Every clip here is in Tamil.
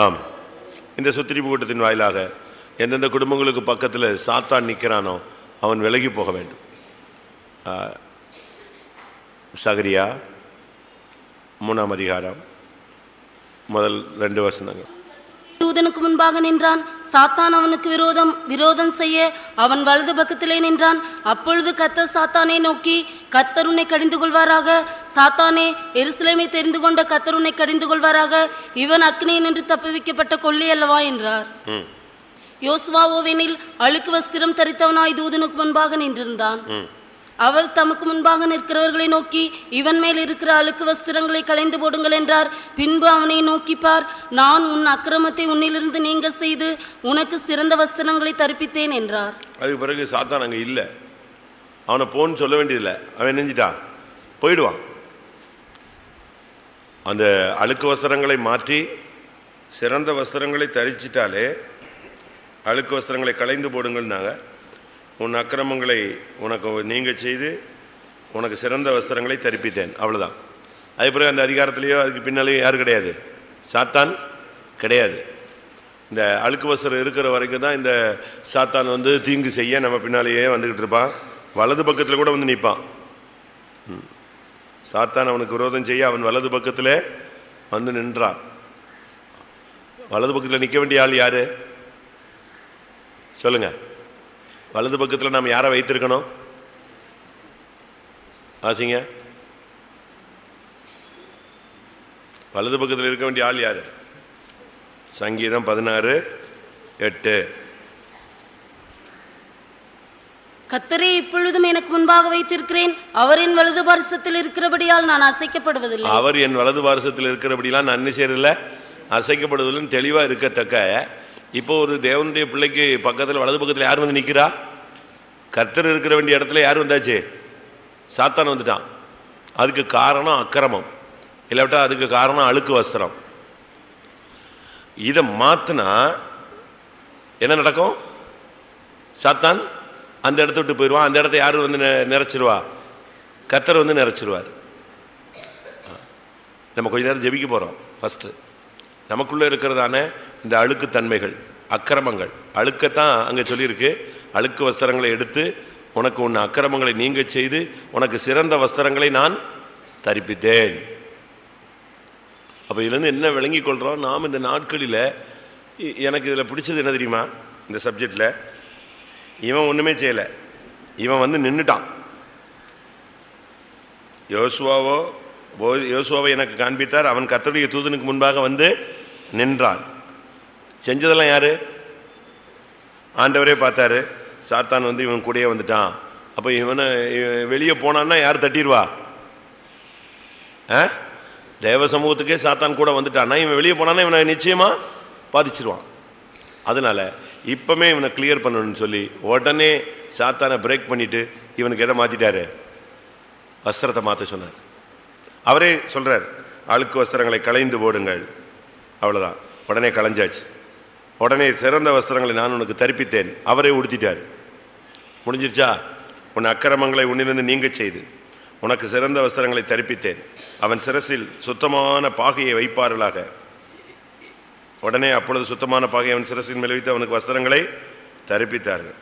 ஆமாம், இந்த சுத்திரிப்பு கூட்டத்தின் வாயிலாக எந்தெந்த குடும்பங்களுக்கு பக்கத்தில் சாத்தான் நிற்கிறானோ அவன் விலகி போக வேண்டும். சகரியா 3ஆம் அதிகாரம் முதல் 2 வசனங்கள். தூதனுக்கு முன்பாக நின்றான். சாத்தான் அவனுக்கு விரோதம் செய்ய அவன் வலது பக்கத்திலே நின்றான். அப்பொழுது கர்த்தர் சாத்தானை நோக்கி, கர்த்தர் உன்னை கடிந்து கொள்வாராக. சாத்தானே, எருசலேமை தெரிந்து கொண்ட கர்த்தர் உன்னை கடிந்து கொள்வாராக. இவன் அக்னியில் நின்று தப்புவிக்கப்பட்ட கொள்ளை அல்லவா என்றார். யோசுவாவோவெனில் அழுக்கு வஸ்திரம் தரித்தவனாய் தூதனுக்கு முன்பாக நின்றிருந்தான். அவர் தமக்கு முன்பாக நிற்கிறவர்களை நோக்கி, இவன் மேல் இருக்கிற அழுக்கு வஸ்திரங்களை களைந்து போடுங்கள் என்றார். பின்பு அவனை நோக்கிப்பார், நான் உன் அக்கிரமத்தை உன்னிலிருந்து நீங்க செய்து உனக்கு சிறந்த வஸ்திரங்களை தரிப்பித்தேன் என்றார். அதுக்கு பிறகு சாத்தான் அங்கே இல்லை, அவனை போன்னு சொல்ல வேண்டியதில்லை. அவன் நெஞ்சிட்டான், போயிடுவான். அந்த அழுக்கு வஸ்திரங்களை மாற்றி சிறந்த வஸ்திரங்களை தரிச்சிட்டாலே, அழுக்கு வஸ்திரங்களை களைந்து போடுங்கள்னாங்க. உன் அக்கிரமங்களை உனக்கு நீங்க செய்து உனக்கு சிறந்த வஸ்திரங்களை தரிப்பித்தேன், அவ்வளோதான். அது பிறகு அந்த அதிகாரத்திலேயோ அதுக்கு பின்னாலேயோ யார் கிடையாது, சாத்தான் கிடையாது. இந்த அழுக்கு வஸ்திரம் இருக்கிற வரைக்கும் தான் இந்த சாத்தான் வந்து தீங்கு செய்ய நம்ம பின்னாலேயே வந்துக்கிட்டு இருப்பான். வலது பக்கத்தில் கூட வந்து நிற்பான். சாத்தான் அவனுக்கு விரோதம் செய்ய அவன் வலது பக்கத்தில் வந்து நின்றான். வலது பக்கத்தில் நிற்க வேண்டிய ஆள் யாரு சொல்லுங்க? வலது பக்கத்தில் நாம் யாரை வைத்திருக்கணும்? ஆசிங்க, வலது பக்கத்தில் இருக்க வேண்டிய ஆள் யாரு? சங்கீதம் 16:8. கர்த்தரே இப்பொழுதும் எனக்கு முன்பாக வைத்திருக்கிறேன். அவர் என் வலது பாரசத்தில் இருக்கிறபடியால் நான் அசைக்கப்படுவதில்லை. அவர் என் வலது பாரசத்தில் இருக்கிறபடியால் நான் என்ன செய்யறதில்லை, அசைக்கப்படுவதில்லைன்னு தெளிவாக இருக்கத்தக்க இப்போ ஒரு தேவனுடைய பிள்ளைக்கு பக்கத்தில் வலது பக்கத்தில் யார் வந்து நிற்கிறா? கர்த்தர் இருக்கிற வேண்டிய இடத்துல யார் வந்தாச்சு? சாத்தான் வந்துட்டான். அதுக்கு காரணம் அக்கிரமம், இல்லாவிட்டா அதுக்கு காரணம் அழுக்கு வஸ்திரம். இதை மாற்றினா என்ன நடக்கும்? சாத்தான் அந்த இடத்த விட்டு போயிடுவான். அந்த இடத்த யார் வந்து நிறைச்சிருவா? கர்த்தர் வந்து நிறைச்சிருவார். நம்ம கொஞ்ச நேரம் ஜெபிக்க போகிறோம். ஃபஸ்ட்டு நமக்குள்ளே இருக்கிறதான இந்த அழுக்கு தன்மைகள், அக்கிரமங்கள், அழுக்கத்தான் அங்கே சொல்லியிருக்கு. அழுக்கு வஸ்திரங்களை எடுத்து உனக்கு உன் அக்கிரமங்களை நீங்க செய்து உனக்கு சிறந்த வஸ்திரங்களை நான் தரிப்பித்தேன். அப்போ இதுலேருந்து என்ன விளங்கி கொள்கிறோம்? நாம் இந்த நாட்களில் எனக்கு இதில் பிடிச்சது என்ன தெரியுமா? இந்த சப்ஜெக்டில் இவன் ஒன்றுமே செய்யலை, இவன் வந்து நின்றுட்டான். யோசுவாவை எனக்கு காண்பித்தார், அவன் கர்த்தருடைய தூதனுக்கு முன்பாக வந்து நின்றான். செஞ்சதெல்லாம் யாரு? ஆண்டவரே பார்த்தாரு. சாத்தான் வந்து இவன் கூடயே வந்துட்டான். அப்போ இவனை வெளியே போனான்னா யார் தட்டிடுவா? தேவ சமூகத்துக்கே சாத்தான் கூட வந்துட்டான்னா இவன் வெளியே போனான்னா இவனை நிச்சயமாக பாதிச்சிருவான். அதனால இப்பமே இவனை கிளியர் பண்ணணும்னு சொல்லி உடனே சாத்தானை பிரேக் பண்ணிட்டு இவனுக்கு எதை மாற்றிட்டாரு? வஸ்திரத்தை மாற்ற சொன்னார். அவரே சொல்கிறார், அழுக்கு வஸ்திரங்களை களைந்து போடுங்கள். அவ்வளோதான், உடனே களைஞ்சாச்சு. உடனே சிறந்த வஸ்திரங்களை நான் உனக்கு தரிப்பித்தேன். அவரே உடுத்திட்டார். முடிஞ்சிருச்சா? உன் அக்கிரமங்களை உன்னிலிருந்து நீங்க செய்து உனக்கு சிறந்த வஸ்திரங்களை தரிப்பித்தேன். அவன் சிரசில் சுத்தமான பாகையை வைப்பார்களாக. உடனே அப்பொழுது சுத்தமான பாகையை அவன் சிரசின் மேல் வைத்து அவனுக்கு வஸ்திரங்களை தரிப்பித்தார்கள்.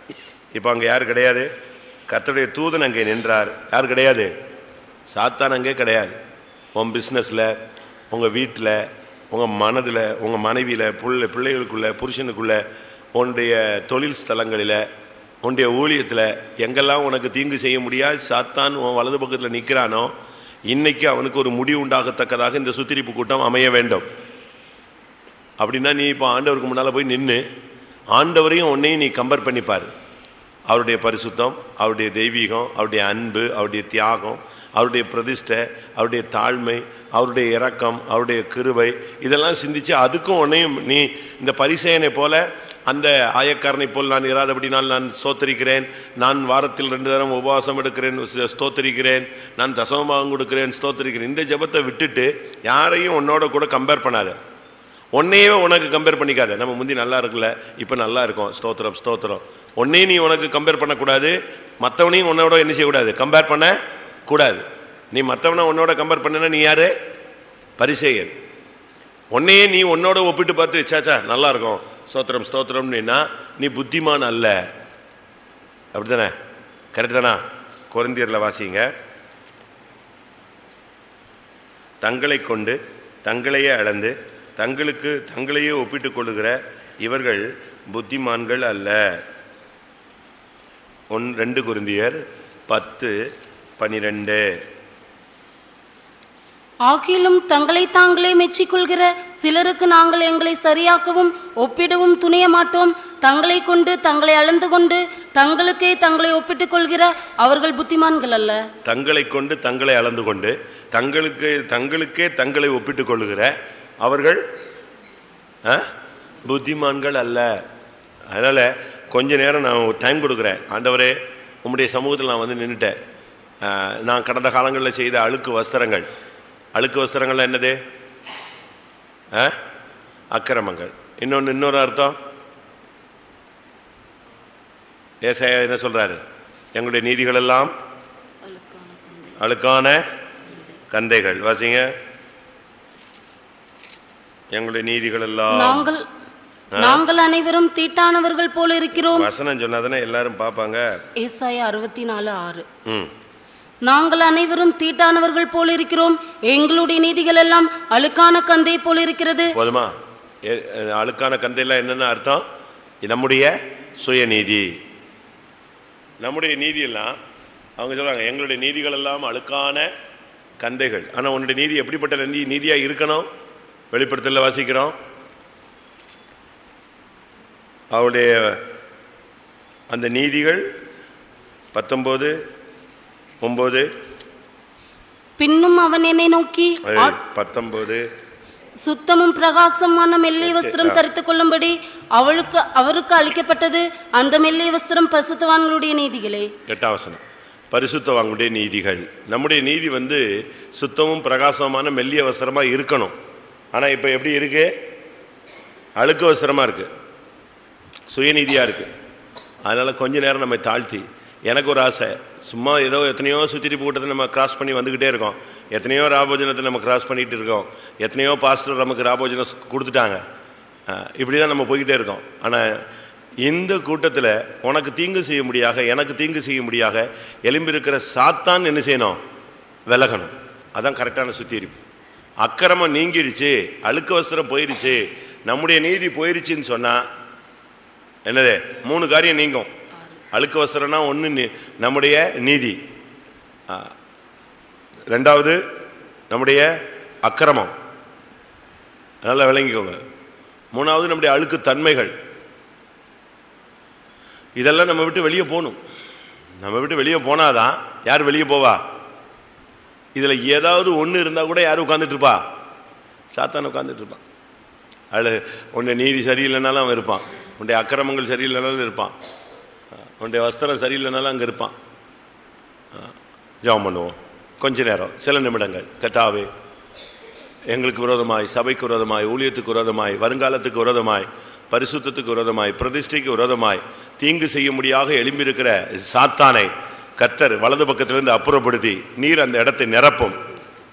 இப்போ அங்கே யார் கிடையாது? கர்த்தருடைய தூதன் அங்கே நின்றார். யார் கிடையாது? சாத்தான் அங்கே கிடையாது. உன் பிஸ்னஸில், உங்கள் வீட்டில், உங்கள் மனதில், உங்கள் மனைவியில், பிள்ளைகளுக்குள்ளே, புருஷனுக்குள்ளே, உன்னுடைய தொழில் ஸ்தலங்களில், உன்னுடைய ஊழியத்தில் எங்கெல்லாம் உனக்கு தீங்கு செய்ய முடியாது சாத்தான் உன் வலது பக்கத்தில் நிற்கிறானோ இன்னைக்கு அவனுக்கு ஒரு முடிவு உண்டாகத்தக்கதாக இந்த சுத்திரிப்பு கூட்டம் அமைய வேண்டும். அப்படின்னா நீ இப்போ ஆண்டவருக்கு முன்னால் போய் நின்று ஆண்டவரையும் உன்னையும் நீ கம்பேர் பண்ணிப்பார். அவருடைய பரிசுத்தம், அவருடைய தெய்வீகம், அவருடைய அன்பு, அவருடைய தியாகம், அவருடைய பிரதிஷ்டை, அவருடைய தாழ்மை, அவருடைய இரக்கம், அவருடைய கிருபை, இதெல்லாம் சிந்திச்சு அதுக்கும் உன்னையும் நீ இந்த பரிசேயனை போல அந்த ஆயக்காரனை போல் நான் இராதபடினால் நான் ஸ்தோத்தரிக்கிறேன், நான் வாரத்தில் 2 தரம் உபவாசம் எடுக்கிறேன் ஸ்தோத்தரிக்கிறேன், நான் தசமபாகம் கொடுக்கிறேன் ஸ்தோத்தரிக்கிறேன். இந்த ஜெபத்தை விட்டுட்டு யாரையும் உன்னோட கூட கம்பேர் பண்ணாத, உன்னையே உனக்கு கம்பேர் பண்ணிக்காத. நம்ம முந்தி நல்லா இருக்குல்ல, இப்போ நல்லா இருக்கும், ஸ்தோத்திரம் ஸ்தோத்திரம். உன்னையும் நீ உனக்கு கம்பேர் பண்ணக்கூடாது, மற்றவனையும் உன்னோட என்ன செய்யக்கூடாது, கம்பேர் பண்ண கூடாது. நீ மற்றவனை உன்னோட கம்பேர் பண்ணனா நீ யாரு, பரிசேயன். உன்னையே நீ உன்னோட ஒப்பிட்டு பார்த்து சாச்சா நல்லா இருக்கும் ஸ்தோத்திரம் ஸ்தோத்திரம்னா நீ புத்திமான் அல்ல. அப்படித்தானே, கரெக்ட் தானா? கொரிந்தியர்ல வாசிங்க. தங்களை கொண்டு தங்களையே அளந்து தங்களுக்கு தங்களையே ஒப்பிட்டுக் கொள்ளுகிற இவர்கள் புத்திமான்கள் அல்ல. 2 கொரிந்தியர் 10:12. ஆகிலும் தங்களை தாங்களே மெச்சிக்கொள்கிற சிலருக்கு நாங்கள் எங்களை சரியாக்கவும் ஒப்பிடவும் துணிய மாட்டோம். தங்களை கொண்டு தங்களை அளந்து கொண்டு தங்களுக்கே தங்களை ஒப்பிட்டுக் கொள்கிற அவர்கள் புத்திமான்கள் அல்ல. தங்களை கொண்டு தங்களை அளந்து கொண்டு தங்களுக்கே தங்களை ஒப்பிட்டுக் கொள்ளுகிற அவர்கள் புத்திமான்கள் அல்ல. அதனால கொஞ்ச நேரம் நான் டைம் கொடுக்குறேன். ஆண்டவரே, உம்முடைய சமூகத்தில் நான் வந்து நின்றுட்டேன். நான் கடந்த காலங்களில் செய்த அழுக்கு வஸ்திரங்கள் என்னது? அக்கிரமங்கள். இன்னொரு அர்த்தம் ஏசாயா என்ன சொல்றாரு? எங்களுடைய நீதிகள் எல்லாம் அழுக்கான கந்தைகள். வாசிங்க. எங்களுடைய நீதிகள் எல்லாம் நாங்கள் அனைவரும் தீட்டானவர்கள் போல இருக்கிறோம். வசனம் சொன்னாதானே எல்லாரும் பார்ப்பாங்க. ஏசாயா 64:6. நாங்கள் அனைவரும் தீட்டானவர்கள் போல இருக்கிறோம், எங்களுடைய நீதிகள் எல்லாம் அழுக்கான கந்தை போல இருக்கிறது. போதுமா? அழுக்கான கந்தையெல்லாம் என்னென்ன அர்த்தம்? நம்முடைய சுயநீதி, நம்முடைய நீதி எல்லாம். அவங்க சொல்றாங்க எங்களுடைய நீதிகள் எல்லாம் அழுக்கான கந்தைகள். ஆனால் உன்னுடைய நீதி எப்படிப்பட்ட நீதியாக இருக்கணும்? வெளிப்படுத்தல வாசிக்கிறோம். அவருடைய அந்த நீதிகள் 19:9. பின்னும் அவன் என்னை நோக்கி 19 சுத்தமும் பிரகாசமான மெல்லிய வஸ்திரம் தரித்துக் கொள்ளும்படி அவருக்கு அளிக்கப்பட்டது. அந்த மெல்லிய வஸ்திரம் பரிசுத்தவான்களுடைய நீதிகளே. 8ஆம் வசனம். பரிசுத்தவான்களுடைய நீதிகள். நம்முடைய நீதி வந்து சுத்தமும் பிரகாசமான மெல்லிய வஸ்திரமா இருக்கணும். ஆனா இப்ப எப்படி இருக்கு? அழுக்கு வஸ்திரமா இருக்கு, சுயநீதியா இருக்கு. அதனால கொஞ்ச நேரம் நம்ம தாழ்த்தி, எனக்கு ஒரு ஆசை, சும்மா ஏதோ எத்தனையோ சுத்திரிப்பு கூட்டத்தை நம்ம கிராஸ் பண்ணி வந்துக்கிட்டே இருக்கோம், எத்தனையோ ராபோஜனத்தை நம்ம கிராஸ் பண்ணிகிட்டு இருக்கோம், எத்தனையோ பாஸ்டர் நமக்கு ராபோஜனம் கொடுத்துட்டாங்க, இப்படி தான் நம்ம போய்கிட்டே இருக்கோம். ஆனால் இந்த கூட்டத்தில் உனக்கு தீங்கு செய்ய முடியாக, எனக்கு தீங்கு செய்ய முடியாக எலும்பிருக்கிற சாத்தான் என்ன செய்யணும்? விலகணும். அதான் கரெக்டான சுத்திரிப்பு. அக்கிரமம் நீங்கிடுச்சு, அழுக்கு வஸ்திரம் போயிடுச்சு, நம்முடைய நீதி போயிடுச்சுன்னு சொன்னால் என்னது? 3 காரியம் நீங்கும். அழுக்கு வஸ்திரம்னா ஒன்று நம்முடைய நீதி, 2வது நம்முடைய அக்கிரமம், நல்லா விளங்கிக்கோங்க, 3வது நம்முடைய அழுக்கு தன்மைகள். இதெல்லாம் நம்ம விட்டு வெளியே போகணும். நம்ம விட்டு வெளியே போனாதான். யார் வெளியே போவா? இதில் ஏதாவது ஒன்று இருந்தால் கூட யார் உட்காந்துட்டு இருப்பா? சாத்தான் உட்காந்துட்டு இருப்பான். உன்னுடைய நீதி சரியில்லைனாலும் அவன் இருப்பான், உன்னுடைய அக்கிரமங்கள் சரியில்லைனாலும் இருப்பான், உன்னுடைய வஸ்திரம் சரியில்லைனாலும் அங்கே இருப்பான். ஜெபம் பண்ணுவோம் கொஞ்ச நேரம், சில நிமிடங்கள். கர்த்தாவே, எங்களுக்கு விரோதமாய், சபைக்கு விரோதமாய், ஊழியத்துக்கு விரோதமாய், வருங்காலத்துக்கு விரோதமாய், பரிசுத்தத்துக்கு விரோதமாய், பிரதிஷ்டைக்கு விரோதமாய் தீங்கு செய்யும்படியாக எழும்பியிருக்கிற சாத்தானை கர்த்தர் வலது பக்கத்திலிருந்து அப்புறப்படுத்தி நீர் அந்த இடத்தை நிரப்பும்.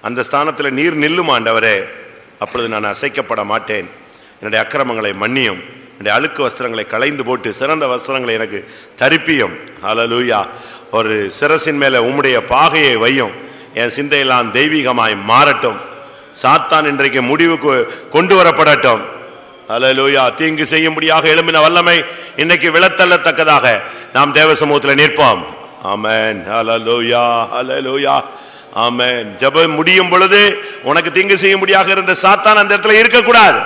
அந்த ஸ்தானத்தில் நீர் நில்லும் ஆண்டவரே. அப்பொழுது நான் அசைக்கப்பட மாட்டேன். என்னுடைய அக்கிரமங்களை மன்னியும், என்னுடைய அழுக்கு வஸ்திரங்களை களைந்து போட்டு சிறந்த வஸ்திரங்களை எனக்கு தரிப்பியும். ஹல்லேலூயா. ஒரு சிரசின் மேலே உம்முடைய பாகையை வையும். என் சிந்தையெல்லாம் தெய்வீகமாய் மாறட்டும். சாத்தான் இன்றைக்கு முடிவுக்கு கொண்டு வரப்படட்டும். ஹல்லேலூயா. தீங்கு செய்யும்படியாக எழும்பின வல்லமை இன்னைக்கு விளத்தள்ளத்தக்கதாக நாம் தேவ சமூகத்தில் நிற்போம். ஆமென். ஹல்லேலூயா, ஹல்லேலூயா, ஆமென். ஜெபம் முடியும் பொழுது உனக்கு தீங்கு செய்யும்படியாக இருந்த சாத்தான் அந்த இடத்துல இருக்கக்கூடாது.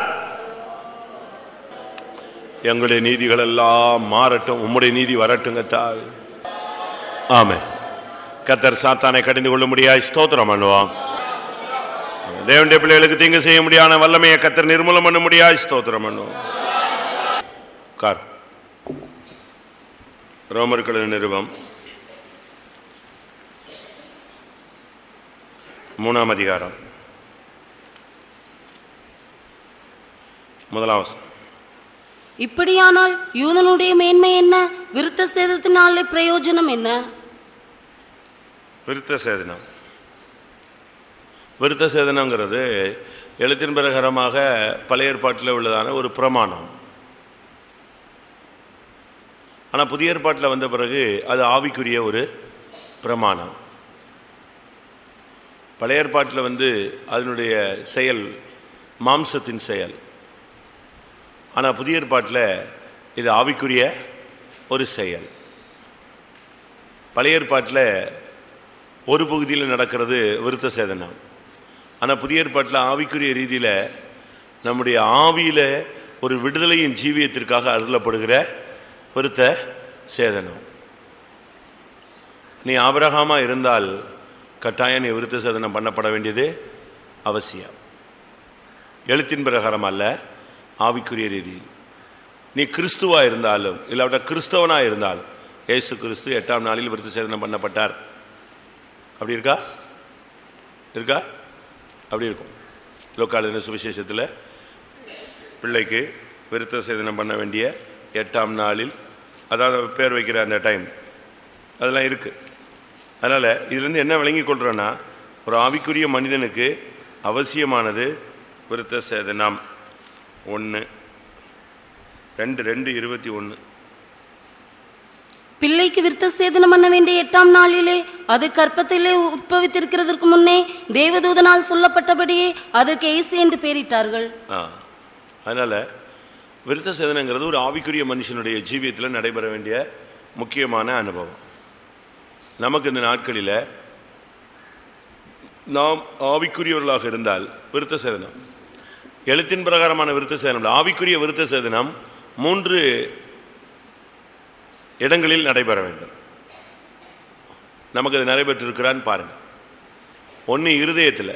எங்களுடைய நீதிகள் எல்லாம் மாறட்டும், உம்முடைய நீதி வரட்டும் கர்த்தாவே. ஆமென். கர்த்தர் சாத்தானை கடிந்து கொள்ள முடியாது. ஸ்தோத்திரம் பண்ணுவோம். தேவனுடைய பிள்ளைகளுக்கு தீங்கு செய்ய முடியாத வல்லமையை கர்த்தர் நிர்மூலம் பண்ண முடியாது. ஸ்தோத்திரம் பண்ணுவோம். கார். ரோமர்கள் நிருபம் 3ஆம் அதிகாரம் 1ஆம் வசனம். இப்படியானால் யூதனுடைய மேன்மை என்ன? விருத்த சேதத்தினாலே பிரயோஜனம் என்ன? விருத்த சேதனம், விருத்த சேதனங்கிறது எழுத்தின் பிரகாரமாக பழைய ஏற்பாட்டில் உள்ளதான ஒரு பிரமாணம். ஆனால் புதிய ஏற்பாட்டில் வந்த பிறகு அது ஆவிக்குரிய ஒரு பிரமாணம். பழைய ஏற்பாட்டில் அதனுடைய செயல் மாம்சத்தின் செயல். ஆனால் புதிய ஏற்பாட்டில் இது ஆவிக்குரிய ஒரு செயல். பழைய ஏற்பாட்டில் ஒரு பகுதியில் நடக்கிறது விருத்த சேதனம். ஆனால் புதிய ஏற்பாட்டில் ஆவிக்குரிய ரீதியில் நம்முடைய ஆவியில் ஒரு விடுதலையின் ஜீவியத்திற்காக அருளப்படுகிற விருத்த சேதனம். நீ ஆபிரகாமாக இருந்தால் கட்டாயம் நீ விருத்த சேதனம் பண்ணப்பட வேண்டியது அவசியம். எழுத்தின் பிரகாரம் அல்ல, ஆவிக்குரிய ரீதியில். நீ கிறிஸ்துவா இருந்தாலும் இல்லாவிட்ட கிறிஸ்தவனாக இருந்தாலும் இயேசு கிறிஸ்து 8ஆம் நாளில் விருத்த சேதனம் பண்ணப்பட்டார். அப்படி இருக்கா? இருக்கா? அப்படி இருக்கும். லூக்கா சுவிசேஷத்தில் பிள்ளைக்கு விருத்த சேதனம் பண்ண வேண்டிய 8ஆம் நாளில், அதாவது பேர் வைக்கிற அந்த டைம், அதெல்லாம் இருக்குது. அதனால் இதுலேருந்து என்ன விளங்கி கொள்கிறோன்னா, ஒரு ஆவிக்குரிய மனிதனுக்கு அவசியமானது விருத்த சேதனம். 1:2:21. பிள்ளைக்கு விருத்த சேதனம் பண்ண வேண்டிய 8ஆம் நாளிலே, அது கற்பத்திலே உட்பவித்திருக்கிறதற்கு முன்னே தேவதூதனால் சொல்லப்பட்டபடியே அதற்கு இயேசு என்று பெயரிட்டார்கள். அதனால் விருத்த சேதனங்கிறது ஒரு ஆவிக்குரிய மனுஷனுடைய ஜீவியத்தில் நடைபெற வேண்டிய முக்கியமான அனுபவம். நமக்கு இந்த நாட்களில் நாம் ஆவிக்குரியவர்களாக இருந்தால் விருத்த சேதனம், எழுத்தின் பிரகாரமான விருத்த சேதனம், ஆவிக்குரிய விருத்த சேதனம் 3 இடங்களில் நடைபெற வேண்டும். நமக்கு அது நடைபெற்றிருக்கிறான்னு பாருங்க. ஒன்று இருதயத்தில்,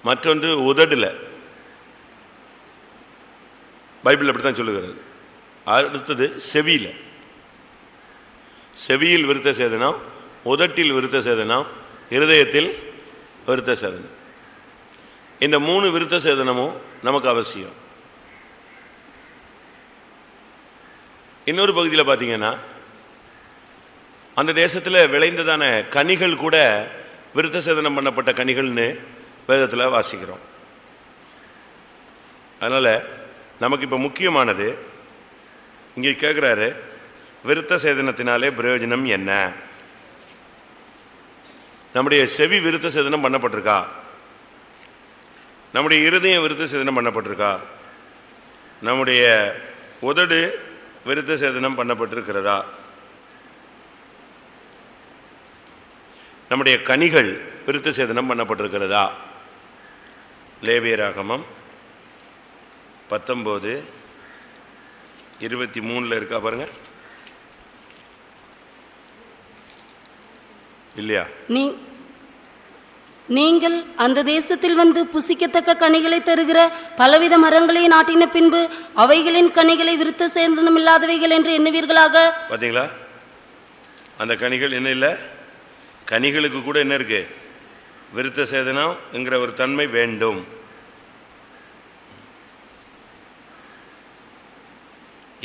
மற்றொன்று உதடில். பைபிள் அப்படித்தான் சொல்லுகிறது. அடுத்தது செவியில். செவியில் விருத்த சேதனம், உதட்டில் விருத்த சேதனம், இருதயத்தில் விருத்த சேதனம். இந்த 3 விருத்த சேதனமும் நமக்கு அவசியம். இன்னொரு பகுதியில் பார்த்தீங்கன்னா, அந்த தேசத்தில் விளைந்ததான கனிகள் கூட விருத்த சேதனம் பண்ணப்பட்ட கனிகள்னு வேதத்தில் வாசிக்கிறோம். அதனால் நமக்கு இப்போ முக்கியமானது, இங்கே கேட்குறாரு, விருத்த சேதனத்தினாலே பிரயோஜனம் என்ன? நம்முடைய செவி விருத்த சேதனம் பண்ணப்பட்டிருக்கா? நம்முடைய இருதயம் விருத்த சேதனம் பண்ணப்பட்டிருக்கா? நம்முடைய உதடு விருத்த சேதனம் பண்ணப்பட்டிருக்கிறதா? நம்முடைய கனிகள் விருத்த சேதனம் பண்ணப்பட்டிருக்கிறதா? லேவியராகமம் 19:23 இருக்கா பாருங்க. இல்லையா? நீங்கள் அந்த தேசத்தில் வந்து புசிக்கத்தக்க கனிகளை தருகிற பலவித மரங்களை நாட்டின பின்பு அவைகளின் கனிகளை விருத்த சேதனம் இல்லாதவைகள் என்று எண்ணுவீர்களாக. பார்த்தீங்களா? அந்த கனிகள் என்ன இல்லை? கனிகளுக்கு கூட என்ன இருக்கு? விருத்த சேதனம் என்கிற ஒரு தன்மை வேண்டும்.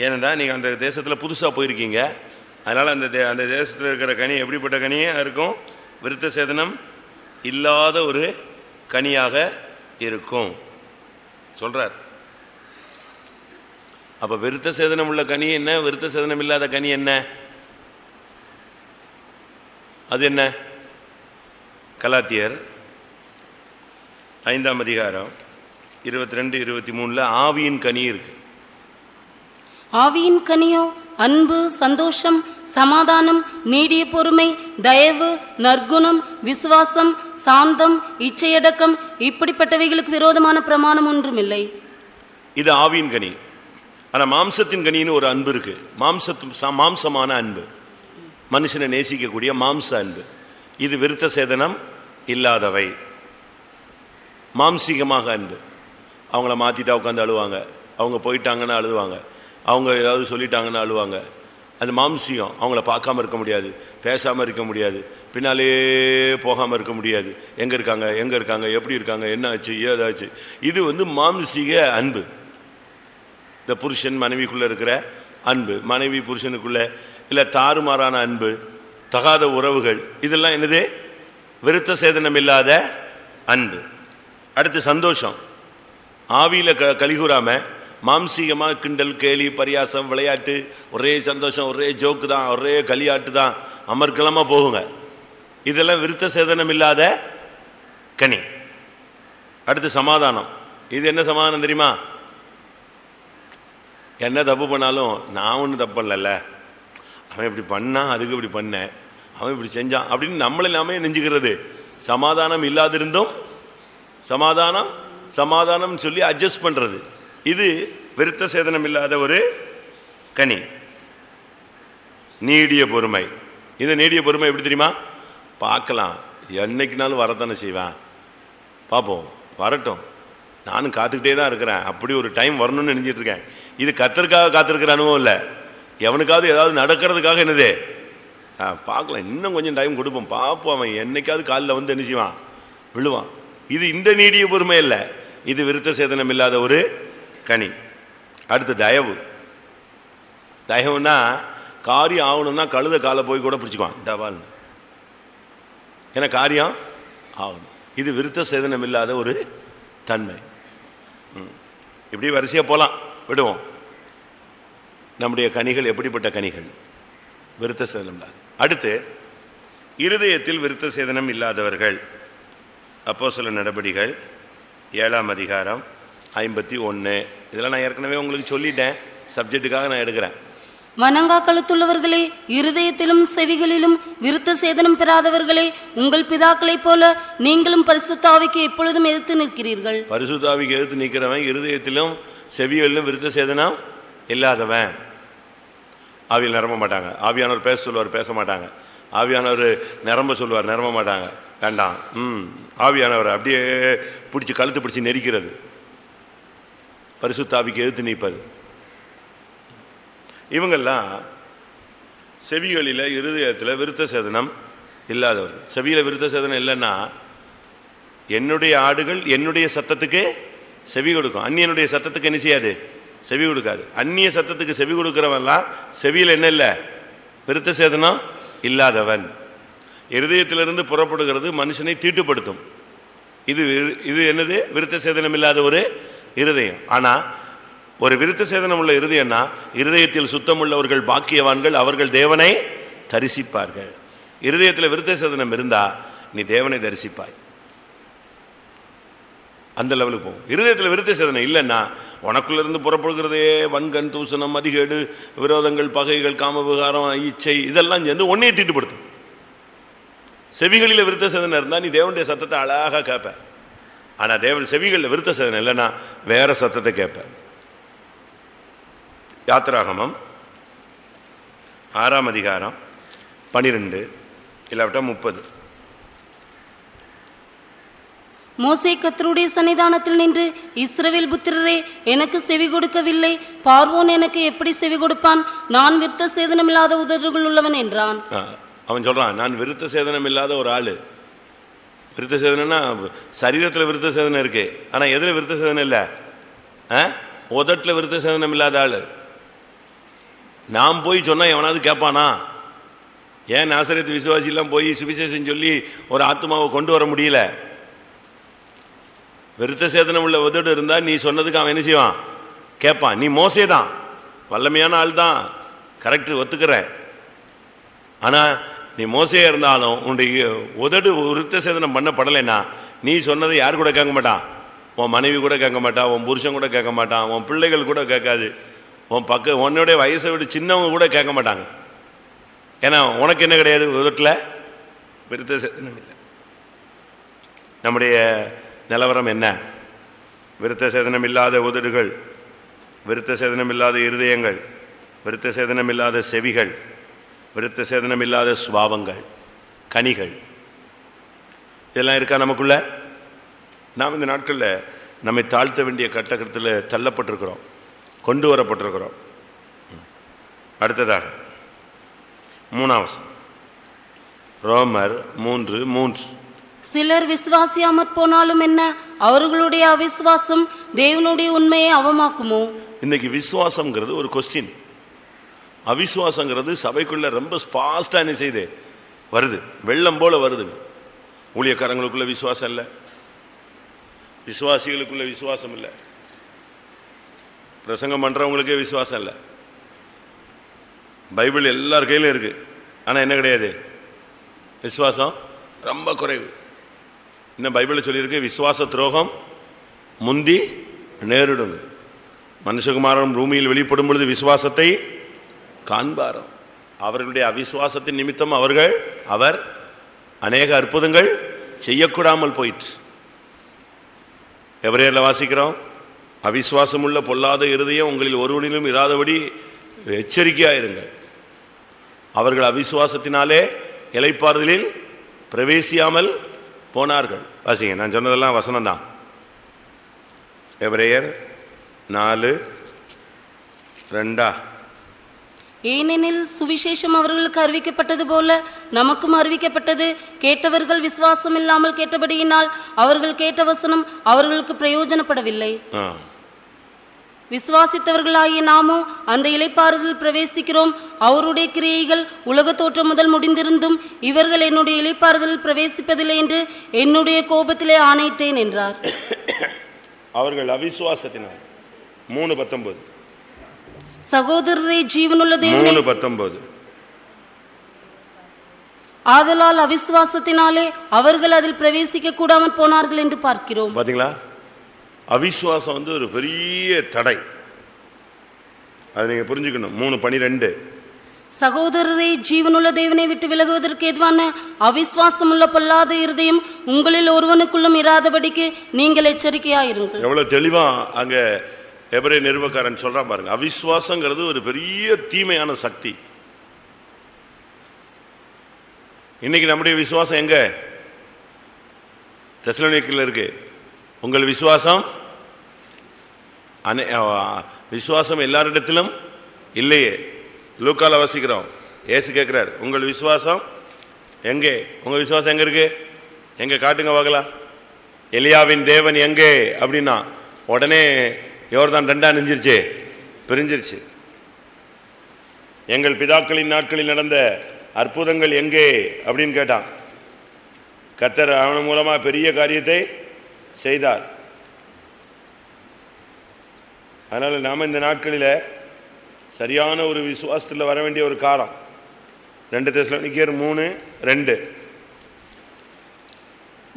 ஏனென்றா நீங்கள் அந்த தேசத்தில் புதுசாக போயிருக்கீங்க. அதனால் அந்த தேசத்தில் இருக்கிற கனி எப்படிப்பட்ட கனியாக இருக்கும்? விருத்த சேதனம் இல்லாத ஒரு கனியாக இருக்கும் சொல்றார். அப்ப விருத்த சேதனம் உள்ள கனி என்ன, விருத்த சேதனம் இல்லாத கனி என்ன? அது என்ன? கலாத்தியர் 5ஆம் அதிகாரம் 22-23 ஆவியின் கனி இருக்கு. ஆவியின் கனியோ அன்பு, சந்தோஷம், சமாதானம், நீடிய பொறுமை, தயவு, நற்குணம், விசுவாசம், சாந்தம், இச்சையடக்கம், இப்படிப்பட்டவைகளுக்கு விரோதமான பிரமாணம் ஒன்றும் இல்லை. இது ஆவியின் கனி. ஆனா மாம்சத்தின் கனின்னு ஒரு அன்பு இருக்கு. மாம்சமான அன்பு, மனுஷனை நேசிக்கக்கூடிய மாம்ச அன்பு. இது விருத்த சேதனம் இல்லாதவை. மாம்சீகமாக அன்பு. அவங்கள மாத்திட்டா உட்காந்து அழுவாங்க, அவங்க போயிட்டாங்கன்னா அழுவாங்க. அவங்க ஏதாவது சொல்லிட்டாங்கன்னு அழுவாங்க. அது மாம்சியம். அவங்கள பார்க்காம இருக்க முடியாது, பேசாமல் இருக்க முடியாது, பின்னாலே போகாமல் இருக்க முடியாது. எங்கே இருக்காங்க, எப்படி இருக்காங்க, என்ன ஆச்சு, ஏதாச்சு. இது மாம்சீக அன்பு. இந்த புருஷன் மனைவிக்குள்ளே இருக்கிற அன்பு, மனைவி புருஷனுக்குள்ளே இல்லை தாறுமாறான அன்பு, தகாத உறவுகள், இதெல்லாம் என்னது? விருத்த சேதனம் இல்லாத அன்பு. அடுத்து சந்தோஷம். ஆவியில் கலிகூறாம மாம்சீகமாக கிண்டல், கேலி, பரியாசம், விளையாட்டு, ஒரே சந்தோஷம், ஒரே ஜோக்கு தான், ஒரே களியாட்டு தான், அமர்க்கலமாக போகுங்க. இதெல்லாம் விருத்த சேதனம் இல்லாத கனி. அடுத்து சமாதானம். இது என்ன சமாதானம் தெரியுமா? என்ன தப்பு பண்ணாலும் நான் ஒன்றும் தப்பு பண்ணல, அவன் இப்படி பண்ணான், அதுக்கு இப்படி பண்ணேன், அவன் இப்படி செஞ்சான் அப்படின்னு நம்மளை நாமே நெஞ்சுக்கிறது. சமாதானம் இல்லாதிருந்தும் சமாதானம் சொல்லி அட்ஜஸ்ட் பண்ணுறது. இது விருத்த சேதனம் இல்லாத ஒரு கனி. நீடிய பொறுமை. இது நீடிய பொறுமை எப்படி தெரியுமா? பார்க்கலாம், என்னைக்குனாலும் வரத்தானே செய்வேன், பார்ப்போம், வரட்டும், நானும் காத்துக்கிட்டே தான் இருக்கிறேன், அப்படி ஒரு டைம் வரணும்னு நினைச்சிட்டு இருக்கேன். இது கத்தருக்காக காத்திருக்கிற அனுபவம் இல்லை. எவனுக்காவது ஏதாவது நடக்கிறதுக்காக என்னது, பார்க்கலாம், இன்னும் கொஞ்சம் டைம் கொடுப்போம், பார்ப்போம், அவன் என்னைக்காவது காலில் என்ன செய்வான், விழுவான். இது இந்த நீடிய பொறுமை இல்லை, இது விருத்த சேதனம் இல்லாத ஒரு கனி. அடுத்து தயவு. தயவுன்னா காரியம் ஆகணும்னா கழுத காலை போய் கூட பிடிச்சிக்குவான் டபால்னு, ஏன்னா காரியம் ஆகணும். இது விருத்த சேதனம் இல்லாத ஒரு தன்மை. இப்படி வரிசையாக போகலாம், விடுவோம். நம்முடைய கனிகள் எப்படிப்பட்ட கனிகள்? விருத்த சேதனம் இல்லாத. அடுத்து இருதயத்தில் விருத்த சேதனம் இல்லாதவர்கள். அப்போஸ்தலர் நடபடிகள் 7ஆம் அதிகாரம் 51. இதெல்லாம் நான் ஏற்கனவே உங்களுக்கு சொல்லிட்டேன், சப்ஜெக்டுக்காக நான் எடுக்கிறேன். வணங்கா கழுத்துள்ளவர்களே, இருதயத்திலும் செவிகளிலும் விருத்த சேதனம் பெறாதவர்களே, உங்கள் பிதாக்களைப் போல நீங்களும் பரிசுத்த ஆவிக்கு எப்பொழுதும் எதிர்த்து நிற்கிறீர்கள். பரிசுத்த ஆவிக்கு எதிர்த்து நிற்கிறவன் இருதயத்திலும் செவிகளிலும் விருத்த சேதனம் இல்லாதவன். ஆவியில் நிரம்ப மாட்டாங்க. ஆவியானவர் பேச சொல்லுவார், பேச மாட்டாங்க. ஆவியானவர் நிரம்ப சொல்லுவார், நிரம்ப மாட்டாங்க. வேண்டாம். ஆவியானவர் அப்படியே பிடிச்சி கழுத்து பிடிச்சி நெரிக்கிறது, பரிசுத்த ஆவிக்கு எதிர்த்து நிற்பது. இவங்கெல்லாம் செவிகளில் இருதயத்தில் விருத்த சேதனம் இல்லாதவர்கள். செவியில் விருத்த சேதனம் இல்லைன்னா என்னுடைய ஆடுகள் என்னுடைய சத்தத்துக்கு செவி கொடுக்கும், அந்நியனுடைய சத்தத்துக்கு என்ன செய்யாது, செவி கொடுக்காது. அந்நிய சத்தத்துக்கு செவி கொடுக்கிறவன்லாம் செவியில் என்ன இல்லை, விருத்த சேதனம் இல்லாதவன். இருதயத்திலிருந்து புறப்படுகிறது மனுஷனை தீட்டுப்படுத்தும். இது என்னது? விருத்த சேதனம் இல்லாத ஒரு இருதயம். ஆனால் ஒரு விருத்த சேதனம் உள்ள இருதயம்னா, இருதயத்தில் சுத்தம் உள்ளவர்கள் பாக்கியவான்கள், அவர்கள் தேவனை தரிசிப்பார்கள். இருதயத்தில் விருத்த சேதனம் இருந்தா நீ தேவனை தரிசிப்பாய். அந்த லெவலுக்கு போகும். இருதயத்தில் விருத்த சேதனம் இல்லைன்னா உனக்குள்ள இருந்து புறப்படுகிறதே வன்கண், தூசணம், மதிகேடு, விரோதங்கள், பகைகள், காம விகாரம், இச்சை, இதெல்லாம் சேர்ந்து ஒன்னையே தீட்டுப்படுத்தும். செவிகளில் விருத்த சேதனம் இருந்தால் நீ தேவனுடைய சத்தத்தை அழகாக கேட்ப. ஆனால் தேவன் செவிகளில் விருத்த சேதனம் இல்லைன்னா வேற சத்தத்தை கேட்ப. யாத்திராகமம் 6ஆம் அதிகாரம் 12 இல்லாவிட்டா 30. மோசே கர்த்தருடைய சன்னிதானத்தில் நின்று, இஸ்ரவேல் புத்திரரே, எனக்கு செவி கொடுக்கவில்லை, பார்வோன் எனக்கு எப்படி செவி கொடுப்பான்? நான் விருத்த சேதனம் இல்லாத உதடுகள் உள்ளவன் என்றான். அவன் சொல்றான், நான் விருத்த சேதனம் இல்லாத ஒரு ஆளு. விருத்த சேதனம்னா சரீரத்தில் விருத்த சேதனம் இருக்கு, ஆனா எதுல விருத்த சேதனம் இல்லை? உதட்டில் விருத்த சேதனம் இல்லாத ஆளு. நாம் போய் சொன்னா எவனாவது கேட்பானா? ஏன் நாசரேத்து விசுவாசியெல்லாம் போய் சுவிசேஷம் சொல்லி ஒரு ஆத்மாவை கொண்டு வர முடியல? விருத்த சேதனம் உள்ள உதடு இருந்தா நீ சொன்னதுக்கு அவன் என்ன செய்வான்? கேட்பான். நீ மோசே தான், வல்லமையான ஆள் தான், கரெக்டு, ஒத்துக்கிற. ஆனா நீ மோசையா இருந்தாலும் உன்னுடைய உதடு விருத்த சேதனம் பண்ணப்படலைன்னா நீ சொன்னதை யார் கூட கேட்க மாட்டான்? உன் மனைவி கூட கேட்க மாட்டான், உன் புருஷன் கூட கேட்க மாட்டான், உன் பிள்ளைகள் கூட கேட்காது, உன்னுடைய வயசை விட சின்னவங்க கூட கேட்க மாட்டாங்க. ஏன்னா உனக்கு என்ன கிடையாது? உதட்டில் விருத்த சேதனம் இல்லை. நம்முடைய நிலவரம் என்ன? விருத்த சேதனம் இல்லாத உதடுகள், விருத்த சேதனம் இல்லாத இருதயங்கள், விருத்த சேதனம் இல்லாத செவிகள், விருத்த சேதனம் இல்லாத சுபாவங்கள், கனிகள், இதெல்லாம் இருக்கா நமக்குள்ள? நாம் இந்த நாட்களில் நம்மை தாழ்த்த வேண்டிய கட்டத்தில் தள்ளப்பட்டிருக்கிறோம், கொண்டு வரப்பட்டிருக்கிறோம். அடுத்ததாக 3 ரோமர் 3:3. சிலர் விசுவாசியாமற் போனாலும் என்ன, அவர்களுடைய அவிசுவாசம் தேவனுடைய உண்மையை அவமாக்குமோ? இன்னைக்கு விசுவாசம்ங்கிறது ஒரு கொஸ்டின். அவிசுவாசங்கிறது சபைக்குள்ள ரொம்ப ஃபாஸ்டா என்ன செய்யுது, வருது, வெள்ளம் போல வருதுங்க. ஊழியக்காரங்களுக்குள்ள விசுவாசம் இல்லை, விசுவாசிகளுக்குள்ள விசுவாசம் இல்லை, பிரசங்கம் பண்றவங்களுக்கே விசுவாசம் இல்லை. பைபிள் எல்லார் கையிலும் இருக்கு, ஆனா என்ன கிடையாது, விசுவாசம் ரொம்ப குறைவு. இன்னும் பைபிள் சொல்லியிருக்கு, விசுவாச துரோகம் முந்தி நேரிடும். மனுஷகுமாரன் பூமியில் வெளிப்படும் பொழுது விசுவாசத்தை காண்பாரம். அவர்களுடைய அவிசுவாசத்தின் நிமித்தம் அவர் அநேக அற்புதங்கள் செய்யக்கூடாமல் போயிற்று. எபிரேயர்ல வாசிக்கிறோம், அவிசுவாசம் உள்ள பொல்லாத இருதயம் உங்களில் ஒருவனிலும் இராதபடி எச்சரிக்கையாயிருங்கள். அவர்கள் அவிசுவாசத்தினாலே இளைப்பாறுதலில் பிரவேசியாமல் போனார்கள். வாசிங்க, நான் சொன்னதெல்லாம் வசனம் தான். எபிரேயர் 4:2. ஏனெனில் சுவிசேஷம் அவர்களுக்கு அறிவிக்கப்பட்டது போல நமக்கும் அறிவிக்கப்பட்டது. கேட்டவர்கள் விசுவாசம் இல்லாமல் கேட்டபடியினால் அவர்கள் கேட்ட வசனம் அவர்களுக்கு பிரயோஜனப்படவில்லை. விசுவாசித்தவர்களாகிய நாமோ அந்த இளைப்பாறுதல் பிரவேசிக்கிறோம். அவருடைய கிரியைகள் உலக தோற்றம் முதல் முடிந்திருந்தும் இவர்கள் என்னுடைய இளைப்பாறுதல் பிரவேசிப்பதில்லை என்று என்னுடைய கோபத்திலே ஆணையிட்டேன் என்றார். அவர்கள் அவிசுவாசத்தினால் 3:19. சகோதரரே, ஜீவனுள்ள தேவனே, 3:19. ஆதலால் அவிசுவாசத்தினாலே அவர்கள் அதில் பிரவேசிக்க கூடாமல் போனார்கள் என்று பார்க்கிறோம். பாத்தீங்களா, அவிசுவாசம் ஒரு பெரிய தடை. அதை நீங்க புரிஞ்சுக்கணும். 3:12. சகோதரரே, ஜீவனுள்ள தேவனை விட்டு விலகுவதற்கு எதுவான அவிசுவாசம் உள்ள பொல்லாத இருதயம் உங்களில் ஒருவனுக்குள்ளும் இராதபடிக்கு நீங்கள் எச்சரிக்கையாயிருங்கள். எவ்வளவு தெளிவா அங்க எபிரேய நிருபக்காரன் சொல்றான் பாருங்க. அவிசுவாசங்கிறது ஒரு பெரிய தீமையான சக்தி. இன்னைக்கு நம்முடைய விசுவாசம் எங்க? தெசலோனிக்கேல இருக்கு. உங்கள் விசுவாசம் விசுவாசம் எல்லாரிடத்திலும் இல்லையே. லூக்கால வாசிக்கிறோம், இயேசு கேட்கிறார், உங்கள் விசுவாசம் எங்கே? உங்க விசுவாசம் எங்க இருக்கு? எங்க காட்டுங்க பார்க்கலாம். எலியாவின் தேவன் எங்கே அப்படின்னா உடனே யோர்தான் 2 நெஞ்சிருச்சு, பிரிஞ்சிருச்சு. எங்கள் பிதாக்களின் நாட்களில் நடந்த அற்புதங்கள் எங்கே அப்படின்னு கேட்டான். கர்த்தர் அவன் மூலமா பெரிய காரியத்தை செய்தார். அதனால நாம இந்த நாட்களில் சரியான ஒரு விசுவாசத்தில் வர வேண்டிய ஒரு காலம். 2 தெசலோனிக்கேயர் 3:2.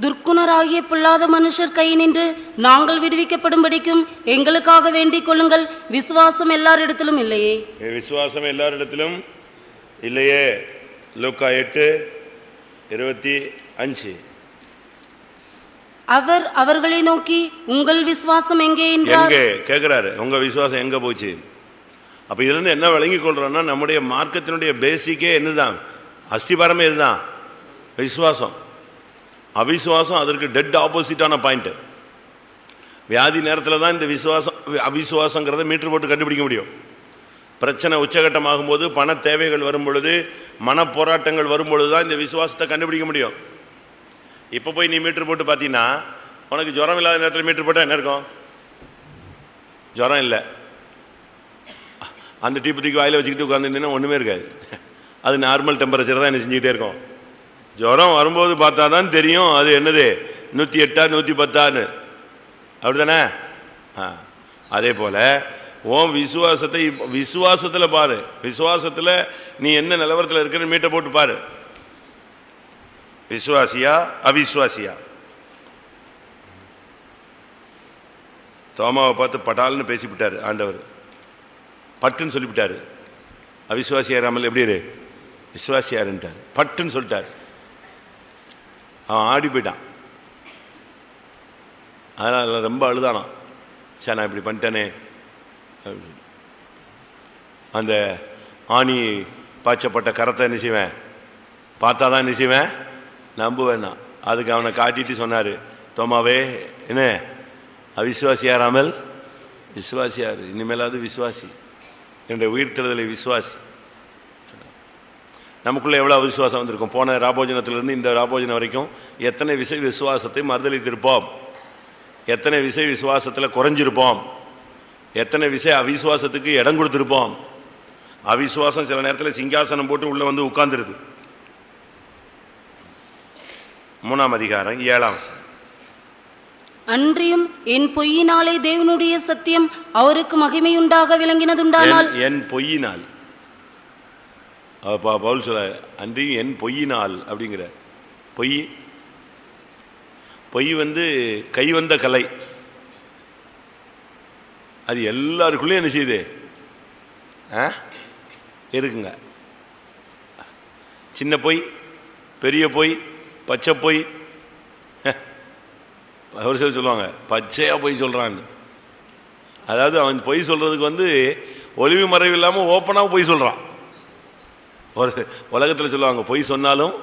துர்க்குணராகிய பொல்லாத மனுஷர் கை நின்று நாங்கள் விடுவிக்கப்படும்படிக்கும் எங்களுக்காக வேண்டிக் கொள்ளுங்கள். விசுவாசம் எல்லாரிடத்திலும் இல்லையே. விசுவாசம் எல்லாரிடத்திலும் இல்லையே. லூக்கா 8:25. அவர் அவர்களை நோக்கி உங்கள் விசுவாசம் எங்கே என்றார். எங்கே கேட்கிறாரு, உங்க விசுவாசம் எங்க போச்சு? அப்ப இதுல இருந்து என்ன விளங்கி கொள்றோம்னா, நம்முடைய மார்க்கத்தினுடைய பேசிக்கே என்னதான், அஸ்திபாரமே இதுதான், விசுவாசம். அவிசுவாசம் அதற்கு டெட் ஆப்போசிட்டான பாயிண்ட். வியாதி நேரத்தில் தான் இந்த விசுவாசம் அவிசுவாசங்கிறத மீட்டர் போட்டு கண்டுபிடிக்க முடியும். பிரச்சனை உச்சகட்டமாகும் போது, பண தேவைகள் வரும் பொழுது, மன போராட்டங்கள் வரும் பொழுது தான் இந்த விசுவாசத்தை கண்டுபிடிக்க முடியும். இப்போ போய் நீ மீட்டர் போட்டு பார்த்தீங்கன்னா, உனக்கு ஜுரம் இல்லாத நேரத்தில் மீட்டர் போட்டால் என்ன இருக்கும்? ஜுரம் இல்லை. அந்த டீப்பத்திக்கு வாயில் வச்சுக்கிட்டு உட்காந்துருந்தீங்கன்னா ஒன்றுமே இருக்காது. அது நார்மல் டெம்பரேச்சர் தான் என்ன செஞ்சுக்கிட்டே இருக்கும். ஜுரம் வரும்போது பார்த்தா தான் தெரியும் அது என்னது 108 110. அப்படித்தானே? அதே போல உன் விசுவாசத்தை விசுவாசத்தில் பாரு. விசுவாசத்தில் நீ என்ன நிலவரத்தில் இருக்குன்னு மீட்டை போட்டு பாரு. விசுவாசியா அவிசுவாசியா? தோமாவை பார்த்து பட்டால்னு பேசிவிட்டாரு ஆண்டவர். பட்டுன்னு சொல்லிவிட்டாரு. அவிசுவாசியாராமல் எப்படி இரு, விசுவாசியாருன்ட்டார். பட்டுன்னு சொல்லிட்டார். அவன் ஆடி போயிட்டான். அதனால் ரொம்ப அழுதானான். சார் நான் இப்படி பண்ணிட்டேனே. அந்த ஆணி பாய்ச்சப்பட்ட கரத்தை என்ன செய்வேன், பார்த்தா தான் என்ன செய்வேன், நம்புவேன்னா. அதுக்கு அவனை காட்டிட்டு சொன்னார், தோமாவே என்ன அவிசுவாசியாராமல் விசுவாசியார், இனிமேலாவது விசுவாசி, என்னுடைய உயிர்த்தெழுதலை விசுவாசி. நமக்குள்ளே எவ்வளோ அவிசுவாசம் வந்திருக்கும். போன ராபோஜனத்திலிருந்து இந்த ராபோஜனம் வரைக்கும் எத்தனை விசை விசுவாசத்தை மறுதளித்திருப்போம், எத்தனை விசை விசுவாசத்தில் குறைஞ்சிருப்போம், எத்தனை விசை அவிசுவாசத்துக்கு இடம் கொடுத்துருப்போம். அவிசுவாசம் சில நேரத்தில் சிங்காசனம் போட்டு உள்ளே வந்து உட்கார்ந்துருது. 3ஆம் அதிகாரம் 7ஆம் வசனம். அன்றியும் என் பொய்யினாலே தேவனுடைய சத்தியம் அவருக்கு மகிமையுண்டாக விளங்கினதுண்டானால், என் பொய்யினால் பவுல் சொல்ல, அன்றியும் என் பொய்யினால் அப்படிங்கிற பொய், பொய் வந்து கைவந்த கலை. அது எல்லாருக்குள்ளேயும் என்ன செய்யுது இருக்குங்க. சின்ன பொய், பெரிய பொய், பச்சை பொய். ஒரு சிலர் சொல்லுவாங்க பச்சையாக பொய் சொல்கிறான்னு. அதாவது அவன் பொய் சொல்கிறதுக்கு வந்து ஒளிவு மறைவு இல்லாமல் ஓப்பனாக பொய் சொல்கிறான். ஒரு உலகத்தில் சொல்லுவாங்க பொய் சொன்னாலும்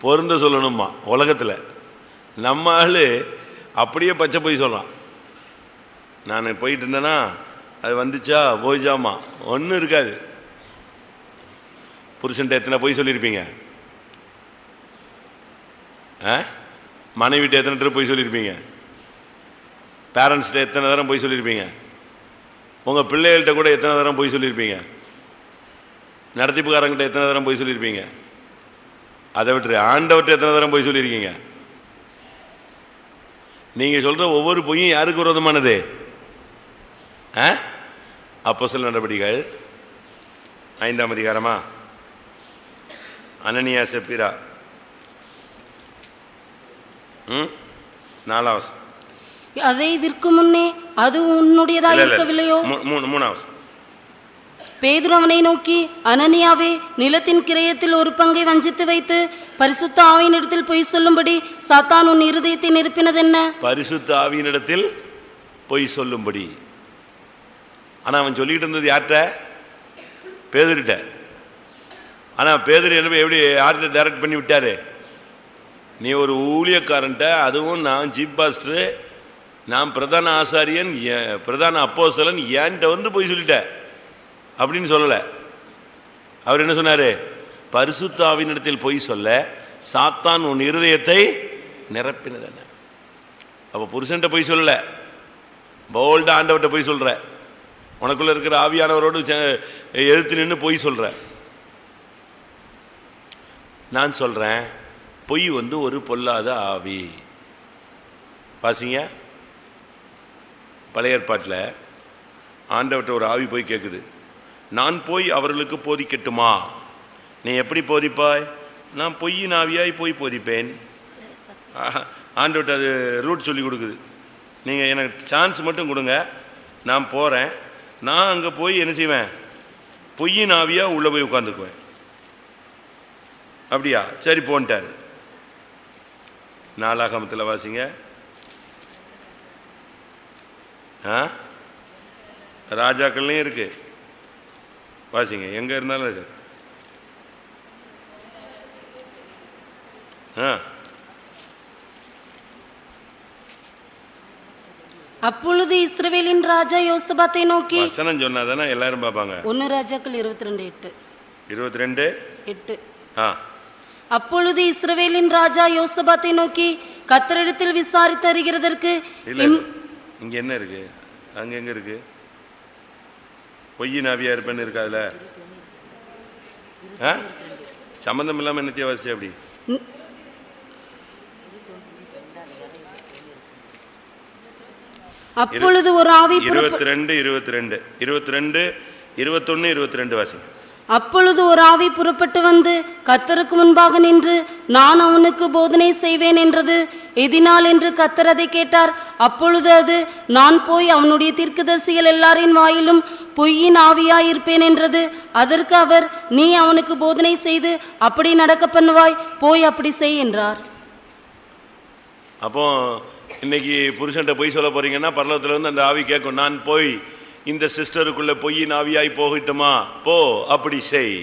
பொருந்த சொல்லணுமா உலகத்தில். நம்ம ஆள் அப்படியே பச்சை பொய் சொல்கிறான். நான் போயிட்டு இருந்தேன்னா அது வந்துச்சா போய்ச்சாமா ஒன்றும் இருக்காது. புருஷன்ட்ட எத்தனை பொய் சொல்லியிருப்பீங்க, மனைவிட்ட எத்தனை ட்ரிப் பொய் சொல்லியிருப்பீங்க, பேரண்ட்ஸ்கிட்ட எத்தனை தரம் பொய் சொல்லியிருப்பீங்க, உங்கள் பிள்ளைகள்கிட்ட கூட எத்தனை தரம் பொய் சொல்லியிருப்பீங்க, நடத்திப்புக்காரங்கிட்ட எத்தனை தரம் பொய் சொல்லியிருப்பீங்க. அதை விட்டு ஆண்டவர்கிட்ட எத்தனை தரம் பொய் சொல்லியிருக்கீங்க. நீங்கள் சொல்கிற ஒவ்வொரு பொய்யும் யாருக்கு விரோதமானது? அப்போஸ்தலர் நடபடிகள் 5ஆம் அதிகாரமா? அனனியா சப்பீரா 4ஆம் வசனம். அதை விற்கும் முன்னே அது உன்னுடையதா இருக்கவில்லையோ? 3ஆம் வசனம். பேதுரு அவனை நோக்கி, அனனியாவே, நிலத்தின் கிரயத்தில் ஒரு பங்கை வஞ்சித்து வைத்து பரிசுத்த ஆவியினிடத்தில் பொய் சொல்லும்படி சாத்தான் உன் இருதயத்தை நிரப்பினது என்ன? பரிசுத்த ஆவியினிடத்தில் பொய் சொல்லும்படி. ஆனால் அவன் சொல்லிக்கிட்டு இருந்தது யார்கிட்ட? பேதுருட்ட. ஆனால் பேதுரு என்ன எப்படி யார்கிட்ட டைரக்ட் பண்ணி விட்டாரு? நீ ஒரு ஊழியக்காரன்ட்ட, அதுவும் நான் சீஃப் பாஸ்டரு, நான் பிரதான ஆசாரியன், பிரதான அப்போஸ்தலன், என்கிட்ட வந்து போய் சொல்லிட்ட அப்படின்னு சொல்லலை. அவர் என்ன சொன்னார்? பரிசுத்த ஆவியினிடத்தில் பொய் சொல்ல சாத்தான் உன் இருதயத்தை நிரப்பினது என்ன. அப்போ புருஷன்ட்ட பொய் சொல்லலை, போல்டா ஆண்டவர்கிட்ட பொய் சொல்கிற, உனக்குள்ள இருக்கிற ஆவியானவரோடு எழுத்து நின்று பொய் சொல்கிற. நான் சொல்கிறேன், பொய் வந்து ஒரு பொல்லாத ஆவி. பாசிங்க, பழைய ஏற்பாட்டில் ஆண்டவர்கிட்ட ஒரு ஆவி போய் கேட்குது, நான் போய் அவர்களுக்கு போதிக்கட்டுமா? நீ எப்படி போதிப்பாய்? நான் பொய்யின் ஆவியாய் போய் போதிப்பேன். ஆண்டவர்கிட்ட அது ரூட் சொல்லி கொடுக்குது. நீங்கள் எனக்கு சான்ஸ் மட்டும் கொடுங்க, நான் போகிறேன், நான் அங்கே போய் என்ன செய்வேன்? பொய்யின் ஆவியாக உள்ளே போய் உட்காந்துக்குவேன். அப்படியா? சரி போன்ட்டார். நாளாகமத்தில் வாசிங்க. ராஜாக்கள்லையும் இருக்கு, வாசிங்க, எங்க இருந்தாலும் இருக்கு. அப்பொழுது இஸ்ரவேலின் ராஜா யோசபாத்தை நோக்கி, வசனம் சொன்னாதானே எல்லாரும் பார்ப்பாங்க. 1 ராஜாக்கள் 22:8. 22:8. அப்பொழுது இஸ்ரவேலின் ராஜா யோசபாத்தை நோக்கி, கர்த்தரிடத்தில் விசாரித்து அறிகிறதற்கு இங்க என்ன இருக்கு, அங்க எங்க இருக்கு? பொய்யின் ஆவியா இருப்பேன்னு இருக்கா? அதுல சம்பந்தம் இல்லாம என்னத்தைய வாசிச்சு அப்படி? அப்பொழுது ஒரு ஆவி 22 வாசிங்க. அப்பொழுது ஒரு ஆவி புறப்பட்டு வந்து கர்த்தருக்கு முன்பாக நின்று, நான் அவனுக்கு போதனை செய்வேன் என்றது எதினால் என்று கர்த்தர் அதை கேட்டார். அப்பொழுது அது, நான் போய் அவனுடைய தீர்க்கதரிசிகள் எல்லாரின் வாயிலும் பொய்யின் ஆவியாயிருப்பேன் என்றது. அதற்கு அவர், நீ அவனுக்கு போதனை செய்து அப்படி நடக்க பண்ணுவாய், போய் அப்படி செய் என்றார். அப்போ இன்னைக்கு புருஷன்ட்ட பொய் சொல்ல போறீங்கன்னா பரலோகத்துல வந்து அந்த ஆவி கேட்கும், நான் போய் இந்த சிஸ்டருக்குள்ள பொய்யின் ஆவியாய் போகட்டுமா, போ அப்படி செய்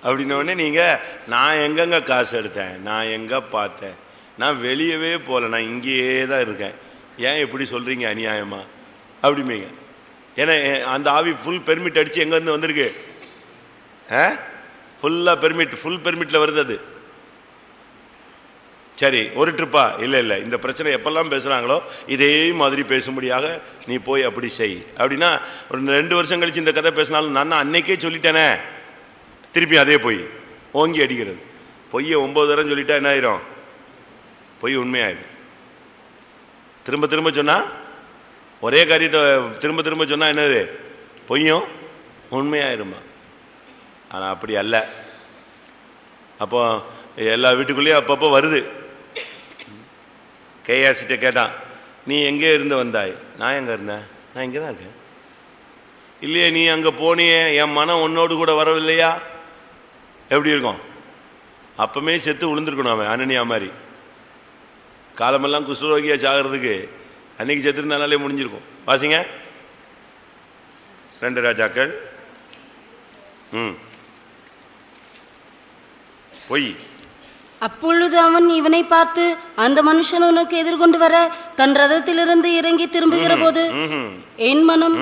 அப்படின்னோடனே நீங்க, நான் எங்கெங்க காசு எடுத்தேன், நான் எங்க பார்த்தேன், நான் வெளியவே போல, நான் இங்கேயே தான் இருக்கேன், ஏன் எப்படி சொல்றீங்க அநியாயமா அப்படிமீங்க. ஏன்னா அந்த ஆவி ஃபுல் பெர்மிட் அடிச்சு எங்க இருந்து வந்திருக்கு? ஃபுல்லாக பெர்மிட், ஃபுல் பெர்மிட்டில் வருது அது. சரி, ஒரு ட்ரிப்பா? இல்லை இல்லை, இந்த பிரச்சனை எப்பெல்லாம் பேசுகிறாங்களோ இதே மாதிரி பேசும்படியாக நீ போய் அப்படி செய் அப்படின்னா, ஒரு 2 வருஷம் கழிச்சு இந்த கதை பேசினாலும் நான் அன்னைக்கே சொல்லிட்டேனே, திருப்பி அதே போய் ஓங்கி அடிக்கிறது. பொய்யை 9 தரம் சொல்லிட்டா என்ன ஆயிரும்? பொய் உண்மையாயிடும். திரும்ப திரும்ப சொன்னால், ஒரே காரியத்தை திரும்ப திரும்ப சொன்னால் என்னது? பொய்யும் உண்மையாயிருமா? ஆனால் அப்படி அல்ல. அப்போ எல்லா வீட்டுக்குள்ளேயும் அப்பப்போ வருது. கேயாசிட்ட கேட்டான், நீ எங்கே இருந்து வந்தாய்? நான் எங்கே இருந்தேன்? நான் இங்கே தான் இருக்கேன். இல்லையே, நீ அங்கே போனியே, என் மனம் உன்னோடு கூட வரவில்லையா? எப்படி இருக்கும்? அப்பமே செத்து விழுந்திருக்கணும் அவன், அனனியா மாதிரி. காலமெல்லாம் குஷ்டரோகியா சாகிறதுக்கு அன்னைக்கு செத்துருந்தாலே முடிஞ்சிருக்கும். வாசிங்க 2 ராஜாக்கள். பொய். அப்பொழுது அவன் இவனை பார்த்து, அந்த மனுஷன் உனக்கு எதிர்கொண்டு வர தன் ரதத்திலிருந்து இறங்கி திரும்புகிற போது என் மனம்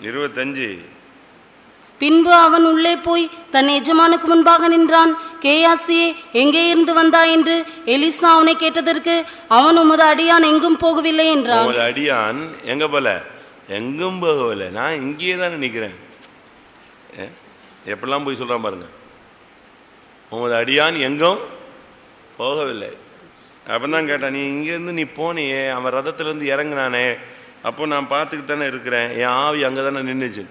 25. பின்பு அவன் உள்ளே போய் தன் எஜமானுக்கு முன்பாக நின்றான். கேயாசியே, எங்கே இருந்து வந்தாய் என்று எலிசா அவனை கேட்டதற்கு, அவன் உமது அடியான் எங்கும் போகவில்லை என்றான். உமது அடியான் எங்க போல? எங்கும் போகவில்லை, நான் இங்கேயே தான் நிற்கிறேன். எப்படிலாம் போய் சொல்றான் பாருங்க. உமது அடியான் எங்கும் போகவில்லை. அப்பதான் கேட்டான், நீ இங்கேருந்து நீ போனியே, அவன் ரதத்திலேருந்து இறங்கினானே, அப்போ நான் பார்த்துக்கிட்டு தானே இருக்கிறேன், என் ஆவி அங்கே தானே நின்றுச்சு.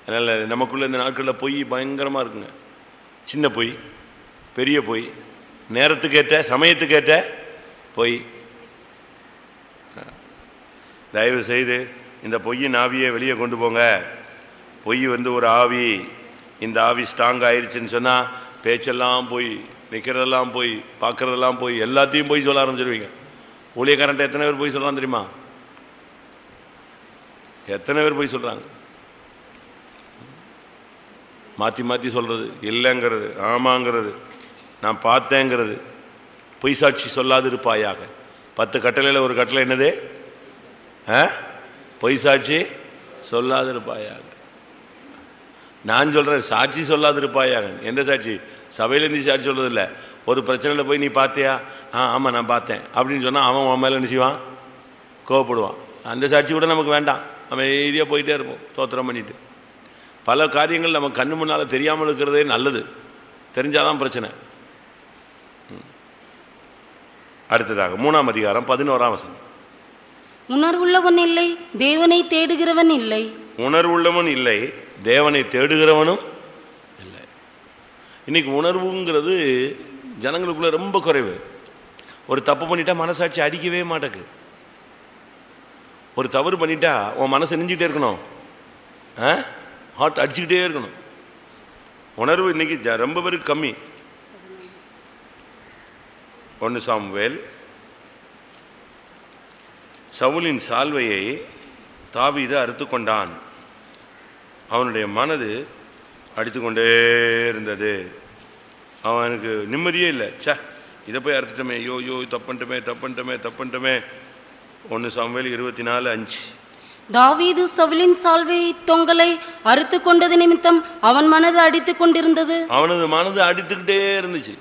அதனால் நமக்குள்ள இந்த நாட்களில் பொய் பயங்கரமாக இருக்குங்க. சின்ன பொய், பெரிய பொய், நேரத்துக்கேற்ற சமயத்துக்கேற்ற பொய். தயவு செய்து இந்த பொய்யின் ஆவியை வெளியே கொண்டு போங்க. பொய் ஒரு ஆவி. இந்த ஆவி ஸ்ட்ராங் ஆயிடுச்சுன்னு சொன்னால் பேச்செல்லாம் போய், நிற்கிறதெல்லாம் போய், பார்க்குறதெல்லாம் போய், எல்லாத்தையும் போய் சொல்ல ஆரம்பிச்சிருவீங்க. ஊழியக்காரன்ட்ட எத்தனை பேர் போய் சொல்கிறான் தெரியுமா? எத்தனை பேர் போய் சொல்கிறாங்க? மாற்றி மாற்றி சொல்கிறது, இல்லைங்கிறது, ஆமாங்கிறது, நான் பார்த்தேங்கிறது. பொய் சாட்சி சொல்லாது இருப்பாயாக. 10 கட்டளையில் ஒரு கட்டளை என்னது? பொய் சாட்சி சொல்லாது இருப்பாயாக. நான் சொல்கிறேன், சாட்சி சொல்லாது இருப்பாயாக. எந்த சாட்சி? சபையிலேருந்து சாட்சி சொல்கிறது இல்லை. ஒரு பிரச்சனையில் போய் நீ பார்த்தியா? ஆமாம் நான் பார்த்தேன் அப்படின்னு சொன்னால் அவன் அவன் மேலே என்ன செய்வான்? கோவப்படுவான். அந்த சாட்சி கூட நமக்கு வேண்டாம். நம்ம ஏரியா போயிட்டே இருப்போம் தோத்திரம் பண்ணிட்டு. பல காரியங்கள் நம்ம கண்ணு முன்னால் தெரியாமல் இருக்கிறதே நல்லது. தெரிஞ்சாதான் பிரச்சனை. அடுத்ததாக 3ஆம் அதிகாரம் 11ஆம் வசனம். உணர்வுள்ளவன் இல்லை, தேவனை தேடுகிறவன் இல்லை. உணர்வுள்ளவன் இல்லை, தேவனை தேடுகிறவனும் இல்லை. இன்னைக்கு உணர்வுங்கிறது ஜனங்களுக்குள்ள ரொம்ப குறைவு. ஒரு தப்பு பண்ணிட்டா மனசாட்சி அடிக்கவே மாட்டேக்கு. ஒரு தவறு பண்ணிட்டா உன் மனசு நெஞ்சிக்கிட்டே இருக்கணும், ஹார்ட் அடிச்சுக்கிட்டே இருக்கணும். உணர்வு இன்னைக்கு ரொம்ப பேருக்கு கம்மி. 1 சாமுவேல். சவுலின் சால்வையை தாவீது அறுத்து கொண்டான். அவனுடைய மனது அடித்துக்கொண்டே இருந்தது. அவனுக்கு நிம்மதியே இல்லை. இதை போய் அறுத்துட்டோமே, யோ தப்பன்ட்டமே. 1 சாமுவேல் 24:5. தாவீது சவுலின் சால்வை தொங்கலை அறுத்து கொண்டது நிமித்தம் அவன் மனது அடித்து கொண்டிருந்தது. அவனது மனது அடித்துக்கிட்டே இருந்துச்சு.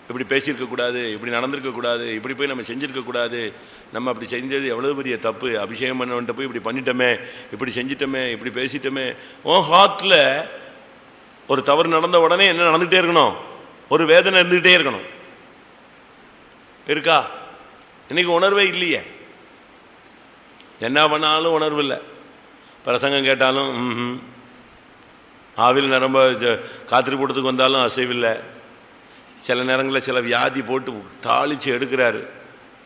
இப்படி பேசியிருக்க கூடாது, இப்படி நடந்திருக்க கூடாது, இப்படி போய் நம்ம செஞ்சிருக்க கூடாது, நம்ம அப்படி செஞ்சது எவ்வளவு பெரிய தப்பு, அபிஷேகம் பண்ணவன்ட்ட போய் இப்படி பண்ணிட்டோமே, இப்படி செஞ்சிட்டோமே, இப்படி பேசிட்டோமே. உன் ஹார்ட்டில் ஒரு தவறு நடந்த உடனே என்ன நடந்துகிட்டே இருக்கணும்? ஒரு வேதனை இருந்துகிட்டே இருக்கணும். இருக்கா? இன்னைக்கு உணர்வே இல்லையே. என்ன பண்ணாலும் உணர்வு இல்லை. பிரசங்கம் கேட்டாலும் ஆவில் நரம்ப காத்திரி போட்டதுக்கு வந்தாலும் அசைவில்லை. சில நேரங்களில் சில வியாதி போட்டு தாளித்து எடுக்கிறாரு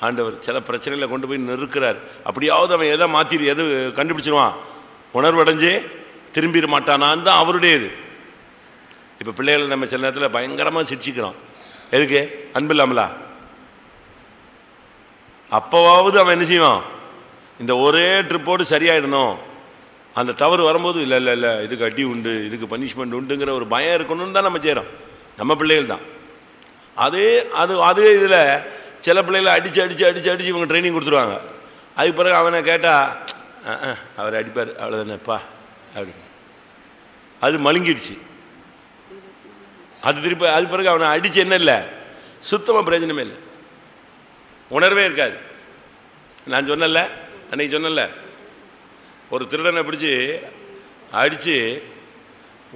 ஆண்டவர். சில பிரச்சனையில் கொண்டு போய் நிறுக்கிறார். அப்படியாவது அவன் எதை மாற்றி எது கண்டுபிடிச்சிருவான்? உணர்வடைஞ்சே திரும்பிட மாட்டானான்னு தான் அவருடைய இது. இப்போ பிள்ளைகளை நம்ம சில நேரத்தில் பயங்கரமாக சிரிச்சிக்கிறோம். எதுக்கு? அன்பு இல்லாமலா? அப்போவாவது அவன் என்ன செய்வான்? இந்த ஒரே ட்ரிப்போடு சரியாயிடணும். அந்த தவறு வரும்போது இல்லை இதுக்கு அடி உண்டு, இதுக்கு பனிஷ்மெண்ட் உண்டுங்கிற ஒரு பயம் இருக்கணும்னு தான் நம்ம செய்கிறோம். நம்ம பிள்ளைகள் தான் அதே இதில் சில பிள்ளைகளை அடித்து இவங்க ட்ரைனிங் கொடுத்துருவாங்க. அதுக்கு பிறகு அவனை கேட்டால் அவர் அடிப்பார், அவ்வளோதானேப்பா அப்படி அது மழுங்கிடுச்சு. அது திருப்பி அது பிறகு அவனை அடிச்சு என்ன இல்லை, சுத்தமாக பிரயோஜனமே இல்லை, உணர்வே இருக்காது. நான் சொன்னல அன்னைக்கு சொன்னல, ஒரு திருடனை பிடிச்சி அடித்து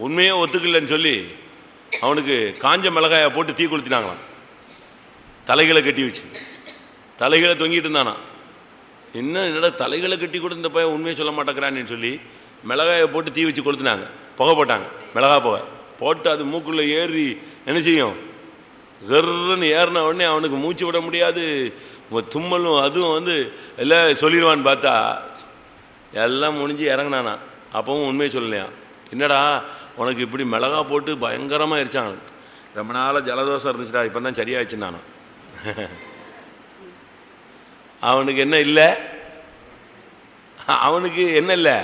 உண்மையே ஒத்துக்கலன்னு சொல்லி அவனுக்கு காஞ்ச மிளகாயை போட்டு தீ கொளுத்தினாங்களாம். தலைகளை கட்டி வச்சு தலைகளை தொங்கிட்டு இருந்தானா. என்னடா தலைகளை கட்டி கூட இந்த பையன் உண்மையை சொல்ல மாட்டேங்கிறான்னு சொல்லி மிளகாயை போட்டு தீ வச்சு கொளுத்தினாங்க. புகை போட்டாங்க, மிளகா புகை போட்டு அது மூக்குள்ளே ஏறி என்ன செய்யும், கர்ன்னு ஏறின உடனே அவனுக்கு மூச்சு விட முடியாது, தும்மலும் அதுவும் எல்லாம் சொல்லிடுவான்னு பார்த்தா எல்லாம் முடிஞ்சு இறங்கினானா. அப்பவும் உண்மையை சொல்லலையா. என்னடா உனக்கு இப்படி மிளகா போட்டு பயங்கரமாக இருச்சாங்க, ரொம்ப நாளாக ஜலதோஷம் இருந்துச்சுடா, இப்போ தான் சரியாயிடுச்சு நானா. அவனுக்கு என்ன இல்லை, அவனுக்கு என்ன இல்லை,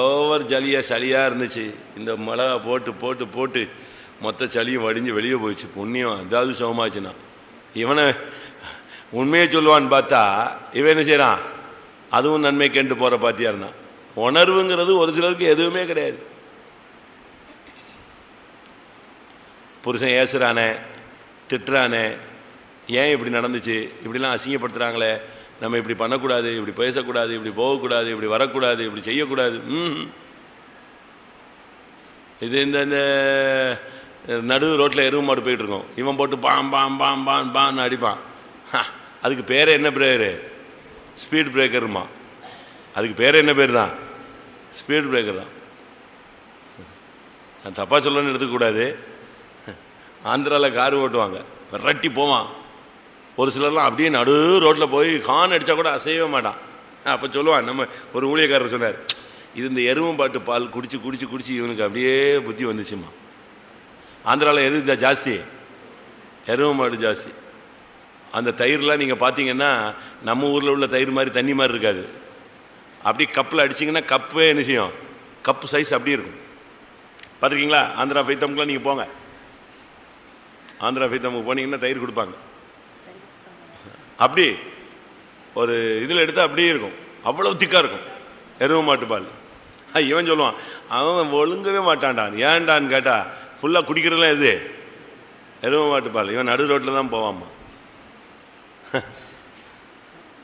ஓவர் சளியாக இருந்துச்சு. இந்த மிளகா போட்டு போட்டு போட்டு மொத்த சளியும் வடிஞ்சு வெளியே போயிடுச்சு. புண்ணியம் ஏதாவது சுகமாச்சுன்னா. இவனை உண்மையை சொல்லுவான்னு பார்த்தா இவன் என்ன செய்கிறான், அதுவும் நன்மை கேட்டு போகிற பாத்தியா இருந்தான். உணர்வுங்கிறது ஒரு சிலருக்கு எதுவுமே கிடையாது. புருஷன் ஏசுறானே, திட்டுறானே, ஏன் இப்படி நடந்துச்சு, இப்படிலாம் அசிங்கப்படுத்துகிறாங்களே, நம்ம இப்படி பண்ணக்கூடாது, இப்படி பேசக்கூடாது, இப்படி போகக்கூடாது, இப்படி வரக்கூடாது, இப்படி செய்யக்கூடாது. இது இந்த நடு ரோட்டில் எருவு மாடு போயிட்டு இருக்கோம், இவன் போட்டு பாம் பாம் பாம் பாம் பான்னு அடிப்பான். அதுக்கு பேர் என்ன பேர், ஸ்பீட் பிரேக்கருமா. அதுக்கு பேர் என்ன பேர் தான், ஸ்பீட் பிரேக்கர் தான். நான் தப்பாக சொல்லணும்னு எடுத்துக்கூடாது. ஆந்திராவில் கார் ஓட்டுவாங்க, விரட்டி போவான். ஒரு சிலர்லாம் அப்படியே நடு ரோட்டில் போய் கான் அடித்தா கூட அசையவே மாட்டான். அப்போ சொல்லுவான், நம்ம ஒரு ஊழியக்காரர் சொன்னார், இது இந்த எருவும் பாட்டு பால் குடிச்சு குடிச்சு குடிச்சு இவனுக்கு அப்படியே புத்தி வந்துச்சுமா. ஆந்திராவில் எது ஜாஸ்தி, எருவும் மாடு ஜாஸ்தி. அந்த தயிர்லாம் நீங்கள் பார்த்தீங்கன்னா நம்ம ஊரில் உள்ள தயிர் மாதிரி தண்ணி மாதிரி இருக்காது. அப்படி கப்பில் அடிச்சிங்கன்னா கப்பே என்ன செய்யும், கப்பு சைஸ் அப்படியே இருக்கும். பார்த்துருக்கீங்களா? ஆந்திரா ஃபைத்தமுக்குலாம் நீங்கள் போங்க, ஆந்திரா ஃபைத்தமுக்கு போனீங்கன்னா தயிர் கொடுப்பாங்க. அப்படி ஒரு இதில் எடுத்தால் அப்படியே இருக்கும், அவ்வளோ திக்காக இருக்கும் எருவு மாட்டு பால். இவன் சொல்லுவான், அவன் ஒழுங்கவே மாட்டான்டான். ஏன்டான்னு கேட்டால் ஃபுல்லாக குடிக்கிறதுலாம் எது, எருவு மாட்டு பால். இவன் நடு ரோட்டில் தான் போவாம்மா.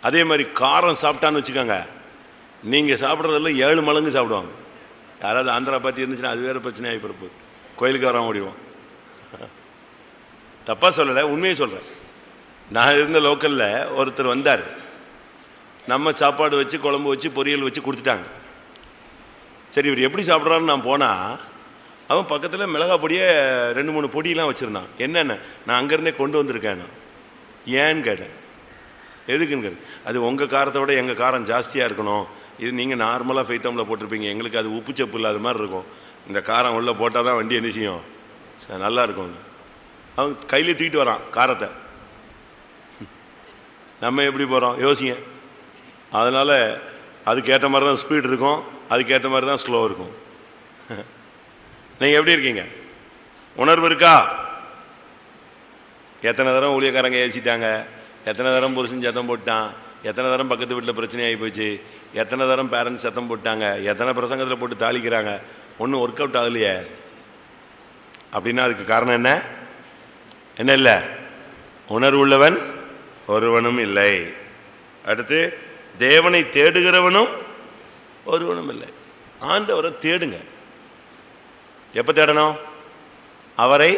அதே மாதிரி காரம் சாப்பிட்டான்னு வச்சுக்கோங்க, நீங்கள் சாப்பிட்றதெல்லாம் 7 மடங்கு சாப்பிடுவாங்க. யாராவது ஆந்திரா பார்ட்டி இருந்துச்சுன்னா அது வேறு பிரச்சனை ஆகி பிறப்பு, கோயிலுக்கு வராமல் ஓடிடுவோம். தப்பாக சொல்லலை, உண்மையை சொல்கிறேன். நான் இருந்த லோக்கலில் ஒருத்தர் வந்தார், நம்ம சாப்பாடு வச்சு குழம்பு வச்சு பொரியல் வச்சு கொடுத்துட்டாங்க. சரி இவர் எப்படி சாப்பிட்றாருன்னு நான் போனால், அவன் பக்கத்தில் மிளகா பொடியே 2-3 பொடியெலாம் வச்சுருந்தான். என்னென்ன நான் அங்கேருந்தே கொண்டு வந்திருக்கேன். ஏன்னு கேட்டேன், எதுக்குன்னு கேட்டேன். அது உங்கள் காரத்தை விட எங்கள் காரம் ஜாஸ்தியாக இருக்கணும், இது நீங்கள் நார்மலாக ஃபைத்தமில் போட்டிருப்பீங்க, எங்களுக்கு அது உப்பு சப்பு இல்லாத மாதிரி இருக்கும், இந்த காரம் உள்ளே போட்டால் தான் வண்டி என்ன செய்யும், நல்லா இருக்கும். அவன் கையில் தூக்கிட்டு வரான் காரத்தை. நம்ம எப்படி போகிறோம் யோசிங்க. அதனால் அதுக்கேற்ற மாதிரி தான் ஸ்பீட் இருக்கும், அதுக்கேற்ற மாதிரி தான் ஸ்லோ இருக்கும். நீங்கள் எப்படி இருக்கீங்க, உணர்வு இருக்கா? எத்தனை தரம் ஊழியக்காரங்க ஏசிட்டாங்க, எத்தனை தரம் புருஷன் சத்தம் போட்டான், எத்தனை தரம் பக்கத்து வீட்டில் பிரச்சனை ஆகி போச்சு, எத்தனை தரம் பேரண்ட்ஸ் சத்தம் போட்டாங்க, எத்தனை பிரசங்கத்தில் போட்டு தாளிக்கிறாங்க, ஒன்றும் ஒர்க் அவுட் ஆகலையே. அப்படின்னா அதுக்கு காரணம் என்ன, என்ன இல்லை, உணர்வு உள்ளவன் ஒருவனும் இல்லை. அடுத்து தேவனை தேடுகிறவனும் ஒருவனும் இல்லை. ஆண்டவரை தேடுங்க. எப்போ தேடணும், அவரை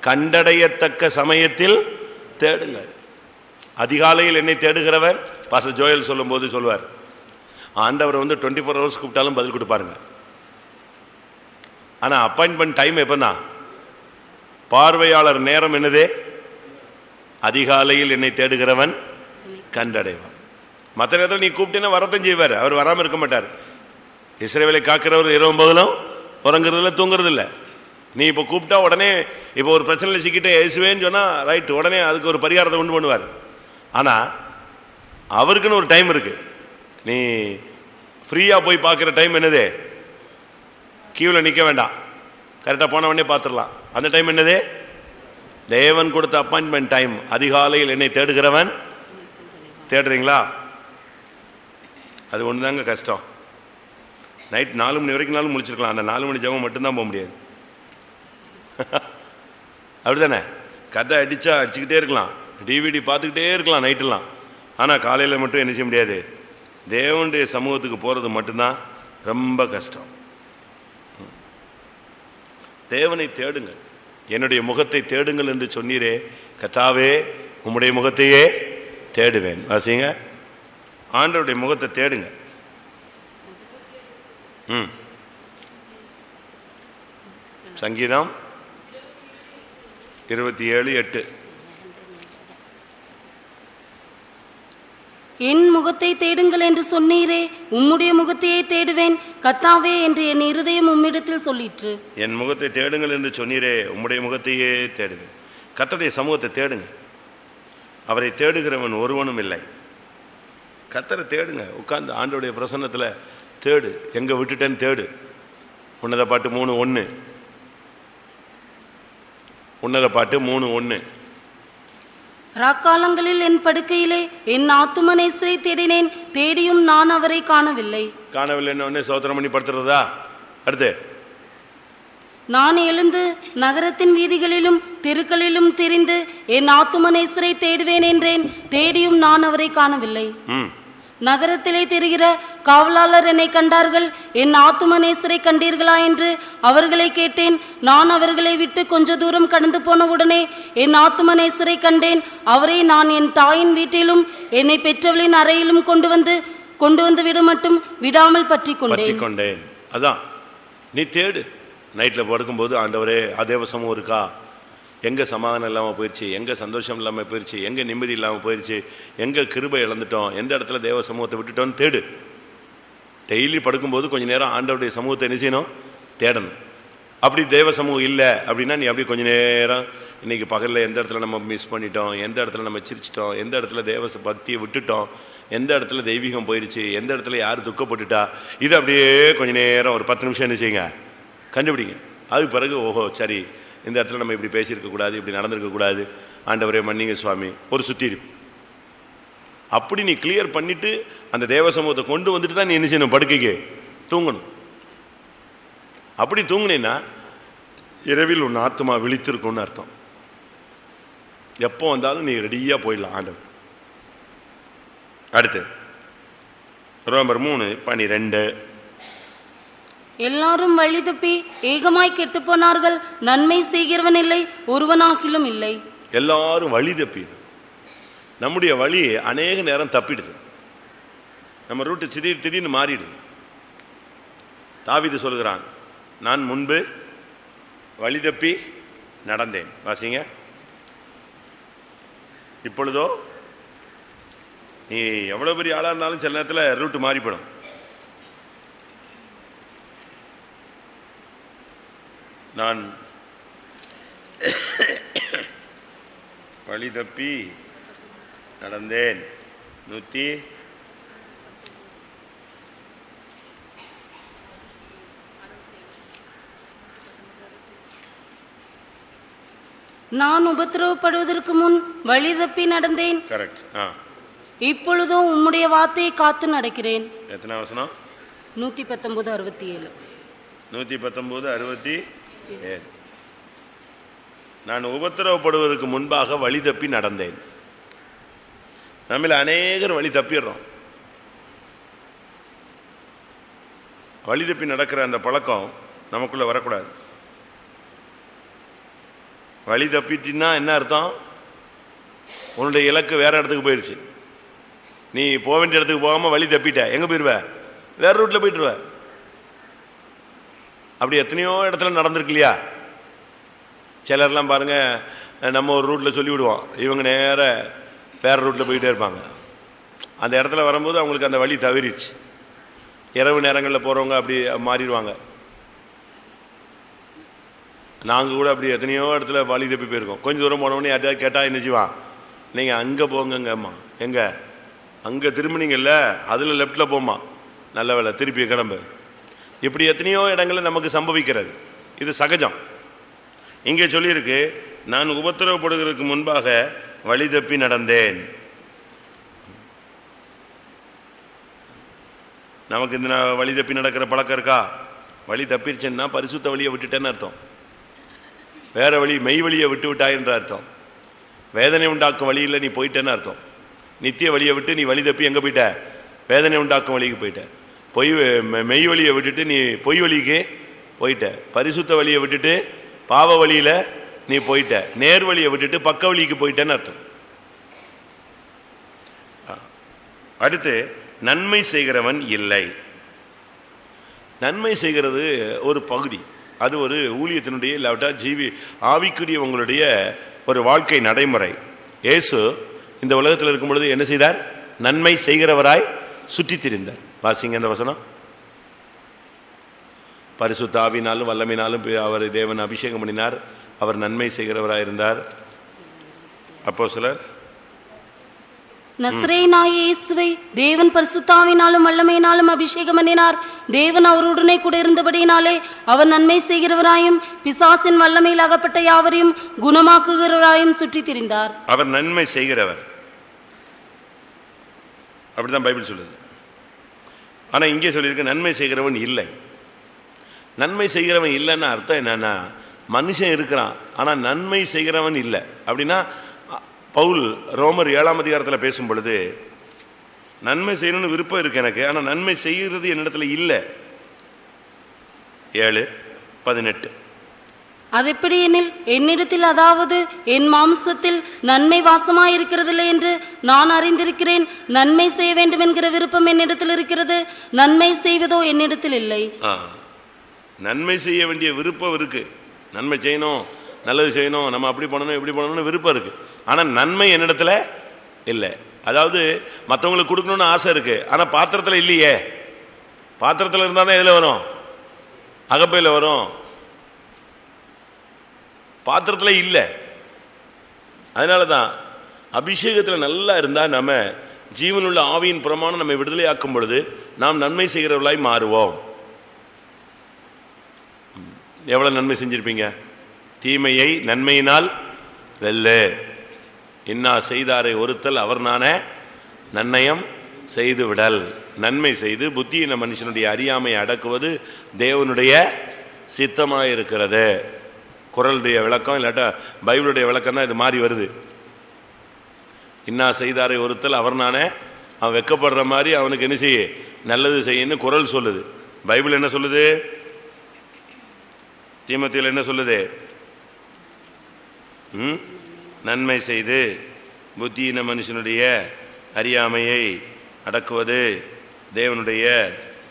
கண்டடையத்தக்க சமயத்தில் தேடுங்க. அதிகாலையில் என்னை தேடுகிறவர் பாஸ்டர் ஜோயல் சொல்லும்போது சொல்வார், ஆண்டவர் 24 hours கூப்பிட்டாலும் பதில் கொடுப்பாருங்க. ஆனால் அப்பாயின்மெண்ட் டைம் எப்போனா, பார்வையாளர் நேரம் என்னது, அதிகாலையில் என்னை தேடுகிறவன் கண்டடைவான். மற்ற நேரத்தில் நீ கூப்பிட்டேன்னா வரத்தான் செய்வார், அவர் வராமல் இருக்க மாட்டார். இஸ்ரவேலை காக்கிறவர் இரவும் பகலும் உறங்குறதில்ல தூங்குறதில்ல. நீ இப்போ கூப்பிட்டா உடனே, இப்போ ஒரு பிரச்சனையில் சிக்கிட்டே இயேசுவேன்னு சொன்னால் ரைட்டு, உடனே அதுக்கு ஒரு பரிகாரத்தை கொண்டு பண்ணுவார். ஆனால் அவருக்குன்னு ஒரு டைம் இருக்குது. நீ ஃப்ரீயாக போய் பார்க்குற டைம் என்னது, கியூவில் நிற்க வேண்டாம், கரெக்டாக போன உடனே பார்த்துடலாம். அந்த டைம் என்னது, தேவன் கொடுத்த அப்பாயின்மெண்ட் டைம். அதிகாலையில் என்னை தேடுகிறவன், தேடுறீங்களா? அது ஒன்று தாங்க கஷ்டம். நைட் 4 மணி வரைக்கும் முழிச்சிருக்கலாம், அந்த 4 மணி ஜெபம் மட்டும்தான் போக முடியாது. அப்படிதானே? கதை அடிச்சுக்கிட்டே இருக்கலாம், டிவிடி பார்த்துக்கிட்டே இருக்கலாம் நைட்டெல்லாம். ஆனால் காலையில் மட்டும் என்ன செய்ய முடியாது, தேவனுடைய சமூகத்துக்கு போகிறது மட்டும்தான் ரொம்ப கஷ்டம். தேவனை தேடுங்கள், என்னுடைய முகத்தை தேடுங்கள் என்று சொன்னீரே, கர்த்தாவே உம்முடைய முகத்தையே தேடுவேன். வாசிங்க, ஆண்டவருடைய முகத்தை தேடுங்க. சங்கீதம் 27:8. என் முகத்தை தேடுங்கள் என்று சொன்னீரே, உம்முடைய முகத்தையே தேடுவேன் கர்த்தாவே என்று என் இருதயம் உம்மிடத்தில் சொல்லிற்று. என் முகத்தை தேடுங்கள் என்று சொன்னீரே, உம்முடைய முகத்தையே தேடுவேன். கர்த்தருடைய சமூகத்தை தேடுங்க. அவரை தேடுகிறவன் ஒருவனும் இல்லை. கர்த்தரை தேடுங்க, உட்கார்ந்து ஆண்டவருடைய பிரசன்னத்தில் தேடு. எங்கே விட்டுட்டேன்னு தேடு. உன்னத பாட்டு 3:1. உன்னத பாட்டு 3:1. ராக்காலங்களில் என் படுக்கையிலே என் ஆத்தும நேசரை தேடினேன், தேடியும் நான் அவரை காணவில்லை. காணவில்லைன்னு சோத்திரம் பண்ணி படுத்துறதா? அடுத்து, நான் எழுந்து நகரத்தின் வீதிகளிலும் தெருக்களிலும் திரிந்து என் ஆத்தும நேசரை தேடுவேன் என்றேன், தேடியும் நான் அவரை காணவில்லை. நகரத்திலே தெரிகிற காவலாளர் என்னை கண்டார்கள், என் ஆத்தும நேசரை கண்டீர்களா என்று அவர்களை கேட்டேன். நான் அவர்களை விட்டு கொஞ்ச தூரம் கடந்து போன உடனே என் ஆத்தும நேசரை கண்டேன். அவரை நான் என் தாயின் வீட்டிலும் என்னை பெற்றவளின் அறையிலும் கொண்டு வந்து விட மட்டும் விடாமல் பற்றி கொண்டேன். அதான் நீ தேடு. நைட்டில் படுக்கும்போது, ஆண்டவரே அதேவ சமூகம் இருக்கா, எங்கே சமாதானம் இல்லாமல் போயிடுச்சு, எங்கே சந்தோஷம் இல்லாமல் போயிடுச்சு, எங்கே நிம்மதி இல்லாமல் போயிடுச்சு, எங்கே கிருபை இழந்துட்டோம், எந்த இடத்துல தேவ சமூகத்தை விட்டுட்டோன்னு தேடு. டெய்லி படுக்கும்போது கொஞ்சம் நேரம் ஆண்டவருடைய சமூகத்தை என்ன செய்யணும், தேடணும். அப்படி தேவ சமூகம் இல்லை அப்படின்னா நீ அப்படி கொஞ்சம் நேரம், இன்றைக்கி பகலில் எந்த இடத்துல நம்ம மிஸ் பண்ணிட்டோம், எந்த இடத்துல நம்ம சிரிச்சிட்டோம், எந்த இடத்துல தேவ பக்தியை விட்டுட்டோம், எந்த இடத்துல தெய்வீகம் போயிடுச்சு, எந்த இடத்துல யார் துக்கப்பட்டுட்டா, இது அப்படியே கொஞ்சம் நேரம் ஒரு 10 நிமிஷம் என்ன செய்யுங்க, கண்டுபிடிங்க. அதுக்கு பிறகு ஓஹோ சரி, இந்த இடத்துல நம்ம இப்படி பேசியிருக்கக்கூடாது, இப்படி நடந்திருக்கக்கூடாது, ஆண்டவரே மன்னிங்க சுவாமி, ஒரு சுற்றி அப்படி நீ கிளியர் பண்ணிவிட்டு அந்த தேவ சமூகத்தை கொண்டு வந்துட்டு தான் நீ என்ன செய்யணும், படுக்கைக்கு தூங்கணும். அப்படி தூங்குனேன்னா இரவில் உன் ஆத்மா விழித்திருக்கும்னு அர்த்தம். எப்போ வந்தாலும் நீ ரெடியாக போயிடலாம் ஆண்டவர். அடுத்து ரோமர் 3:12. எல்லாரும் வழி தப்பி ஏகமாய் கெட்டு போனார்கள், நன்மை செய்கிறவன் இல்லை, ஒருவனாகிலும் இல்லை. எல்லாரும் வழி தப்பி, நம்முடைய வழி அநேக நேரம் தப்பிடுது, நம்ம ரூட்டு திடீர்னு மாறிடுது. தாவீது சொல்கிறான், நான் முன்பு வழி தப்பி நடந்தேன். வாசிங்க, இப்பொழுதோ நீ எவ்வளோ பெரிய ஆளாக இருந்தாலும் சில நேரத்தில் ரூட்டு மாறிப்படும். நான் வழி தப்பி நடந்தேன். 100 நான் உபத்திரவப்படுவதற்கு முன் வழி தப்பி நடந்தேன். கரெக்ட். இப்பொழுதும் உம்முடைய வார்த்தையை காத்து நடக்கிறேன். எத்தனை வசனம்? 119:67. 119:67. நான் உபத்திரவப்படுவதற்கு முன்பாக வழி தப்பி நடந்தேன். நம்மள அநேகர் வழி தப்பிடுறோம். வழி தப்பி நடக்கிற அந்த பழக்கம் நமக்குள்ள வரக்கூடாது. வழி தப்பிட்டின்னா என்ன அர்த்தம்? உன்னுடைய இலக்கு வேற இடத்துக்கு போயிடுச்சு. நீ போக வேண்டிய இடத்துக்கு போகாமல் வழி தப்பிட்ட, எங்கே போயிடுவ? வேற ரூட்டில் போயிட்டுருவ. அப்படி எத்தனையோ இடத்துல நடந்திருக்கு இல்லையா? சிலர்லாம் பாருங்கள், நம்ம ஒரு ரூட்டில் சொல்லிவிடுவோம், இவங்க நேர வேறு ரூட்டில் போயிட்டே இருப்பாங்க. அந்த இடத்துல வரும்போது அவங்களுக்கு அந்த வழி தவறிடுச்சு. இரவு நேரங்களில் போகிறவங்க அப்படி மாறிடுவாங்க. நாங்கள் கூட அப்படி எத்தனையோ இடத்துல வழி தப்பி போயிருக்கோம். கொஞ்சம் தூரம் போனோடனே யார்ட்டாவது கேட்டால் என்ன செய்வான், நீங்கள் அங்கே போங்கங்கம்மா. எங்கே? அங்கே திரும்பினீங்கல்ல, அதில் லெஃப்டில் போம்மா, நல்ல வேலை, திருப்பி கிளம்பு. இப்படி எத்தனையோ இடங்களில் நமக்கு சம்பவிக்கிறது. இது சகஜம். இங்கே சொல்லியிருக்கு, நான் உபத்திரவப்படுவதற்கு முன்பாக வழி தப்பி நடந்தேன். நமக்கு இந்த வழி தப்பி நடக்கிற பழக்கம் இருக்கா? வழி தப்பிருச்சுன்னா பரிசுத்த வழியை விட்டுட்டேன்னு அர்த்தம். வேற வழி மெய் வழியை விட்டு விட்டாயின்ற அர்த்தம். வேதனை உண்டாக்கும் வழியில் நீ போயிட்டேன்னு அர்த்தம். நித்திய வழியை விட்டு நீ வழி தப்பி எங்கே போயிட்ட? வேதனை உண்டாக்கும் வழிக்கு போயிட்ட. மெய் வழியை விட்டுட்டு நீ பொய் வழிக்கு போயிட்ட. பரிசுத்த வழியை விட்டுட்டு பாவ வழியில் நீ போயிட்ட. நேர் வழியை விட்டுட்டு பக்க வழிக்கு போயிட்டேன்னு அர்த்தம். அடுத்து நன்மை செய்கிறவன் இல்லை. நன்மை செய்கிறது ஒரு பகுதி, அது ஒரு ஊழியத்தினுடைய இல்லாவிட்டா ஆவிக்குரியவங்களுடைய ஒரு வாழ்க்கை நடைமுறை. இயேசு இந்த உலகத்தில் இருக்கும் பொழுது என்ன செய்தார்? நன்மை செய்கிறவராய் சுற்றி திரிந்தார். வாசிங்க அந்த வசனம். பரிசுத்த ஆவினாலும் வல்லமையினாலும் அவர் தேவன் அபிஷேகம் பண்ணினார். அவர் நன்மை செய்கிறவராய் இருந்தார். அப்போஸ்தலர் நசரேயனாகிய இயேசுவை தேவன் பரிசுத்தாவினாலும் வல்லமையினாலும் அபிஷேகம் பண்ணினார். தேவன் அவருடனே கூட இருந்தபடியினாலே அவர் நன்மை செய்கிறவராயும் பிசாசின் வல்லமையில் அகப்பட்ட யாவரையும் குணமாக்குகிறவராயும் சுற்றி திரிந்தார். அவர் நன்மை செய்கிறவர், அப்படிதான் பைபிள் சொல்லுது. ஆனா இங்கே சொல்லியிருக்கு நன்மை செய்கிறவன் இல்லை. நன்மை செய்கிறவன் இல்லைன்னா அர்த்தம் என்னன்னா, மனுஷன் இருக்கிறான் ஆனா நன்மை செய்கிறவன் இல்லை. அப்படின்னா பவுல் ரோமர் 7ஆம் அதிகாரத்தில் பேசும் பொழுது, நன்மை செய்யணும்னு விருப்பம் இருக்கு எனக்கு, ஆனால் நன்மை செய்கிறது என்னிடத்துல இல்லை. 7:18 அது எப்படி எனில், என்னிடத்தில் அதாவது என் மாம்சத்தில் நன்மை வாசமாயிருக்கிறதில்லை என்று நான் அறிந்திருக்கிறேன். நன்மை செய்ய வேண்டும் என்கிற விருப்பம் என்னிடத்தில் இருக்கிறது, நன்மை செய்வதோ என்னிடத்தில் இல்லை. நன்மை செய்ய வேண்டிய விருப்பம் இருக்கு. நன்மை செய்யணும், நல்லது செய்யணும், நம்ம அப்படி பண்ணணும் இப்படி பண்ணணும்னு விருப்பம் இருக்கு. ஆனால் நன்மை என்னிடத்துல இல்லை. அதாவது மற்றவங்களுக்கு கொடுக்கணும்னு ஆசை இருக்கு, ஆனால் பாத்திரத்தில் இல்லையே. பாத்திரத்தில் இருந்தால் தான் எதில் வரும்? அகப்பையில் வரும். பாத்திரத்தில் இல்லை. அதனால தான் அபிஷேகத்தில் நல்லா இருந்தால் நம்ம ஜீவனுள்ள ஆவியின் பிரமாணம் நம்மை விடுதலை ஆக்கும் பொழுது நாம் நன்மை செய்கிறவர்களாய் மாறுவோம். எவ்வளோ நன்மை செஞ்சிருப்பீங்க? தீமையை நன்மையினால் வெல்ல, இன்னா செய்தாரை ஒருத்தல் அவர் நானே நன்னயம் செய்து விடல். நன்மை செய்து புத்தியின மனுஷனுடைய அறியாமையை அடக்குவது தேவனுடைய சித்தமாக இருக்கிறது. குறளுடைய விளக்கம் இல்லாட்டா பைபிளுடைய விளக்கம் தான் இது மாறி வருது. இன்னா செய்தாரை ஒருத்தல் அவர் நானே, அவன் வெக்கப்படுற மாதிரி அவனுக்கு என்ன செய்ய, நல்லது செய்யன்னு குறள் சொல்லுது. பைபிள் என்ன சொல்லுது? தீமோத்தேயுவில் என்ன சொல்லுது? நன்மை செய்து புத்தியின மனுஷனுடைய அறியாமையை அடக்குவது தேவனுடைய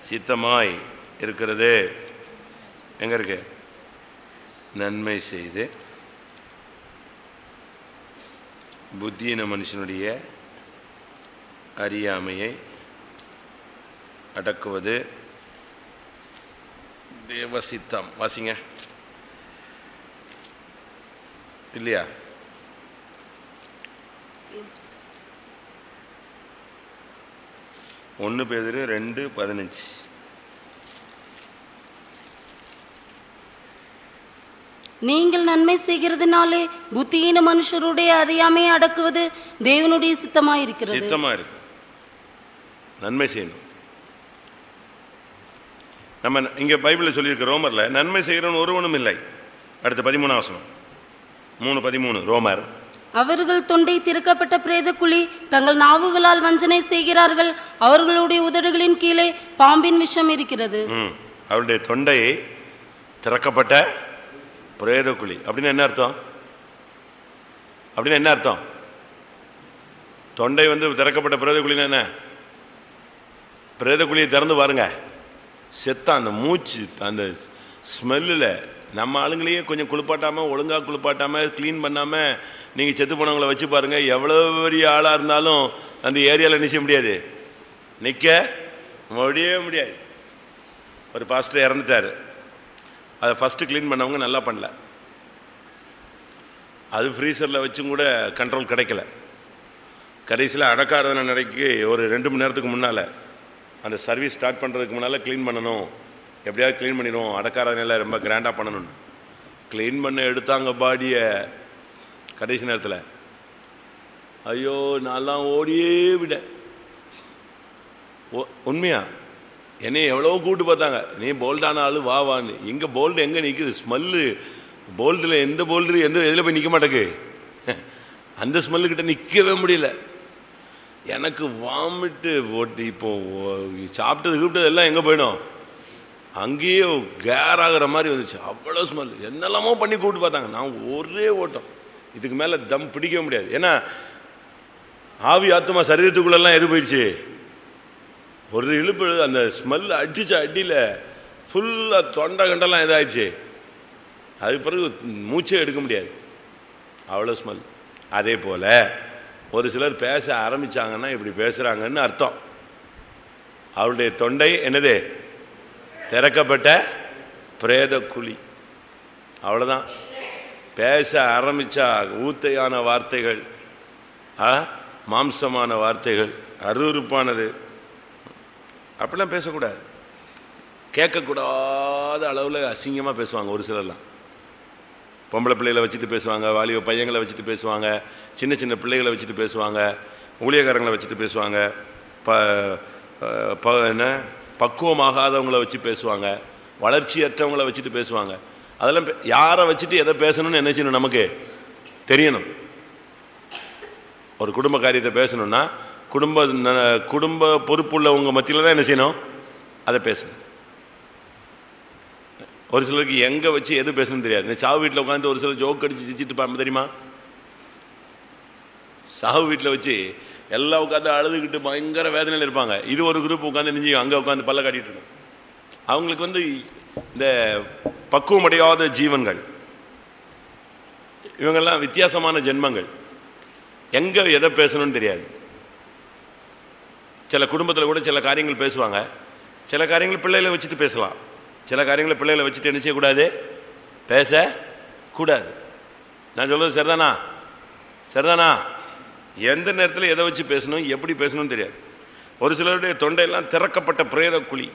சித்தமாய் இருக்கிறது. எங்க இருக்கு? நன்மை செய்து புத்தியின மனுஷனுடைய அறியாமையை அடக்குவது தேவ சித்தம். வாசிங்க. இல்லையா? ஒன்று பேதுரு 2:15. நீங்கள் நன்மை செய்கிறதுனாலே புத்தியின மனுஷருடைய அறியாமையை அடக்குவது தேவனுடைய சித்தமாயிருக்கிறது. சித்தமா இருக்கு. நன்மை செய்யணும். நம்ம இங்க பைபிளில் சொல்லியிருக்க ரோமர்ல நன்மை செய்கிறவன் ஒருவனும் இல்லை. அடுத்து 13 வசனம், 3:13 ரோமர். அவர்கள் தொண்டை திறக்கப்பட்ட பிரேத குழி, தங்கள் நாவுகளால் வஞ்சனை செய்கிறார்கள், அவர்களுடைய உதடுகளின் கீழே பாம்பின் விஷம் இருக்கிறது. அவருடைய தொண்டை திறக்கப்பட்ட பிரேத குழி அப்படின்னு என்ன அர்த்தம்? அப்படின்னு என்ன அர்த்தம்? தொண்டை திறக்கப்பட்ட பிரேத குழின்னா என்ன? பிரேத குழியை திறந்து பாருங்க, செத்தான் அந்த மூச்சு அந்த ஸ்மெல்லில் நம்ம ஆளுங்களையே கொஞ்சம் குளிப்பாட்டாமல், ஒழுங்காக குளிப்பாட்டாமல், க்ளீன் பண்ணாமல் நீங்கள் செத்து போனவங்களை வச்சு பாருங்கள். எவ்வளோ பெரிய ஆளாக இருந்தாலும் அந்த ஏரியாவில் நிற்க முடியாது, நிற்க முடியவே முடியாது. ஒரு பாஸ்டர் இறந்துட்டார், அதை ஃபஸ்ட்டு க்ளீன் பண்ணவங்க நல்லா பண்ணல, அது ஃப்ரீசரில் வச்சும் கூட கண்ட்ரோல் கிடைக்கல. கடைசியில் அடக்காரதனை நடக்கி ஒரு 2 மணி நேரத்துக்கு முன்னால், அந்த சர்வீஸ் ஸ்டார்ட் பண்ணுறதுக்கு முன்னால் க்ளீன் பண்ணணும், எப்படியாவது க்ளீன் பண்ணிடுவோம், அடக்காரதனையில் ரொம்ப கிராண்டாக பண்ணணும்னு க்ளீன் பண்ண எடுத்தாங்க பாடியை. கடைசி நேரத்தில் ஐயோ நான்லாம் ஓடியே விட. உண்மையா என்னை எவ்வளோ கூப்பிட்டு பார்த்தாங்க, நீ போல்டான ஆள் வா வான்னு. எங்கே போல்டு எங்கே நிற்குது? ஸ்மெல்லு போல்டில் எந்த போல்டு எந்த இதில் போய் நிற்க மாட்டேக்கு. அந்த ஸ்மெல்லுக்கிட்ட நிற்கவே முடியல. எனக்கு வாமிட்டு ஓட்டி. இப்போ சாப்பிட்டது கூப்பிட்டது எல்லாம் எங்கே போயிடும்? அங்கேயே கேர் ஆகிற மாதிரி வந்துச்சு. அவ்வளோ ஸ்மெல். என்னெல்லாமோ பண்ணி கூப்பிட்டு பார்த்தாங்க. நான் ஒரே ஓட்டம். இதுக்கு மேலே தம் பிடிக்க முடியாது. ஏன்னா ஆவி ஆத்மா சரீரத்துக்குள்ளெல்லாம் எது போயிடுச்சு? ஒரு இழுப்பு. அந்த ஸ்மெல் அடிச்ச அடியில் ஃபுல்லாக தொண்டை கண்டெல்லாம் இதாகிடுச்சு. அதுக்கு பிறகு மூச்சே எடுக்க முடியாது, அவ்வளோ ஸ்மெல். அதே போல் ஒரு சிலர் பேச ஆரம்பித்தாங்கன்னா இப்படி பேசுகிறாங்கன்னு அர்த்தம். அவருடைய தொண்டை என்னது? திறக்கப்பட்ட பிரேத குழி. அவ்வளோதான். பேச ஆரம்பித்தா ஊத்தையான வார்த்தைகள், மாம்சமான வார்த்தைகள், அருவருப்பானது, அப்படிலாம் பேசக்கூடாது. கேட்கக்கூடாத அளவில் அசிங்கமாக பேசுவாங்க ஒரு சிலர்லாம். பொம்பளை பிள்ளைகளை வச்சுட்டு பேசுவாங்க, வாலிப பையங்களை வச்சுட்டு பேசுவாங்க, சின்ன சின்ன பிள்ளைகளை வச்சுட்டு பேசுவாங்க, ஊழியக்காரங்களை வச்சுட்டு பேசுவாங்க, என்ன பக்குவமாகாதவங்களை வச்சு பேசுவாங்க, வளர்ச்சியற்றவங்களை வச்சுட்டு பேசுவாங்க. அதெல்லாம் யாரை வச்சுட்டு எதை பேசணும்னு என்ன செய்யணும்? நமக்கு தெரியணும். ஒரு குடும்ப காரியத்தை பேசணும்னா குடும்ப பொறுப்புள்ளவங்க மத்தியில் தான் என்ன செய்யணும்? அதை பேசணும். ஒரு சிலருக்கு எங்கே வச்சு எது பேசணும்னு தெரியாது. இந்த சாவு வீட்டில் உட்காந்து ஒரு சிலர் ஜோக் அடிச்சு சிரிச்சிட்டு இருப்பாங்க தெரியுமா? சாவு வீட்டில் வச்சு எல்லாம் உட்காந்து அழுதுகிட்டு பயங்கர வேதனையில் இருப்பாங்க. இது ஒரு குரூப் உட்காந்து நெஞ்சு அங்கே உட்காந்து பல்ல காட்டிட்டு இருக்கும். அவங்களுக்கு இந்த பக்குவமடையாத ஜீவன்கள், இவங்கெல்லாம் வித்தியாசமான ஜென்மங்கள். எங்கே எதை பேசணும்னு தெரியாது. சில குடும்பத்தில் கூட சில காரியங்கள் பேசுவாங்க, சில காரியங்கள் பிள்ளைகளை வச்சுட்டு பேசலாம், சில காரியங்களை பிள்ளைகளை வச்சுட்டு என்ன செய்யக்கூடாது? பேசக்கூடாது. நான் சொல்கிறது சரிதானா? சரிதானா? எந்த நேரத்தில் எதை வச்சு பேசணும், எப்படி பேசணும்னு தெரியாது. ஒரு சிலருடைய தொண்டையெல்லாம் திறக்கப்பட்ட பிரேத குழி.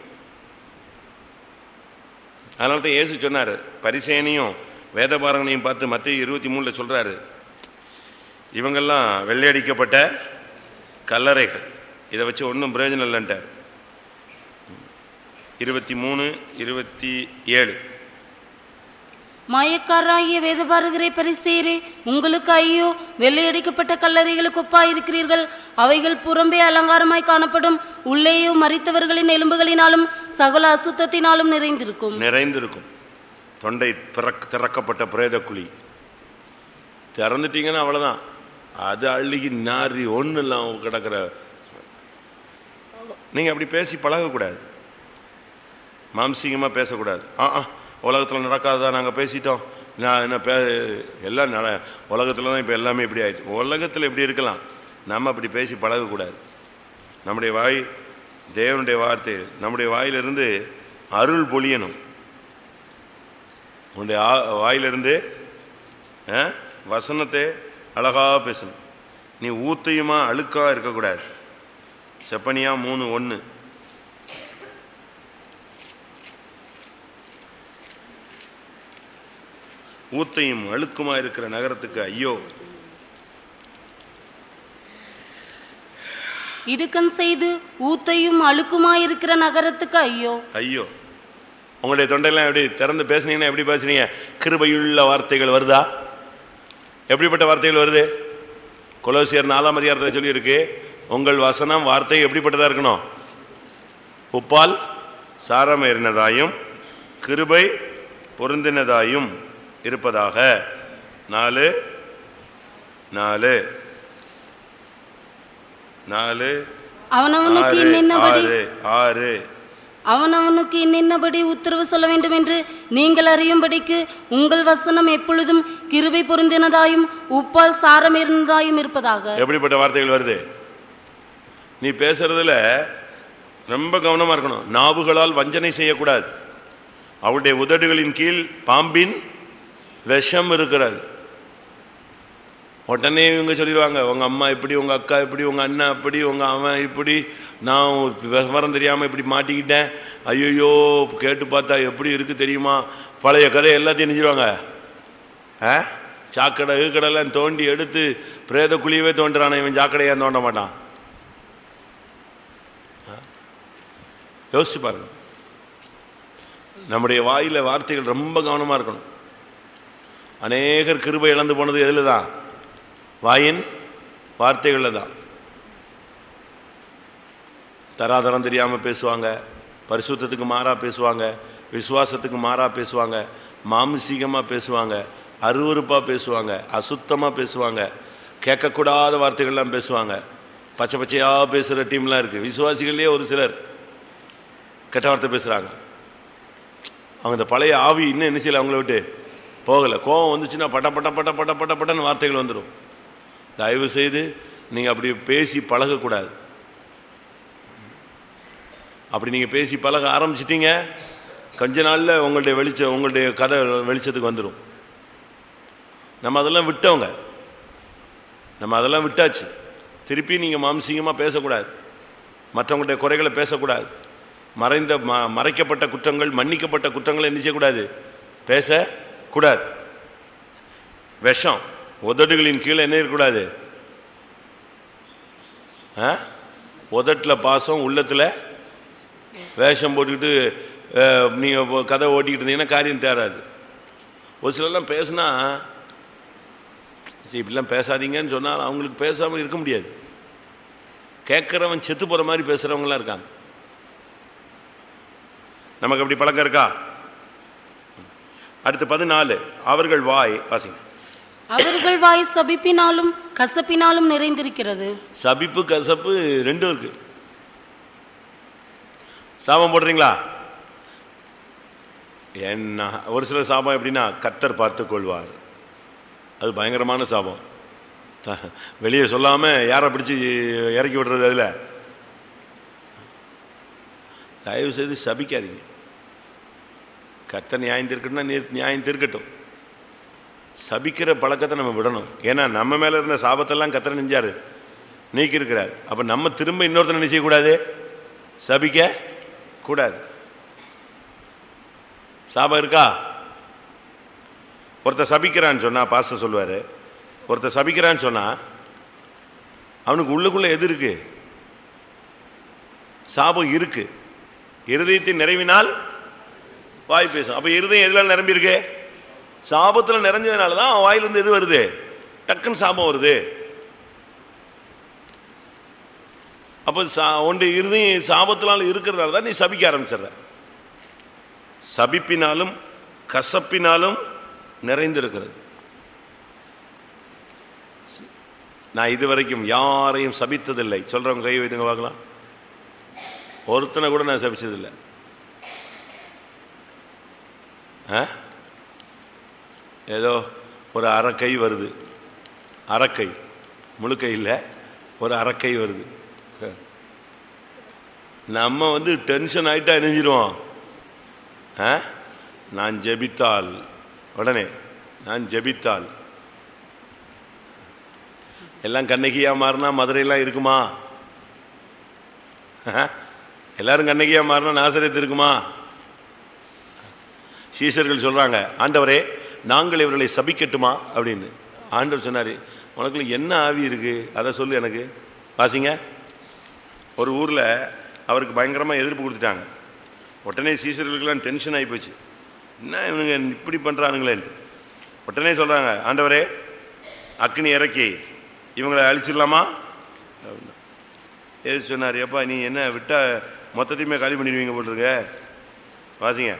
அதனால தான் இயேசு சொன்னார், பரிசேயனையும் வேதபாரகனையும் பார்த்து மத்தேயு 23 சொல்கிறாரு, இவங்கெல்லாம் வெள்ளையடிக்கப்பட்ட கல்லறைகள், இதை வச்சு ஒன்றும் பிரயோஜனம் இல்லைன்ட்டார். 23:27. மாயக்காரராகிய வேதபாரகரே, பரிசேயரே, உங்களுக்கு ஐயோ! வெள்ளையடிக்கப்பட்ட கல்லறைகளுக்கு ஒப்பாயிருக்கிறீர்கள். அவைகள் புறம்பே அலங்காரமாய் காணப்படும், உள்ளேயோ மரித்தவர்களின் எலும்புகளினாலும் சகல அசுத்தத்தினாலும் நிறைந்திருக்கும். தொண்டை திறக்கப்பட்ட பிரேத குழி. திறந்துட்டீங்கன்னா அவ்வளோதான். அது அழுகி நாரி ஒன்றும் இல்லாமல் கிடக்கிற. நீங்கள் அப்படி பேசி பழகக்கூடாது, மாம்சீகமாக பேசக்கூடாது. உலகத்தில் நடக்காததான் நாங்கள் பேசிட்டோம், நான் என்ன எல்லாம் உலகத்தில் தான் இப்போ எல்லாமே இப்படி ஆயிடுச்சு. உலகத்தில் இப்படி இருக்கலாம், நம்ம அப்படி பேசி பழகக்கூடாது. நம்முடைய வாய் தேவனுடைய வார்த்தை, நம்முடைய வாயிலிருந்து அருள் பொழியணும். உன்னுடைய வாயிலிருந்து வசனத்தை அழகாக பேசணும். நீ ஊத்தையுமா அழுக்காக இருக்கக்கூடாது. செப்பனியா 3:1. ஊத்தையும் அழுக்குமா இருக்கிற நகரத்துக்கு ஐயோ! இடுக்கண் செய்து ஊத்தையும் அழுக்குமாயிருக்கிற நகரத்துக்கு ஐயோ! ஐயோ! உங்களுடைய தொண்டையெல்லாம் எப்படி திறந்து பேசுனீங்கன்னா எப்படி பேசுனீங்க? கிருபையுள்ள வார்த்தைகள் வருதா? எப்படிப்பட்ட வார்த்தைகள் வருது? கொலோசியர் 4ஆம் அதிகாரத்தில் சொல்லியிருக்கு, உங்கள் வசனம் வார்த்தை எப்படிப்பட்டதாக இருக்கணும்? உப்பால் சாரமேறினதாயும் கிருபை பொருந்தினதாயும் இருப்பதாக. 4:4 அவனவனுக்கு இன்னபடி உத்தரவு சொல்ல வேண்டும் என்று நீங்கள் அறியும்படிக்கு உங்கள் வசனம் எப்பொழுதும் கிருபை பொருந்தினதாயும் உப்பால் சாரமேறினதாயும் இருப்பதாக. எப்படிப்பட்ட வார்த்தைகள் வருது? நீ பேசுறதுல ரொம்ப கவனமா இருக்கணும். நாவுகளால் வஞ்சனை செய்யக்கூடாது. அவருடைய உதடுகளின் கீழ் பாம்பின் விஷம் இருக்கிறது. உடனே இவங்க சொல்லிடுவாங்க, உங்கள் அம்மா இப்படி, உங்கள் அக்கா இப்படி, உங்கள் அண்ணன் அப்படி, உங்கள் அவன் இப்படி, நான் விவரம் தெரியாமல் இப்படி மாட்டிக்கிட்டேன், ஐயோ கேட்டு பார்த்தா எப்படி இருக்குது தெரியுமா, பழைய கதை எல்லாத்தையும் நினைச்சிருவாங்க. சாக்கடை கீக்கடைலாம் தோண்டி எடுத்து பிரேத குழியவே தோன்றுறானே, இவன் சாக்கடையாக தோண்ட மாட்டான். யோசிச்சு பாருங்க. நம்முடைய வாயில வார்த்தைகள் ரொம்ப கவனமா இருக்கணும். அநேகர் கிருபை இழந்து போனது எதுல தான்? வாயின் வார்த்தைகள்ல தான். தராதரம் தெரியாம பேசுவாங்க, பரிசுத்தத்துக்கு மாறா பேசுவாங்க, விசுவாசத்துக்கு மாறா பேசுவாங்க, மாம்சீகமா பேசுவாங்க, அருவருப்பா பேசுவாங்க, அசுத்தமா பேசுவாங்க, கேட்கக்கூடாத வார்த்தைகள்லாம் பேசுவாங்க. பச்சை பச்சையா பேசுகிற டீம்லாம் இருக்குது. விசுவாசிகளே ஒரு சிலர் கெட்ட வார்த்தை பேசுகிறாங்க. அவங்க இந்த பழைய ஆவி இன்னும் என்ன செய்யலை, அவங்கள விட்டு போகலை. கோபம் வந்துச்சுன்னா பட்ட பட்ட பட்ட பட்ட பட்ட பட்டன்னு வார்த்தைகள் வந்துடும். தயவு செய்து நீங்கள் அப்படி பேசி பழகக்கூடாது. அப்படி நீங்கள் பேசி பழக ஆரம்பிச்சிட்டீங்க, கொஞ்ச நாளில் உங்களுடைய கதை வெளிச்சத்துக்கு வந்துடும். நம்ம அதெல்லாம் விட்டவங்க, நம்ம அதெல்லாம் விட்டாச்சு. திருப்பி நீங்கள் மாம்சீகமாக பேசக்கூடாது, மற்றவங்களுடைய குறைகளை பேசக்கூடாது, மறைக்கப்பட்ட குற்றங்கள் மன்னிக்கப்பட்ட குற்றங்களை என்ன செய்யக்கூடாது, பேசக்கூடாது. விஷம் உதடுகளின் கீழே என்ன இருக்கக்கூடாது, உதட்டில் பாசம் உள்ளத்தில் வேஷம் போட்டுக்கிட்டு நீங்கள் கதை ஓட்டிக்கிட்டு இருந்தீங்கன்னா காரியம் தேராது. ஒரு சிலர்லாம் பேசுனா சரி இப்படிலாம் பேசாதீங்கன்னு சொன்னால் அவங்களுக்கு பேசாமல் இருக்க முடியாது. கேட்குறவன் செத்து போகிற மாதிரி பேசுகிறவங்களாம் இருக்காங்க. நமக்கு அப்படி பழக்கம் இருக்கா? அடுத்து 14, அவர்கள் வாய் வாசிங்க. அவர்கள் வாய் சபிப்பினாலும் கசப்பினாலும் நிறைந்திருக்கிறது. சபிப்பு கசப்பு ரெண்டும் இருக்கு. சாபம் போடுறீங்களா? என்ன ஒரு சில சாபம் எப்படின்னா, கர்த்தர் பார்த்து கொள்வார், அது பயங்கரமான சாபம். வெளியே சொல்லாமல் யாரை பிடிச்சி இறக்கி விடுறது. அதில் தயவு செய்து சபிக்காதீங்க. கர்த்தர் நியாயம் தீர்க்கட்டும்னா நியாயம் தீர்க்கட்டும். சபிக்கிற பழக்கத்தை நம்ம விடணும். ஏன்னா நம்ம மேலே இருந்த சாபத்தெல்லாம் கர்த்தர் நெஞ்சாரு நீக்கி இருக்கிறார். அப்போ நம்ம திரும்ப இன்னொருத்தர் என்ன செய்யக்கூடாது, சபிக்க கூடாது. சாபம் இருக்கா? ஒருத்தர் சபிக்கிறான்னு சொன்னால், பாஸ்டர் சொல்லுவார், ஒருத்தர் சபிக்கிறான்னு சொன்னால் அவனுக்கு உள்ளுக்குள்ளே எது இருக்கு, சாபம் இருக்கு. இருதயத்தின் நிறைவினால் வாய் பேசும். அப்போ இருதயம் எதில் நிரம்பி இருக்கு? சாபத்தில் நிறைஞ்சதுனால தான் அவன் வாயிலிருந்து எது வருது, டக்குன்னு சாபம் வருது. அப்போ ஒன்று இருதயம் சாபத்தினால இருக்கிறதுனால தான் நீ சபிக்க ஆரம்பிச்சிடுற. சபிப்பினாலும் கசப்பினாலும் நிறைந்திருக்கிறது. நான் இதுவரைக்கும் யாரையும் சபித்ததில்லை. சொல்றவங்க கை வைத்துங்க பார்க்கலாம். ஒருத்தனை கூட நான் சபிச்சதில்லை. ஏதோ ஒரு அரைக்கை வருது, அரைக்கை முழுக்கை இல்லை, ஒரு அரைக்கை வருது. நம்ம டென்ஷன் ஆகிட்டா நினைஞ்சிருவோம். நான் ஜெபித்தால் உடனே, நான் ஜெபித்தால் எல்லாம் கண்ணகியா மாறினா மதுரையெல்லாம் இருக்குமா? எல்லாரும் கண்ணகியா மாறினா நாசரேத் இருக்குமா? சீசர்கள் சொல்றாங்க, ஆண்டவரே நாங்கள் இவர்களை சபிக்கட்டுமா அப்படின்னு. ஆண்டவர் சொன்னார், உனக்குள்ள என்ன ஆவி இருக்கு அதை சொல்லு எனக்கு. வாசிங்க. ஒரு ஊரில் அவருக்கு பயங்கரமாக எதிர்ப்பு கொடுத்துட்டாங்க. உடனே சீசர்களுக்கெல்லாம் டென்ஷன் ஆகி போச்சு. என்ன இவனுங்க இப்படி பண்ணுறானுங்களேன்ட்டு உடனே சொல்கிறாங்க, ஆண்டவரே அக்னி இறக்கி இவங்களை அழிச்சிடலாமா அப்படின்னா. எது சொன்னார், எப்பா நீ என்ன விட்டால் மொத்தத்தையுமே காலி பண்ணிடுவீங்க போட்டிருக்க. வாசிங்க.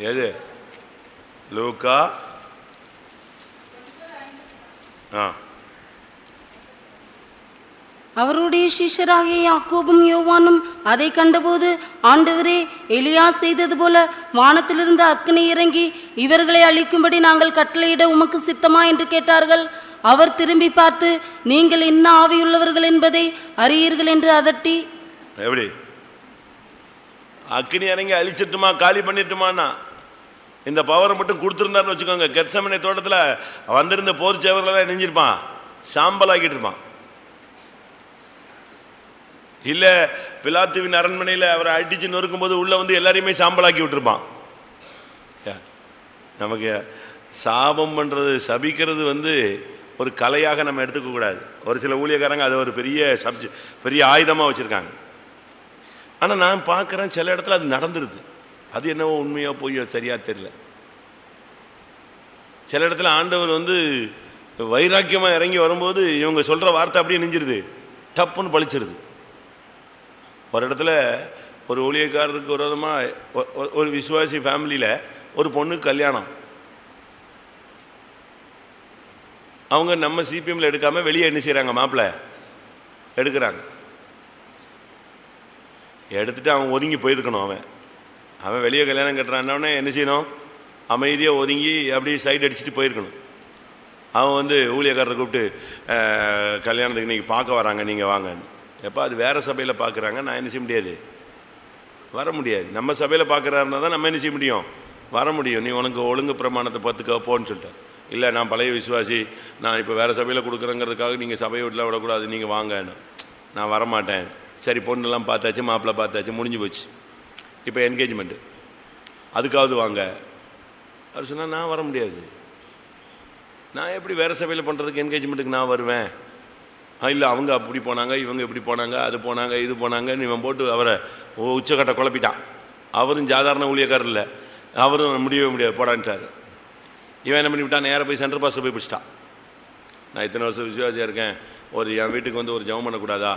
எது? லூக்கா அவருடைய சீஷராகிய யாக்கோபும் யோவானும் அதை கண்டபோது, ஆண்டவரே எலியா செய்தது போல வானத்திலிருந்து அக்கினி இறங்கி இவர்களை அழிக்கும்படி நாங்கள் கட்டளையிட உமக்கு சித்தமா என்று கேட்டார்கள். அவர் திரும்பி பார்த்து, நீங்கள் என்ன ஆவியுள்ளவர்கள் என்பதை அறியீர்கள் என்று அதட்டி, எப்படி அக்கினி இறங்கி அழிச்சிட்டுமா காலி பண்ணிட்டுமான்னா, இந்த பவரை மட்டும் கொடுத்துருந்தாருன்னு வச்சுக்கோங்க, கெத்செமனே தோட்டத்தில் வந்திருந்த போர் சேவர்களெல்லாம் நெஞ்சிருப்பான், சாம்பல் ஆக்கிட்டு இருப்பான். இல்லை பிலாத்துவின் அரண்மனையில் அவரை அடித்து நொறுக்கும் போது உள்ளே எல்லாரையுமே சாம்பலாக்கி விட்டுருப்பான். நமக்கு சாபம் பண்ணுறது, சபிக்கிறது ஒரு கலையாக நம்ம எடுத்துக்க கூடாது. ஒரு சில ஊழியக்காரங்க அதை ஒரு பெரிய ஆயுதமாக வச்சுருக்காங்க. ஆனால் நான் பார்க்குறேன் சில இடத்துல அது நடந்துருது. அது என்னவோ உண்மையோ பொய்யோ சரியாக தெரியல. சில இடத்துல ஆண்டவர் வைராக்கியமாக இறங்கி வரும்போது இவங்க சொல்கிற வார்த்தை அப்படியே நெஞ்சிருது, டப்புன்னு பழிச்சிருது. ஒரு இடத்துல ஒரு ஊழியக்காரருக்கு விரோதமாக ஒரு விசுவாசி ஃபேமிலியில் ஒரு பொண்ணுக்கு கல்யாணம். அவங்க நம்ம சிபிஎம்ல எடுக்காமல் வெளியே என்ன செய்கிறாங்க, மாப்பிள்ளை எடுக்கிறாங்க. எடுத்துட்டு அவன் ஒதுங்கி போயிருக்கணும். அவன் வெளியே கல்யாணம் கட்டுறான்னே என்ன செய்யணும், அமைதியாக ஒதுங்கி அப்படியே சைடு அடிச்சுட்டு போயிருக்கணும். அவன் ஊழியக்காரரை கூப்பிட்டு கல்யாணத்துக்கு இன்றைக்கி பார்க்க வராங்க, நீங்கள் வாங்கன்னு. எப்போ அது வேறு சபையில் பார்க்குறாங்க, நான் என்ன செய்ய முடியாது, வர முடியாது. நம்ம சபையில் பார்க்குறாருன்னா தான் நம்ம என்ன செய்ய முடியும், வர முடியும். நீ உனக்கு ஒழுங்கு பிரமாணத்தை பத்துக்க போன்னு சொல்லிட்டேன். இல்லை நான் பழைய விசுவாசி, நான் இப்போ வேறு சபையில் கொடுக்குறேங்கிறதுக்காக நீங்கள் சபையை விட்டுலாம் விடக்கூடாது, நீங்கள் வாங்கன்னு. நான் வரமாட்டேன். சரி, பொண்ணெல்லாம் பார்த்தாச்சு, மாப்பிள்ளை பார்த்தாச்சு, முடிஞ்சு போச்சு. இப்போ என்கேஜ்மெண்ட்டு, அதுக்காவது வாங்க. அவர் சொன்னால் நான் வர முடியாது. நான் எப்படி வேறு சபையில் பண்ணுறதுக்கு என்கேஜ்மெண்ட்டுக்கு நான் வருவேன்? இல்லை அவங்க அப்படி போனாங்க, இவங்க இப்படி போனாங்க, அது போனாங்க, இது போனாங்கன்னு இவன் போட்டு அவரை உச்சக்கட்டை குழப்பிட்டான். அவரும் சாதாரண ஊழியக்காரர் இல்லை, அவரும் முடியவே முடியாது போடான்ட்டார். இவன் என்ன பண்ணிவிட்டான், நேராக போய் சென்ட்ரல் பாஸ்டர் போய் பிடிச்சிட்டான். நான் இத்தனை வருஷம் விசுவாசியாக இருக்கேன், என் வீட்டுக்கு ஒரு ஜெபம் பண்ணக்கூடாதா?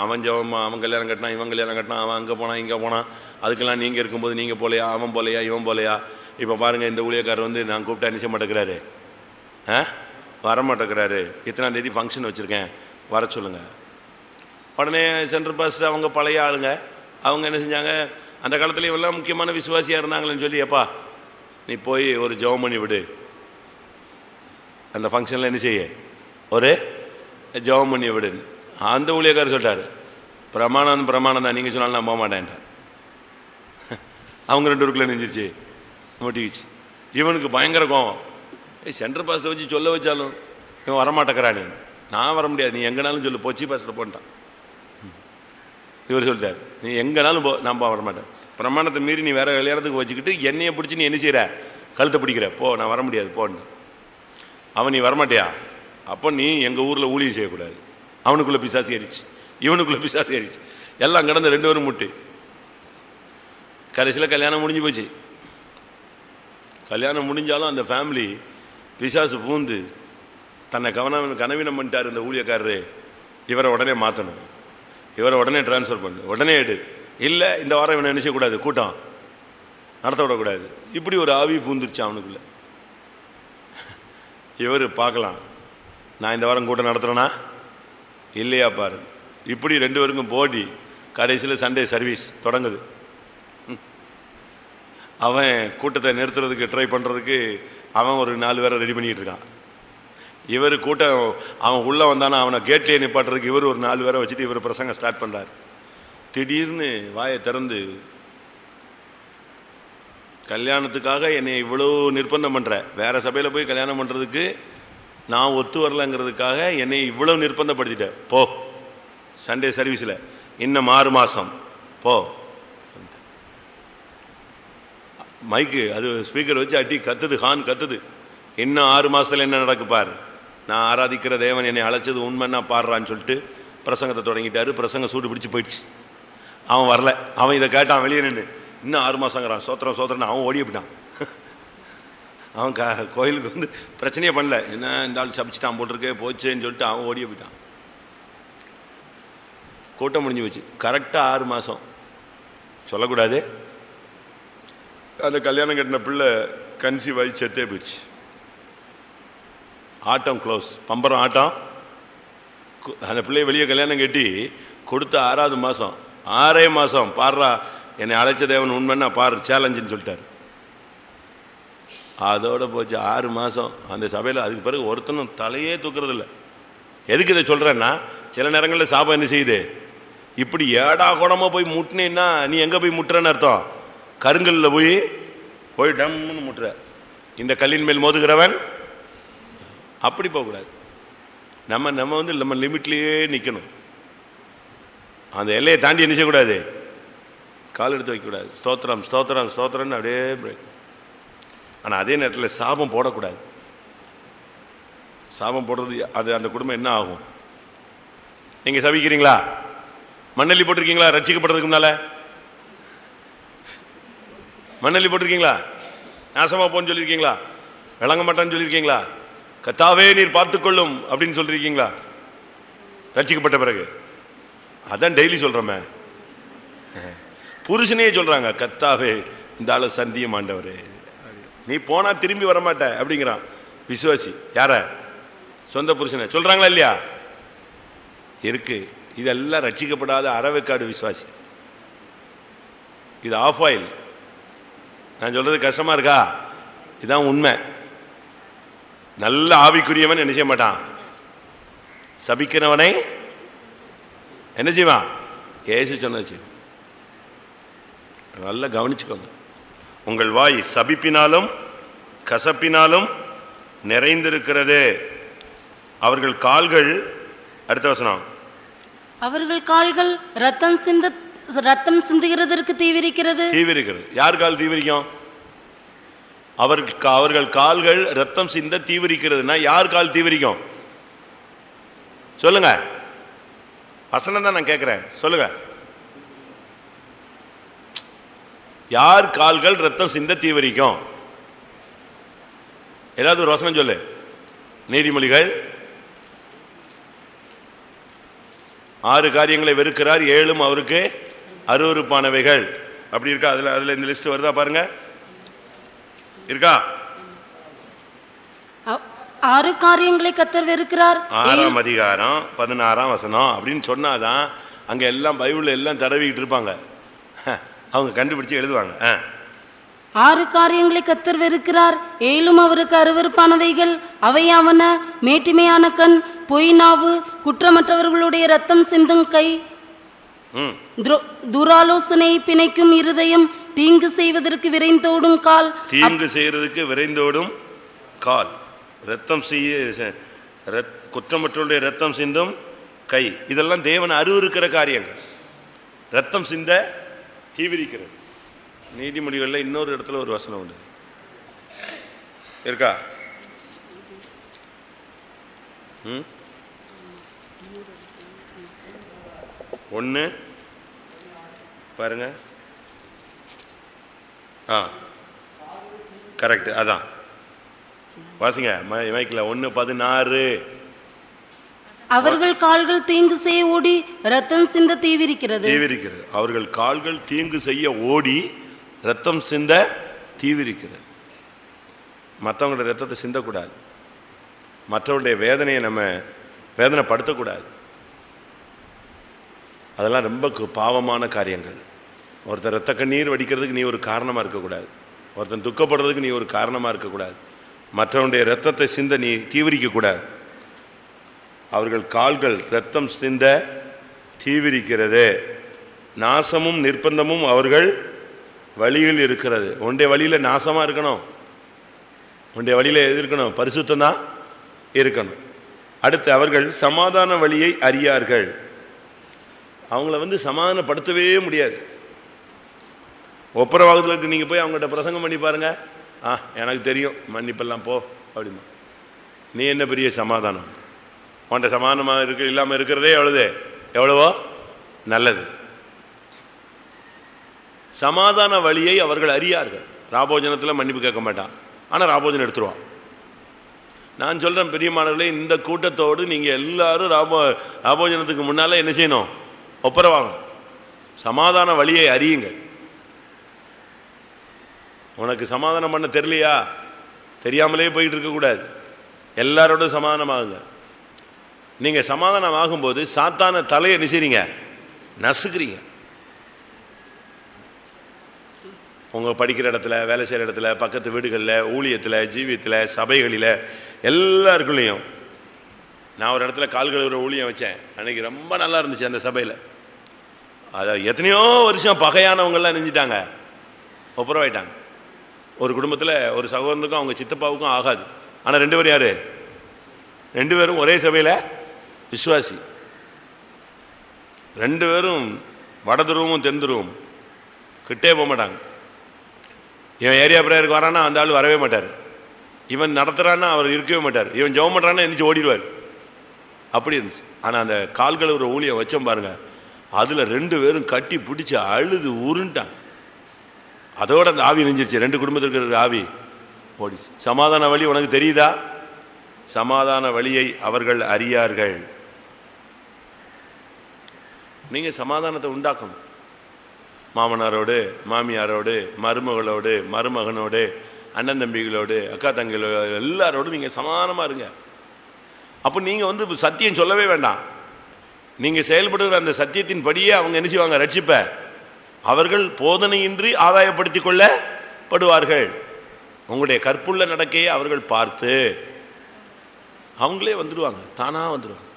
அவன் ஜெபம், அவன் கல்யாணம் கட்டினான், இவன் கல்யாணம் கட்டினான், அவன் அங்கே போனான், இங்கே போனான், அதுக்கெல்லாம் நீங்கள் இருக்கும்போது நீங்கள் போலையா, அவன் போலையா, இவன் போலையா? இப்போ பாருங்கள், இந்த ஊழியக்காரர் நான் கூப்பிட்டா நிச்சயம் மாட்டேங்கிறாரு, வரமாட்டேங்கிறாரு. இத்தனாம் தேதி ஃபங்க்ஷன் வச்சுருக்கேன், வர சொல்லுங்கள். உடனே சென்ட்ரல் பாஸ்டர் அவங்க பழைய ஆளுங்க, அவங்க என்ன செஞ்சாங்க, அந்த காலத்துல இவெல்லாம் முக்கியமான விசுவாசியாக இருந்தாங்களேன்னு சொல்லி, எப்பா நீ போய் ஒரு ஜெபம் பண்ணி விடு, அந்த ஃபங்க்ஷனில் என்ன செய்ய, ஒரு ஜெபம் பண்ணி விடுன்னு. அந்த ஊழியக்காரர் சொல்லிட்டார், பிரமாணம் தான், நீங்கள் சொன்னாலும் நான் போக மாட்டேன்ட்டார். அவங்க 2 பேருக்குள்ள நெஞ்சிருச்சு, முட்டிக்குச்சு. இவனுக்கு பயங்கர கோவம். சென்ட்ரல் பாஸ்டர் வச்சு சொல்ல வச்சாலும் இவன் வரமாட்டேக்கிறானு. நான் வர முடியாது, நீ எங்கேனாலும் சொல்லு, போச்சு பாஸ்டர் போன்ட்டான். இவர் சொல்லிட்டார், நீ எங்கேனாலும் போ, நான் வரமாட்டேன். பிரமாணத்தை மீறி நீ வேற கல்யாணத்துக்கு வச்சுக்கிட்டு என்னையை பிடிச்சி நீ என்ன செய்கிற, கழுத்தை பிடிக்கிற, போ, நான் வர முடியாது போன்னு. அவன் நீ வரமாட்டியா, அப்போ நீ எங்கள் ஊரில் ஊழியம் செய்யக்கூடாது. அவனுக்குள்ளே பிசாசு ஏறிச்சு, இவனுக்குள்ளே பிசாசு ஏறிச்சு, எல்லாம் கடந்த 2 பேரும் முட்டு. கடைசியில் கல்யாணம் முடிஞ்சு போச்சு. கல்யாணம் முடிஞ்சாலும் அந்த ஃபேமிலி பிசாசு பூந்து தன்னை கனவீனம் பண்ணிட்டார் இந்த ஊழியக்காரரு. இவரை உடனே மாற்றணும், இவரை உடனே டிரான்ஸ்ஃபர் பண்ணு, உடனே எடு, இல்லை இந்த வாரம் இவனை நினைச்சக்கூடாது, கூட்டம் நடத்த விடக்கூடாது. இப்படி ஒரு ஆவி பூந்துருச்சு அவனுக்குள்ள. இவர் பார்க்கலாம், நான் இந்த வாரம் கூட்டம் நடத்துகிறேன்னா இல்லையா பாரு. இப்படி 2 பேருக்கும் போடி கடைசியில் சண்டே சர்வீஸ் தொடங்குது. அவன் கூட்டத்தை நிறுத்துறதுக்கு ட்ரை பண்ணுறதுக்கு அவன் ஒரு 4 பேரை ரெடி பண்ணிக்கிட்டு இருக்கான். இவர் கூட்டம் அவன் உள்ளே வந்தானா அவனை கேட்லேயே நிப்பாட்டுறதுக்கு இவர் ஒரு 4 பேரை வச்சுட்டு இவர் பிரசங்கம் ஸ்டார்ட் பண்ணுறார். திடீர்னு வாயை திறந்து, கல்யாணத்துக்காக என்னை இவ்வளோ நிர்பந்தம் பண்ணுற, வேறு சபையில் போய் கல்யாணம் பண்ணுறதுக்கு நான் ஒத்து வரலங்கிறதுக்காக என்னை இவ்வளோ நிர்பந்தப்படுத்திட்டேன், போ சண்டே சர்வீஸில் இன்னும் 6 மாதம் போ. மைக்கு அது ஸ்பீக்கர் வச்சு அட்டி கத்துது, ஹான் கத்துது, இன்னும் 6 மாதத்தில் என்ன நடக்குப்பார், நான் ஆராதிக்கிற தேவன் என்னை அழைச்சது உண்மைன்னா பாடுறான்னு சொல்லிட்டு பிரசங்கத்தை தொடங்கிட்டாரு. பிரசங்கம் சூடு பிடிச்சி போயிடுச்சு. அவன் வரல. அவன் இதை கேட்டான் வெளியே நின்று, இன்னும் 6 மாதங்கிறான், சோத்திரம் சோத்திரன்னு அவன் ஓடி போயிட்டான். அவன் கோயிலுக்கு பிரச்சனையே பண்ணல, என்ன இந்த ஆள் சபிச்சிட்டான் போட்டிருக்கே போச்சேன்னு சொல்லிட்டு அவன் ஓடியே போயிட்டான். கூட்டம் முடிஞ்சு போச்சு. கரெக்டாக 6 மாதம் சொல்லக்கூடாது, அந்த கல்யாணம் கட்டின பிள்ளை கன்சீவ் ஆகி செத்தே போயிடுச்சு. ஆட்டம் க்ளோஸ், பம்பரம் ஆட்டம். அந்த பிள்ளைய வெளியே கல்யாணம் கட்டி கொடுத்த 6வது மாதம், 6 மாதம் பாடுறா, என்னை அழைச்ச தேவன் உண்மைன்னா பாரு சேலஞ்சுன்னு சொல்லிட்டார். அதோட போச்சு 6 மாதம் அந்த சபையில். அதுக்கு பிறகு ஒருத்தனும் தலையே தூக்குறதில்ல. எதுக்கு இதை சொல்கிறேன்னா, சில நேரங்களில் சாபம் என்ன செய்யுது, இப்படி ஏடா குடமாக போய் முட்டினேன்னா நீ எங்கே போய் முட்டுறன்னு அர்த்தம், கருங்கல்ல போய் டம்னு முட்டுற. இந்த கல்லின் மேல் மோதுகிறவன் அப்படி போகக்கூடாது. நம்ம நம்ம லிமிட்லேயே நிற்கணும். அந்த எல்லையை தாண்டி என்ன செய்யக்கூடாது, கால் எடுத்து வைக்கக்கூடாது. ஸ்தோத்திரம் ஸ்தோத்திரம் ஸ்தோத்திரம்னு அப்படியே பிரேக். ஆனால் அதே நேரத்தில் சாபம் போடக்கூடாது. சாபம் போடுறது அது அந்த குடும்பம் என்ன ஆகும்? நீங்க சபிக்கிறீங்களா? மண்ணெல்லி போட்டிருக்கீங்களா? ரட்சிக்கப்படுறதுக்கு முன்னால மண்ணெல்லி போட்டிருக்கீங்களா? நாசமா போன்னு சொல்லியிருக்கீங்களா? விளங்க மாட்டான்னு சொல்லியிருக்கீங்களா? கர்த்தாவே நீர் பார்த்துக்கொள்ளும் அப்படின்னு சொல்லியிருக்கீங்களா? ரட்சிக்கப்பட்ட பிறகு அதான் டெய்லி சொல்றோமே. புருஷனே சொல்றாங்க, கர்த்தாவே இந்த ஆளு சந்தியம் ஆண்டவரே, நீ போனா திரும்பி வரமாட்ட அப்படிங்கிறான் விசுவாசி. யார? சொந்த புருஷனை சொல்றாங்களா இல்லையா? இருக்கு. இதெல்லாம் ரட்சிக்கப்படாத அறவேக்காடு விசுவாசி. இது ஆஃப் ஆயில். நான் சொல்றது கஷ்டமா இருக்கா? இதுதான் உண்மை. நல்ல ஆவிக்குரியவன் என்ன செய்ய மாட்டான்? சபிக்கிறவனை என்ன செய்வான்? ஏசு சொன்னது. நல்லா கவனிச்சுக்கோங்க. உங்கள் வாய் சபிப்பினாலும் கசப்பினாலும் நிறைந்திருக்கிறது. அவர்கள் கால்கள், அடுத்த வசனம், அவர்கள் கால்கள் ரத்தம் சிந்துகிறதற்கு தீவிரிக்கிறது. யார் கால் தீவிரிக்கும்? அவர்கள் கால்கள் ரத்தம் சிந்த தீவிரிக்கிறதுனா யார் கால் தீவிரிக்கும்? சொல்லுங்க. வசனம் தான் நான் கேட்கிறேன், சொல்லுங்க. யார் கால்கள் ரத்தம் சிந்த தீவிரிக்கும்? ஏதாவது ஒரு வசனம் சொல்லு. நீதிமொழிகள் 6 காரியங்களை வெறுக்கிறார், 7 அவருக்கு அருவருப்பானவைகள். அப்படி இருக்கா? அதுல இந்த லிஸ்ட் வருதா பாருங்க. இருக்கா? 6 காரியங்களை கர்த்தர் வெறுக்கிறார். 6ஆம் அதிகாரம் 16ஆம் வசனம் அப்படின்னு சொன்னாதான் அங்க எல்லாம் பைபிள்ல எல்லாம் தடவிக்கிட்டு இருப்பாங்க, அவங்க கண்டுபிடிச்சு எழுதுவாங்க. 6 காரியங்களை கர்த்தர் வெறுக்கிறார், 7 அவருக்கு அருவருப்பானவைகள். அவையாவன: மேட்டிமையான கண், பொய் நாவு, குற்றமற்றவர்களுடைய ரத்தம் சிந்தும் கை, துராலோசனை பிணைக்கும் இருதயம், தீங்கு செய்வதற்கு விரைந்தோடும் கால். தீங்கு செய்யறதுக்கு விரைந்தோடும் கால், ரத்தம் செய்ய குற்றமற்றவருடைய ரத்தம் சிந்தும் கை. இதெல்லாம் தேவன் அருவருக்கிற காரியங்கள். ரத்தம் சிந்த தீவிரிக்கிறது. நீதிமொழிகளில் இன்னொரு இடத்துல ஒரு வசனம் உண்டு, இருக்கா? ஒன்று பாருங்க. கரெக்ட், அதான் வாசிங்க மைக்கில். 1:16. அவர்கள் கால்கள் தீங்கு செய்ய ஓடி ரத்தம் சிந்த தீவிரிக்கிறது. அவர்கள் கால்கள் தீங்கு செய்ய ஓடி ரத்தம் சிந்த தீவிரிக்கிறது. மற்றவங்களுடைய ரத்தத்தை சிந்தக்கூடாது, மற்றவருடைய வேதனையை நம்ம வேதனைப்படுத்தக்கூடாது. அதெல்லாம் ரொம்ப பாவமான காரியங்கள். ஒருத்தர் ரத்த கண்ணீர் வடிக்கிறதுக்கு நீ ஒரு காரணமாக இருக்கக்கூடாது, ஒருத்தன் துக்கப்படுறதுக்கு நீ ஒரு காரணமாக இருக்கக்கூடாது, மற்றவனுடைய ரத்தத்தை சிந்த நீ தீவிரிக்கக்கூடாது. அவர்கள் கால்கள் ரத்தம் சிந்த தீவிரிக்கிறது, நாசமும் நிர்பந்தமும் அவர்கள் வழியில் இருக்கிறது. உன்னுடைய வழியில் நாசமாக இருக்கணும், உன்னுடைய வழியில் எது இருக்கணும்? பரிசுத்தம் தான் இருக்கணும். அடுத்து, அவர்கள் சமாதான வழியை அறியார்கள். அவங்கள சமாதானப்படுத்தவே முடியாது. ஒப்புரவாகுதலுக்கு நீங்கள் போய் அவங்கள்ட்ட பிரசங்கம் பண்ணி பாருங்க, எனக்கு தெரியும் மன்னிப்பெல்லாம் போ அப்படிமா. நீ என்ன பெரிய சமாதானம்? உன்ட்ட சமாதானமாக இருக்கு இல்லாமல் இருக்கிறதே எவ்வளவோ நல்லது. சமாதான வழியை அவர்கள் அறியார்கள். ராபோஜனத்தில் மன்னிப்பு கேட்க மாட்டான், ஆனால் ராபோஜனம் எடுத்துருவான். நான் சொல்கிறேன் பெரியமானவர்களே, இந்த கூட்டத்தோடு நீங்கள் எல்லாரும் ராபோஜனத்துக்கு முன்னால் என்ன செய்யணும்? ஒப்புரவாகணும். சமாதான வழியை அறியுங்கள். உனக்கு சமாதானம் பண்ண தெரியலையா? தெரியாமலே போயிட்டு இருக்கக்கூடாது, எல்லாரோட சமாதானமாகுங்க. நீங்கள் சமாதானம் ஆகும்போது சாத்தான தலையை நிசைறீங்க, நசுக்கிறீங்க. உங்கள் படிக்கிற இடத்துல, வேலை செய்கிற இடத்துல, பக்கத்து வீடுகளில், ஊழியத்தில், ஜீவியத்தில், சபைகளில், எல்லாருக்குள்ளேயும். நான் ஒரு இடத்துல கால் கழுவுற ஊழியம் வச்சேன், அன்றைக்கி ரொம்ப நல்லா இருந்துச்சு. அந்த சபையில் அதை எத்தனையோ வருஷம் பகையானவங்கள்லாம் நெஞ்சிட்டாங்க, ஒப்புரவாயிட்டாங்க. ஒரு குடும்பத்தில் ஒரு சகோதரனுக்கும் அவங்க சித்தப்பாவுக்கும் ஆகாது, ஆனால் 2 பேரும் யார்? 2 பேரும் ஒரே சபையில் விசுவாசி. 2 பேரும் வடதுருவமும் தென்துருவம், கிட்டே போக மாட்டாங்க. இவன் ஏரியா பிரேயருக்கு வரான்னா அந்த ஆள் வரவே மாட்டார். இவன் நடத்துகிறான்னா அவர் இருக்கவே மாட்டார். இவன் ஜெபம் பண்ணுறான்னா எந்திரிச்சு ஓடிடுவார். அப்படி இருந்துச்சு. ஆனால் அந்த கால்கள் ஒரு ஊழியை வச்சோம் பாருங்க, அதில் 2 பேரும் கட்டி பிடிச்சி அழுது உருண்டான். அதோட அந்த ஆவி நெஞ்சிருச்சு. 2 குடும்பத்திற்கு இருக்கிற ஆவி ஓடிச்சு. சமாதான வழி உனக்கு தெரியுதா? சமாதான வழியை அவர்கள் அறியார்கள். நீங்கள் சமாதானத்தை உண்டாக்கணும். மாமனாரோடு, மாமியாரோடு, மருமகளோடு, மருமகனோடு, அண்ணன் தம்பிகளோடு, அக்கா தம்பிகளோடு, எல்லாரோடும் நீங்கள் சமாதானமாக இருங்க. அப்போ நீங்கள் சத்தியம் சொல்லவே வேண்டாம். நீங்கள் செயல்படுகிற அந்த சத்தியத்தின் படியே அவங்க என்ன செய்வாங்க? ரட்சிப்ப அவர்கள் போதனையின்றி ஆதாயப்படுத்தி கொள்ளப்படுவார்கள். உங்களுடைய கற்புள்ள நடக்கையை அவர்கள் பார்த்து அவங்களே வந்துடுவாங்க, தானாக வந்துடுவாங்க.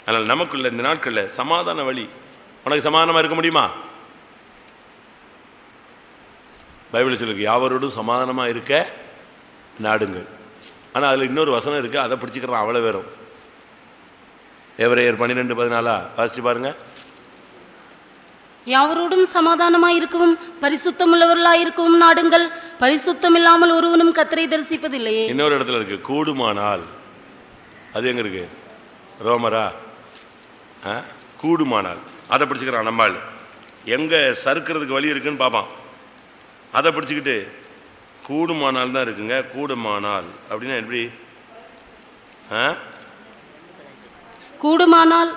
அதனால் நமக்குள்ள இந்த நாட்களில் சமாதான வழி. உனக்கு சமாதானமாக இருக்க முடியுமா? பைபிள் சொல்லுக்கு யாவரோடும் சமாதானமாக இருக்க நாடுங்கள். ஆனால் அதில் இன்னொரு வசனம் இருக்குது, அதை பிடிச்சிக்கிறான் அவ்வளோ வேறும். எபிரேயர் 12:14 வாசிச்சு பாருங்க. யாவரோடும் சமாதானமாய் இருக்கவும் பரிசுத்தம் உள்ளவர்களாய் இருக்கவும் நாடுங்கள், பரிசுத்தம் இல்லாமல் ஒருவனும் கர்த்தரை தரிசிப்பதில்லையே. இன்னொரு இடத்துல இருக்கு, கூடுமானால். அது எங்க இருக்கு? ரோமரா? கூடுமானால் அதை பிடிச்சிக்கிறான் நம்மால். எங்க சறுக்கிறதுக்கு வழி இருக்குன்னு பார்ப்பான். அதை பிடிச்சிக்கிட்டு கூடுமானால் தான் இருக்குங்க. கூடுமானால் அப்படின்னா எப்படி? கூடுமானால்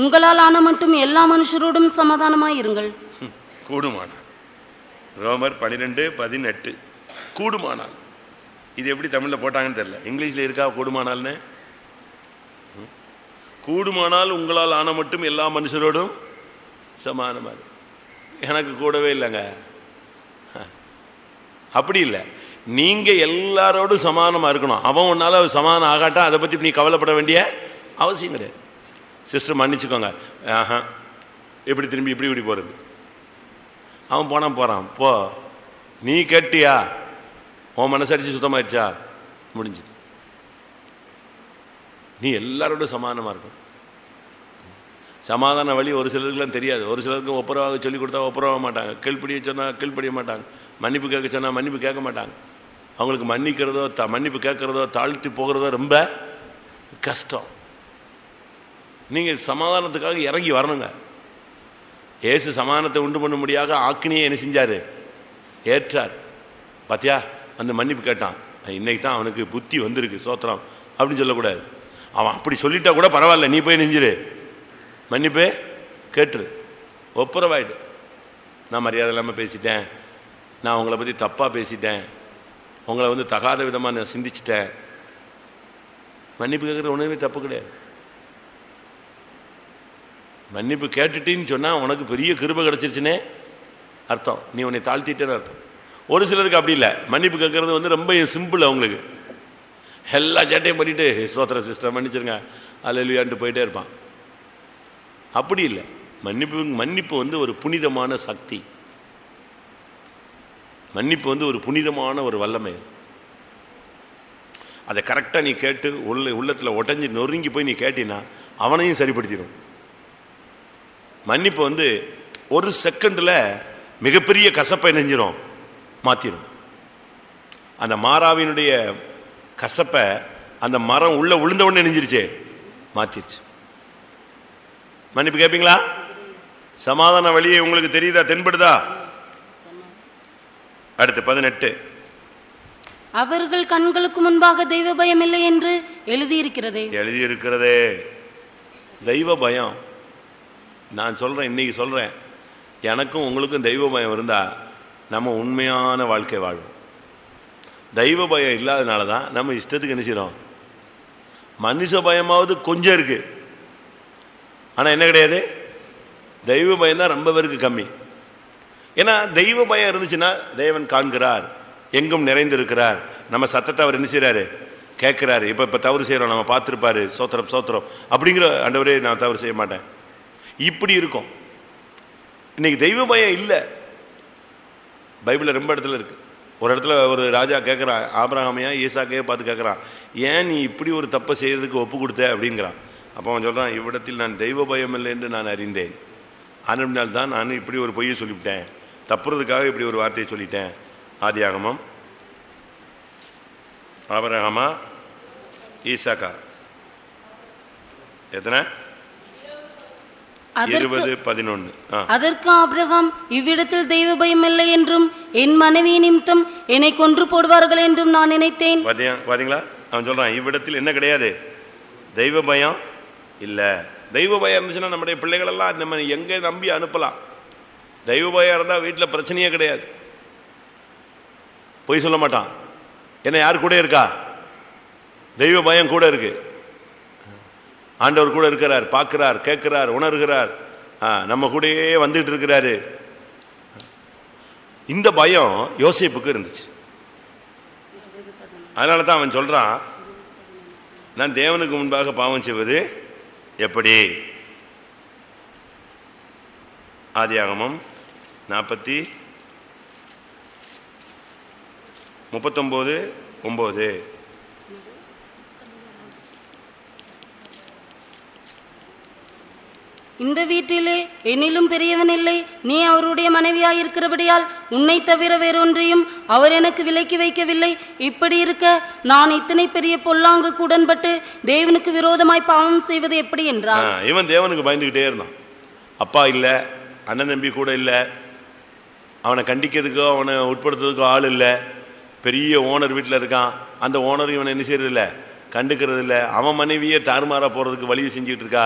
உங்களால் ஆன மட்டும் எல்லா மனுஷரோடும் சமாதானமாய் இருங்கள். கூடுமானால் ரோமர் 12:18 கூடுமானால். இது எப்படி தமிழில் போட்டாங்கன்னு தெரியல. இங்கிலீஷில் இருக்கா கூடுமானால்னு? கூடுமானால் உங்களால் ஆன மட்டும் எல்லா மனுஷரோடும் சமாதானமாக இருக்கு. எனக்கு கூடவே இல்லைங்க. அப்படி இல்லை, நீங்கள் எல்லாரோடும் சமாதானமாக இருக்கணும். அவன் ஒன்றால் சமாதானம் ஆகாட்டா அதை பற்றி நீ கவலைப்பட வேண்டிய அவசியம் கிடையாது. சிஸ்டர் மன்னிச்சுக்கோங்க, எப்படி திரும்பி இப்படி போகிறது? அவன் போகிறான் போ. நீ கேட்டியா? உன் மனசடிச்சு சுத்தமாயிடுச்சா? முடிஞ்சுது. நீ எல்லாரோட சமாதானமாக இருக்கும். சமாதான வழி ஒரு சிலருக்குலாம் தெரியாது. ஒரு சிலருக்கு ஒப்புரவாக சொல்லிக் கொடுத்தா ஒப்புரவாக மாட்டாங்க. கீழ்ப்படிய சொன்னால் கீழ்ப்படிய மாட்டாங்க. மன்னிப்பு கேட்க சொன்னால் மன்னிப்பு கேட்க மாட்டாங்க. அவங்களுக்கு மன்னிக்கிறதோ மன்னிப்பு கேட்குறதோ தாழ்த்தி போகிறதோ ரொம்ப கஷ்டம். நீங்கள் சமாதானத்துக்காக இறங்கி வரணுங்க. ஏசு சமாதானத்தை உண்டு பண்ண முடியாத ஆக்கினியை என்ன செஞ்சார்? ஏற்றார். பார்த்தியா, அந்த மன்னிப்பு கேட்டான். இன்னைக்கு தான் அவனுக்கு புத்தி வந்திருக்கு, சோத்திரம் அப்படின்னு சொல்லக்கூடாது. அவன் அப்படி சொல்லிட்டா கூட பரவாயில்ல, நீ போய் நெஞ்சிரு, மன்னிப்பு கேட்டுரு, ஒப்புரவாயிடு. நான் மரியாதை இல்லாமல் பேசிட்டேன், நான் உங்களை பற்றி தப்பாக பேசிட்டேன், உங்களை தகாத விதமாக நான் சிந்திச்சிட்டேன். மன்னிப்பு கேட்குற ஒன்றுமே தப்பு கிடையாது. மன்னிப்பு கேட்டுட்டின்னு சொன்னால் உனக்கு பெரிய கிருபை கிடச்சிருச்சுன்னே அர்த்தம். நீ உன்னை தாழ்த்திட்டேன்னு அர்த்தம். ஒரு சிலருக்கு அப்படி இல்லை. மன்னிப்பு கேட்குறது ரொம்ப சிம்பிள். அவங்களுக்கு எல்லா சேட்டையும் பண்ணிவிட்டு சோத்திர சிஸ்டர் மன்னிச்சிருங்க அல்லேலூயான்ட்டு போயிட்டே இருப்பான். அப்படி இல்லை. மன்னிப்பு ஒரு புனிதமான சக்தி. மன்னிப்பு ஒரு புனிதமான ஒரு வல்லமை. அதை கரெக்டாக நீ கேட்டு உள்ளத்தில் ஒட்டஞ்சி நொறுங்கி போய் நீ கேட்டினா அவனையும் சரிப்படுத்திடும். மன்னிப்பு ஒரு செகண்டில் மிகப்பெரிய கசப்பை நெஞ்சிரும், மாற்றிடும். அந்த மாறாவினுடைய கசப்பை அந்த மரம் உள்ள விழுந்த உடனே நெஞ்சிருச்சே, மாற்றிருச்சு. மன்னிப்பு கேட்பீங்களா? சமாதான வழியை உங்களுக்கு தெரியுதா, தென்படுதா? அடுத்து 18. அவர்கள் கண்களுக்கு முன்பாக தெய்வ பயம் இல்லை என்று எழுதியிருக்கிறதே. எழுதியிருக்கிறதே தெய்வ பயம். நான் சொல்றேன், இன்னைக்கு சொல்றேன், எனக்கும் உங்களுக்கும் தெய்வ பயம் இருந்தா நம்ம உண்மையான வாழ்க்கை வாழும். தெய்வ பயம் இல்லாதனால தான் நம்ம இஷ்டத்துக்கு என்ன செய்யறோம். மனுஷ பயமாவது கொஞ்சம் இருக்கு, ஆனா என்ன கிடையாது, தெய்வ பயம் தான் ரொம்ப பேருக்கு கம்மி. ஏன்னா தெய்வ பயம் இருந்துச்சுன்னா தேவன் காண்கிறார், எங்கும் நிறைந்திருக்கிறார், நம்ம சத்தத்தை அவர் என்ன செய்யறாரு, கேட்கிறாரு. இப்ப தவறு செய்யறோம், நம்ம பார்த்துருப்பாரு, சோத்திரம் சோத்திரம் அப்படிங்கிற ஆண்டவரே நான் தவறு செய்ய மாட்டேன், இப்படி இருக்கும். இன்னைக்கு தெய்வ பயம் இல்லை. பைபிளில் ரொம்ப இடத்துல இருக்கு. ஒரு இடத்துல ஒரு ராஜா கேட்குறான், ஆபிரகாமையா ஈசாக்கையே பார்த்து கேட்குறான், ஏன் நீ இப்படி ஒரு தப்பை செய்யறதுக்கு ஒப்பு கொடுத்த அப்படிங்கிறான். அப்போ அவன் சொல்கிறான், இவ்விடத்தில் நான் தெய்வ பயம் இல்லை என்று நான் அறிந்தேன், ஆனால் தான் நான் இப்படி ஒரு பொய்யை சொல்லிவிட்டேன் தப்புறதுக்காக இப்படி ஒரு வார்த்தையை சொல்லிட்டேன். ஆதியாகமம், ஆபிரகாமா, ஈசாக்கா, எத்தனை? 20:11. அதற்கு ஆபிரகாம், இவ்விடத்தில் தெய்வ பயம் இல்லை என்றும் என் மனைவி நிமித்தம் என்னை கொன்று போடுவார்கள் என்றும் நான் நினைத்தேன். பாத்தீங்களா, அவன் சொல்றான் இவ்விடத்தில் என்ன கிடையாது, தெய்வ பயம் இல்ல. தெய்வ பயம் இருந்துச்சுன்னா நம்முடைய பிள்ளைகள் எல்லாம் நம்ம எங்க நம்பி அனுப்பலாம். தெய்வ பயம் இருந்தா வீட்டில் பிரச்சனையே கிடையாது. பொய் சொல்ல மாட்டான். என்ன யார் கூட இருக்கா? தெய்வ பயம் கூட இருக்கு. ஆண்டவர் கூட இருக்கிறார், பார்க்கிறார், கேட்கிறார், உணர்கிறார், நம்ம கூடயே வந்துட்டு இருக்கிறாரு. இந்த பயம் யோசேப்புக்கு இருந்துச்சு. அதனால தான் அவன் சொல்றான், நான் தேவனுக்கு முன்பாக பாவம் செய்வது எப்படி? ஆதியாகமம் 39:9. இந்த வீட்டிலே என்னிலும் பெரியவன் இல்லை. நீ அவருடைய மனைவியாயிருக்கிறபடியால் உன்னை தவிர வேறொன்றையும் அவர் எனக்கு விலக்கி வைக்கவில்லை. இப்படி இருக்க நான் இத்தனை பெரிய பொல்லாங்குக்கு உடன்பட்டு தேவனுக்கு விரோதமாய் பாவம் செய்வது எப்படி என்றான். இவன் தேவனுக்கு பயந்துகிட்டே இருந்தான். அப்பா இல்லை, அண்ணன் தம்பி கூட இல்லை, அவனை கண்டிக்கிறதுக்கோ அவனை உட்படுத்துறதுக்கோ ஆள் இல்லை. பெரிய ஓனர் வீட்டில் இருக்கான். அந்த ஓனர் இவனை என்ன செய்யறது இல்லை, கண்டுக்கிறது இல்லை. அவன் மனைவியே தாறுமாறாக போகிறதுக்கு வழியை செஞ்சுக்கிட்டு இருக்கா.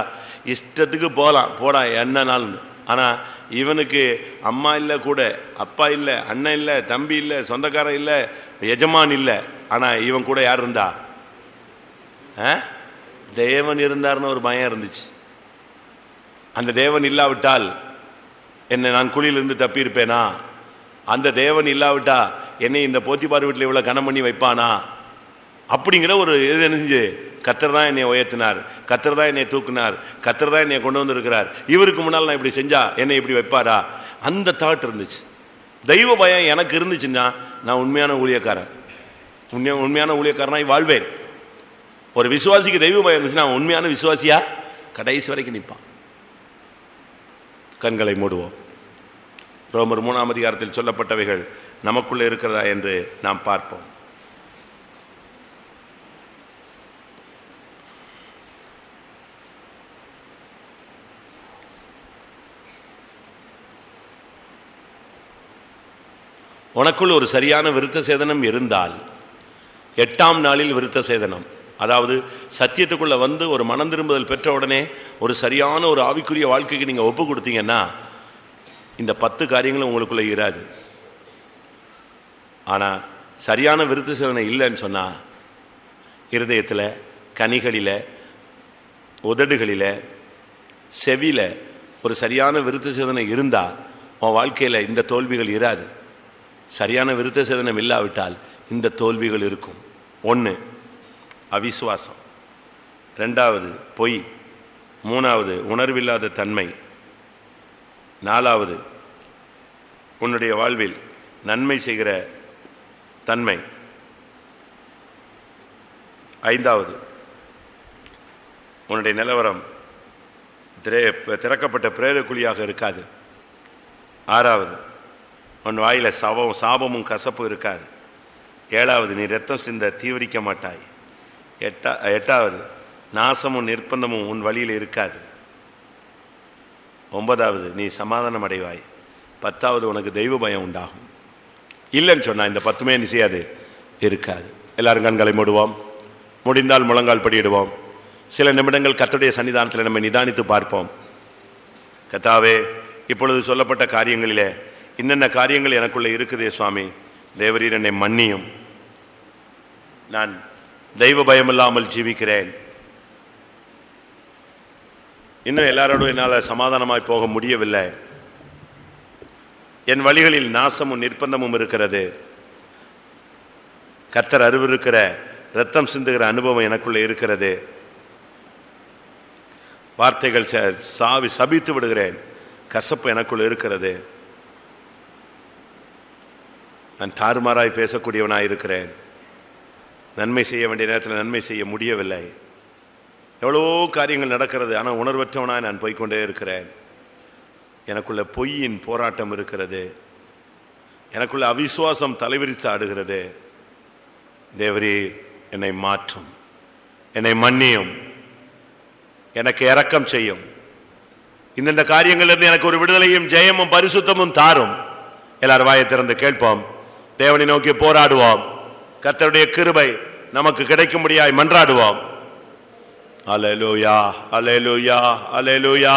இஷ்டத்துக்கு போகலாம், போடா என்ன நாள்னு. ஆனால் இவனுக்கு அம்மா இல்லை, கூட அப்பா இல்லை, அண்ணன் இல்லை, தம்பி இல்லை, சொந்தக்காரன் இல்லை, எஜமான் இல்லை. ஆனால் இவன் கூட யார் இருந்தா? தேவன் இருந்தார்னு ஒரு பயம் இருந்துச்சு. அந்த தேவன் இல்லாவிட்டால் என்னை நான் குழியிலிருந்து தப்பியிருப்பேனா? அந்த தேவன் இல்லாவிட்டா என்னை இந்த போத்திபார் வீட்டில் இவ்வளோ கனம் பண்ணி வைப்பானா? அப்படிங்கிற ஒரு இது என்ன செஞ்சு, கர்த்தர் தான் என்னை உயர்த்தினார், கர்த்தர் தான் என்னை தூக்குனார், கர்த்தர் தான் என்னை கொண்டு வந்திருக்கிறார், இவருக்கு முன்னால் நான் இப்படி செஞ்சா என்னை இப்படி வைப்பாரா? அந்த தாட் இருந்துச்சு. தெய்வ பயம் எனக்கு இருந்துச்சுன்னா நான் உண்மையான ஊழியக்காரன், உண்மையான ஊழியக்காரனாய் வாழ்வேன். ஒரு விசுவாசிக்கு தெய்வ பயம் இருந்துச்சுன்னா அவன் உண்மையான விசுவாசியா கடைசி வரைக்கும் நிற்பான். கண்களை மூடுவோம். ரோமர் 3ஆம் அதிகாரத்தில் சொல்லப்பட்டவைகள் நமக்குள்ளே இருக்கிறதா என்று நாம் பார்ப்போம். உனக்குள் ஒரு சரியான விருத்த சேதனம் இருந்தால், 8ஆம் நாளில் விருத்த சேதனம், அதாவது சத்தியத்துக்குள்ள வந்து ஒரு மனம் திரும்புதல் பெற்ற உடனே ஒரு சரியான ஒரு ஆவிக்குரிய வாழ்க்கைக்கு நீங்கள் ஒப்பு கொடுத்தீங்கன்னா இந்த 10 காரியங்களும் உங்களுக்குள்ளே இராது. ஆனால் சரியான விருத்த சேதனம் இல்லைன்னு சொன்னால் இருதயத்தில், கனிகளில், உதடுகளில், செவியில் ஒரு சரியான விருத்த சேதனம் இருந்தால் உன் வாழ்க்கையில் இந்த தோல்விகள் இராது. சரியான விருத்த சேதனம் இல்லாவிட்டால் இந்த தோல்விகள் இருக்கும். 1 அவிசுவாசம், 2வது பொய், 3வது உணர்வில்லாத தன்மை, 4வது உன்னுடைய வாழ்வில் நன்மை செய்கிற தன்மை, 5வது உன்னுடைய நிலவரம் திறக்கப்பட்ட பிரேத குழியாக இருக்காது, 6வது உன் வாயில சாபமும் கசப்பும் இருக்காது, 7வது நீ ரத்தம் சிந்த தீவிரிக்க மாட்டாய், 8வது நாசமும் நிர்பந்தமும் உன் வழியில் இருக்காது, 9வது நீ சமாதானம் அடைவாய், 10வது உனக்கு தெய்வ பயம் உண்டாகும். இல்லைன்னு சொன்னா இந்த 10மே என்ன செய்யாது, இருக்காது. எல்லாரும் கண்களை மூடுவோம். முடிந்தால் முழங்கால் படியிடுவோம். சில நிமிடங்கள் கர்த்தருடைய சன்னிதானத்தில் நம்ம நிதானித்து பார்ப்போம். கர்த்தாவே, இப்பொழுது சொல்லப்பட்ட காரியங்களிலே இன்னென்ன காரியங்கள் எனக்குள்ளே இருக்குதே சுவாமி, தேவரீர் என்னை மன்னியும். நான் தெய்வ பயமில்லாமல் ஜீவிக்கிறேன். இன்னும் எல்லாரோடும் என்னால் சமாதானமாய் போக முடியவில்லை. என் வழிகளில் நாசமும் நிர்பந்தமும் இருக்கிறது. கர்த்தர் அருவிருக்கிற ரத்தம் சிந்துகிற அனுபவம் எனக்குள்ளே இருக்கிறது. வார்த்தைகள் சபித்து விடுகிறேன், கசப்பு எனக்குள் இருக்கிறது. நான் தாறுமாறாய் பேசக்கூடியவனாய் இருக்கிறேன். நன்மை செய்ய வேண்டிய நேரத்தில் நன்மை செய்ய முடியவில்லை. எவ்வளவோ காரியங்கள் நடக்கிறது, ஆனால் உணர்வற்றவனாய் நான் போய்கொண்டே இருக்கிறேன். எனக்குள்ள பொய்யின் போராட்டம் இருக்கிறது. எனக்குள்ள அவிசுவாசம் தலைவிரித்து ஆடுகிறது. தேவரீர் என்னை மாற்றும், என்னை மன்னியும், எனக்கு இரக்கம் செய்யும், இந்த காரியங்களிலிருந்து எனக்கு ஒரு விடுதலையும் ஜெயமும் பரிசுத்தமும் தாரும். எல்லாரும் வாயை திறந்து கேட்போம். தேவனை நோக்கி போராடுவோம். கர்த்தருடைய கிருபை நமக்கு கிடைக்கும்படியாய் மன்றாடுவோம். அல்லேலூயா, அல்லேலூயா, அல்லேலூயா,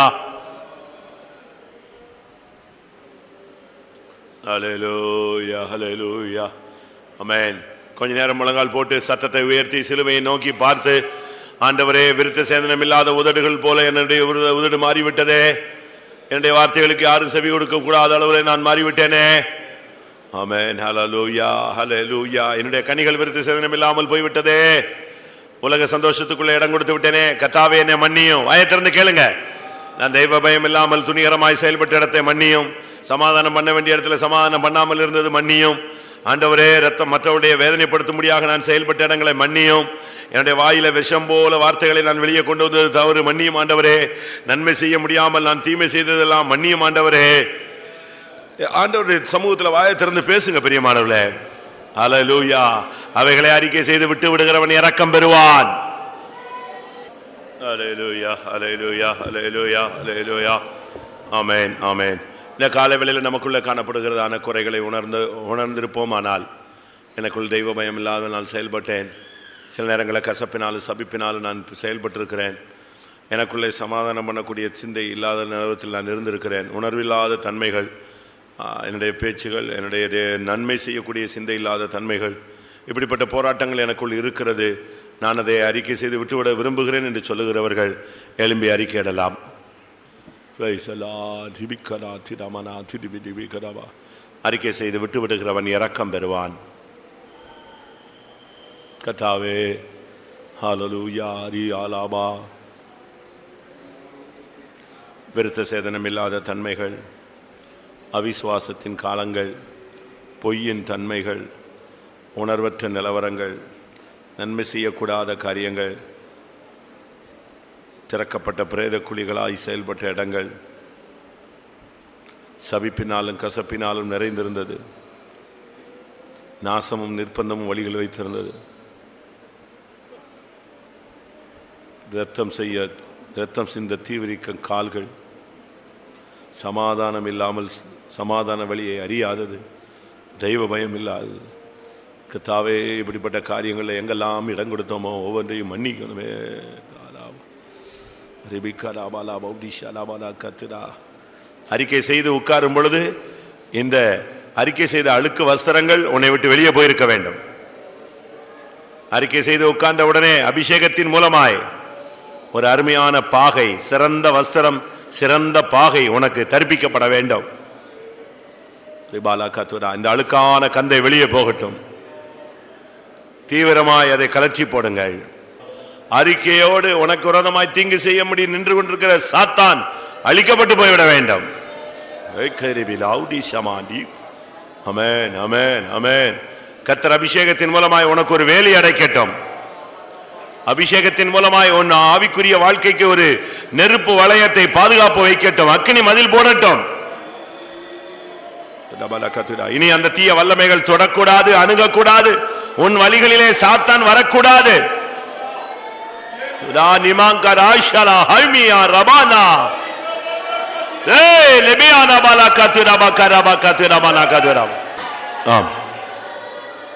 அல்லேலூயா, அல்லேலூயா. ஆமென். கொஞ்ச நேரம் முழங்கால் போட்டு சத்தத்தை உயர்த்தி சிலுவையை நோக்கி பார்த்து, ஆண்டவரே, விருத்த சேதனம் இல்லாத உதடுகள் போல என்னுடைய உதடு மாறிவிட்டதே, என்னுடைய வார்த்தைகளுக்கு யாரும் செவி கொடுக்க கூடாத அளவில் நான் மாறிவிட்டேனே. ஆமென். ஹல்லேலூயா, ஹல்லேலூயா. என்னுடைய கனிகள் விருத்த சேதனம் இல்லாமல் போய்விட்டதே, உலக சந்தோஷத்துக்குள்ள இடம் கொடுத்து விட்டேனே. கர்த்தாவே, என்னை மன்னியும். வாயை திறந்து கேளுங்க. நான் தெய்வ பயம் இல்லாமல் துணிகரமாய் செயல்பட்ட இடத்தை மன்னியும். சமாதானம் பண்ண வேண்டிய இடத்துல சமாதானம் பண்ணாமல் இருந்தது மன்னியும். ஆண்டவரே, ரத்தம் மற்றவருடைய வேதனைப்படுத்தும்படியாக நான் செயல்பட்ட இடங்களை மன்னியும். என்னுடைய வாயில விஷம் போல வார்த்தைகளை நான் வெளியே கொண்டு வந்தது தவறு, மன்னியும் ஆண்டவரே. நன்மை செய்ய முடியாமல் நான் தீமை செய்ததெல்லாம் மன்னியும் ஆண்டவரே. ஆண்டவருடைய சமூகத்தில் வாயை திறந்து பேசுங்க பிரியமானவர்களே. அல்லேலூயா. அவைகளை அறிக்கை செய்து விட்டு விடுகிறவன் இரக்கம் பெறுவான். அல்லேலூயா, அல்லேலூயா, அல்லேலூயா, அல்லேலூயா. ஆமென், ஆமென். இந்த காலவேளையில் நமக்குள்ள காணப்படுகிறதான குறைகளை உணர்ந்திருப்போமானால், எனக்குள் தெய்வ பயம் இல்லாத நான் செயல்பட்டேன், சில நேரங்களில் கசப்பினாலும் சபிப்பினாலும் நான் செயல்பட்டிருக்கிறேன், எனக்குள்ளே சமாதானம் பண்ணக்கூடிய சிந்தை இல்லாத நேரத்தில் நான் இருந்திருக்கிறேன், உணர்வில்லாத தன்மைகள், என்னுடைய பேச்சுகள், என்னுடைய நன்மை செய்யக்கூடிய சிந்தை இல்லாத தன்மைகள், இப்படிப்பட்ட போராட்டங்கள் எனக்குள் இருக்கிறது. நான் அதை அறிக்கை செய்து விட்டுவிட விரும்புகிறேன் என்று சொல்லுகிறவர்கள் எழும்பி அறிக்கையிடலாம். அறிக்கை செய்து விட்டு விடுகிறவன் இரக்கம் பெறுவான். கர்த்தாவே, ஹல்லேலூயா, ஆலாபா. விருத்த சேதனம் இல்லாத தன்மைகள், அவிசுவாசத்தின் காலங்கள், பொய்யின் தன்மைகள், உணர்வற்ற நிலவரங்கள், நன்மை செய்யக்கூடாத காரியங்கள், திறக்கப்பட்ட பிரேத குழிகளாய் செயல்பட்ட இடங்கள், சபிப்பினாலும் கசப்பினாலும் நிறைந்திருந்தது, நாசமும் நிர்பந்தமும் வழிகள் வைத்திருந்தது, ரத்தம் சிந்த தீவிரிக்கும் கால்கள், சமாதானம் இல்லாமல் சமாதான வழியை அறியாதது, தெய்வ பயம் இல்லாதது. கர்த்தாவே, இப்படிப்பட்ட காரியங்களில் எங்கெல்லாம் இடம் கொடுத்தோமோ ஒவ்வொன்றையும் மன்னிக்கணுமே. அறிக்கை செய்து உட்காரும் பொழுது இந்த அறிக்கை செய்த அழுக்கு வஸ்திரங்கள் உன்னை விட்டு வெளியே போயிருக்க வேண்டும். அறிக்கை செய்து உட்கார்ந்த உடனே அபிஷேகத்தின் மூலமாய் ஒரு அருமையான பாகை, சிறந்த வஸ்திரம், சிறந்த பாகை உனக்கு தரிப்பிக்கப்பட வேண்டும். இந்த அழுக்கான கந்தை வெளியே போகட்டும். தீவிரமாய் அதை கலர்ச்சி போடுங்கள். அறிக்கையோடு உனக்கு விரோதமாய் தீங்கு செய்ய முடியும் நின்று கொண்டிருக்கிற சாத்தான் அழிக்கப்பட்டு போய்விட வேண்டும். ஆமென், ஆமென், ஆமென். கர்த்தர் அபிஷேகத்தின் மூலமாய் உனக்கு ஒரு வேலி அடைக்கட்டும். அபிஷேகத்தின் மூலமாய் உன் ஆவிக்குரிய வாழ்க்கைக்கு ஒரு நெருப்பு வளையத்தை பாதுகாப்பு வைக்கட்டும். அக்கினி மதில் போடட்டும். இனி அந்த தீய வல்லமைகள் தொடக்கூடாது, அணுகக்கூடாது. உன் வழிகளிலே சாத்தான் வரக்கூடாது.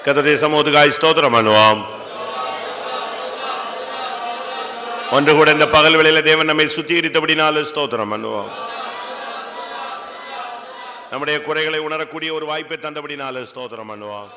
கர்த்தருடைய சமூகத்துக்காய் ஸ்தோத்திரம் பண்ணுவோம். ஒன்று கூட இந்த பகல் வேளையில தேவன் நம்மை சுத்திகரித்தபடினால ஸ்தோத்திரம் பண்ணுவோம். நம்முடைய குறைகளை உணரக்கூடிய ஒரு வாய்ப்பை தந்தபடினால ஸ்தோத்திரம் பண்ணுவோம்.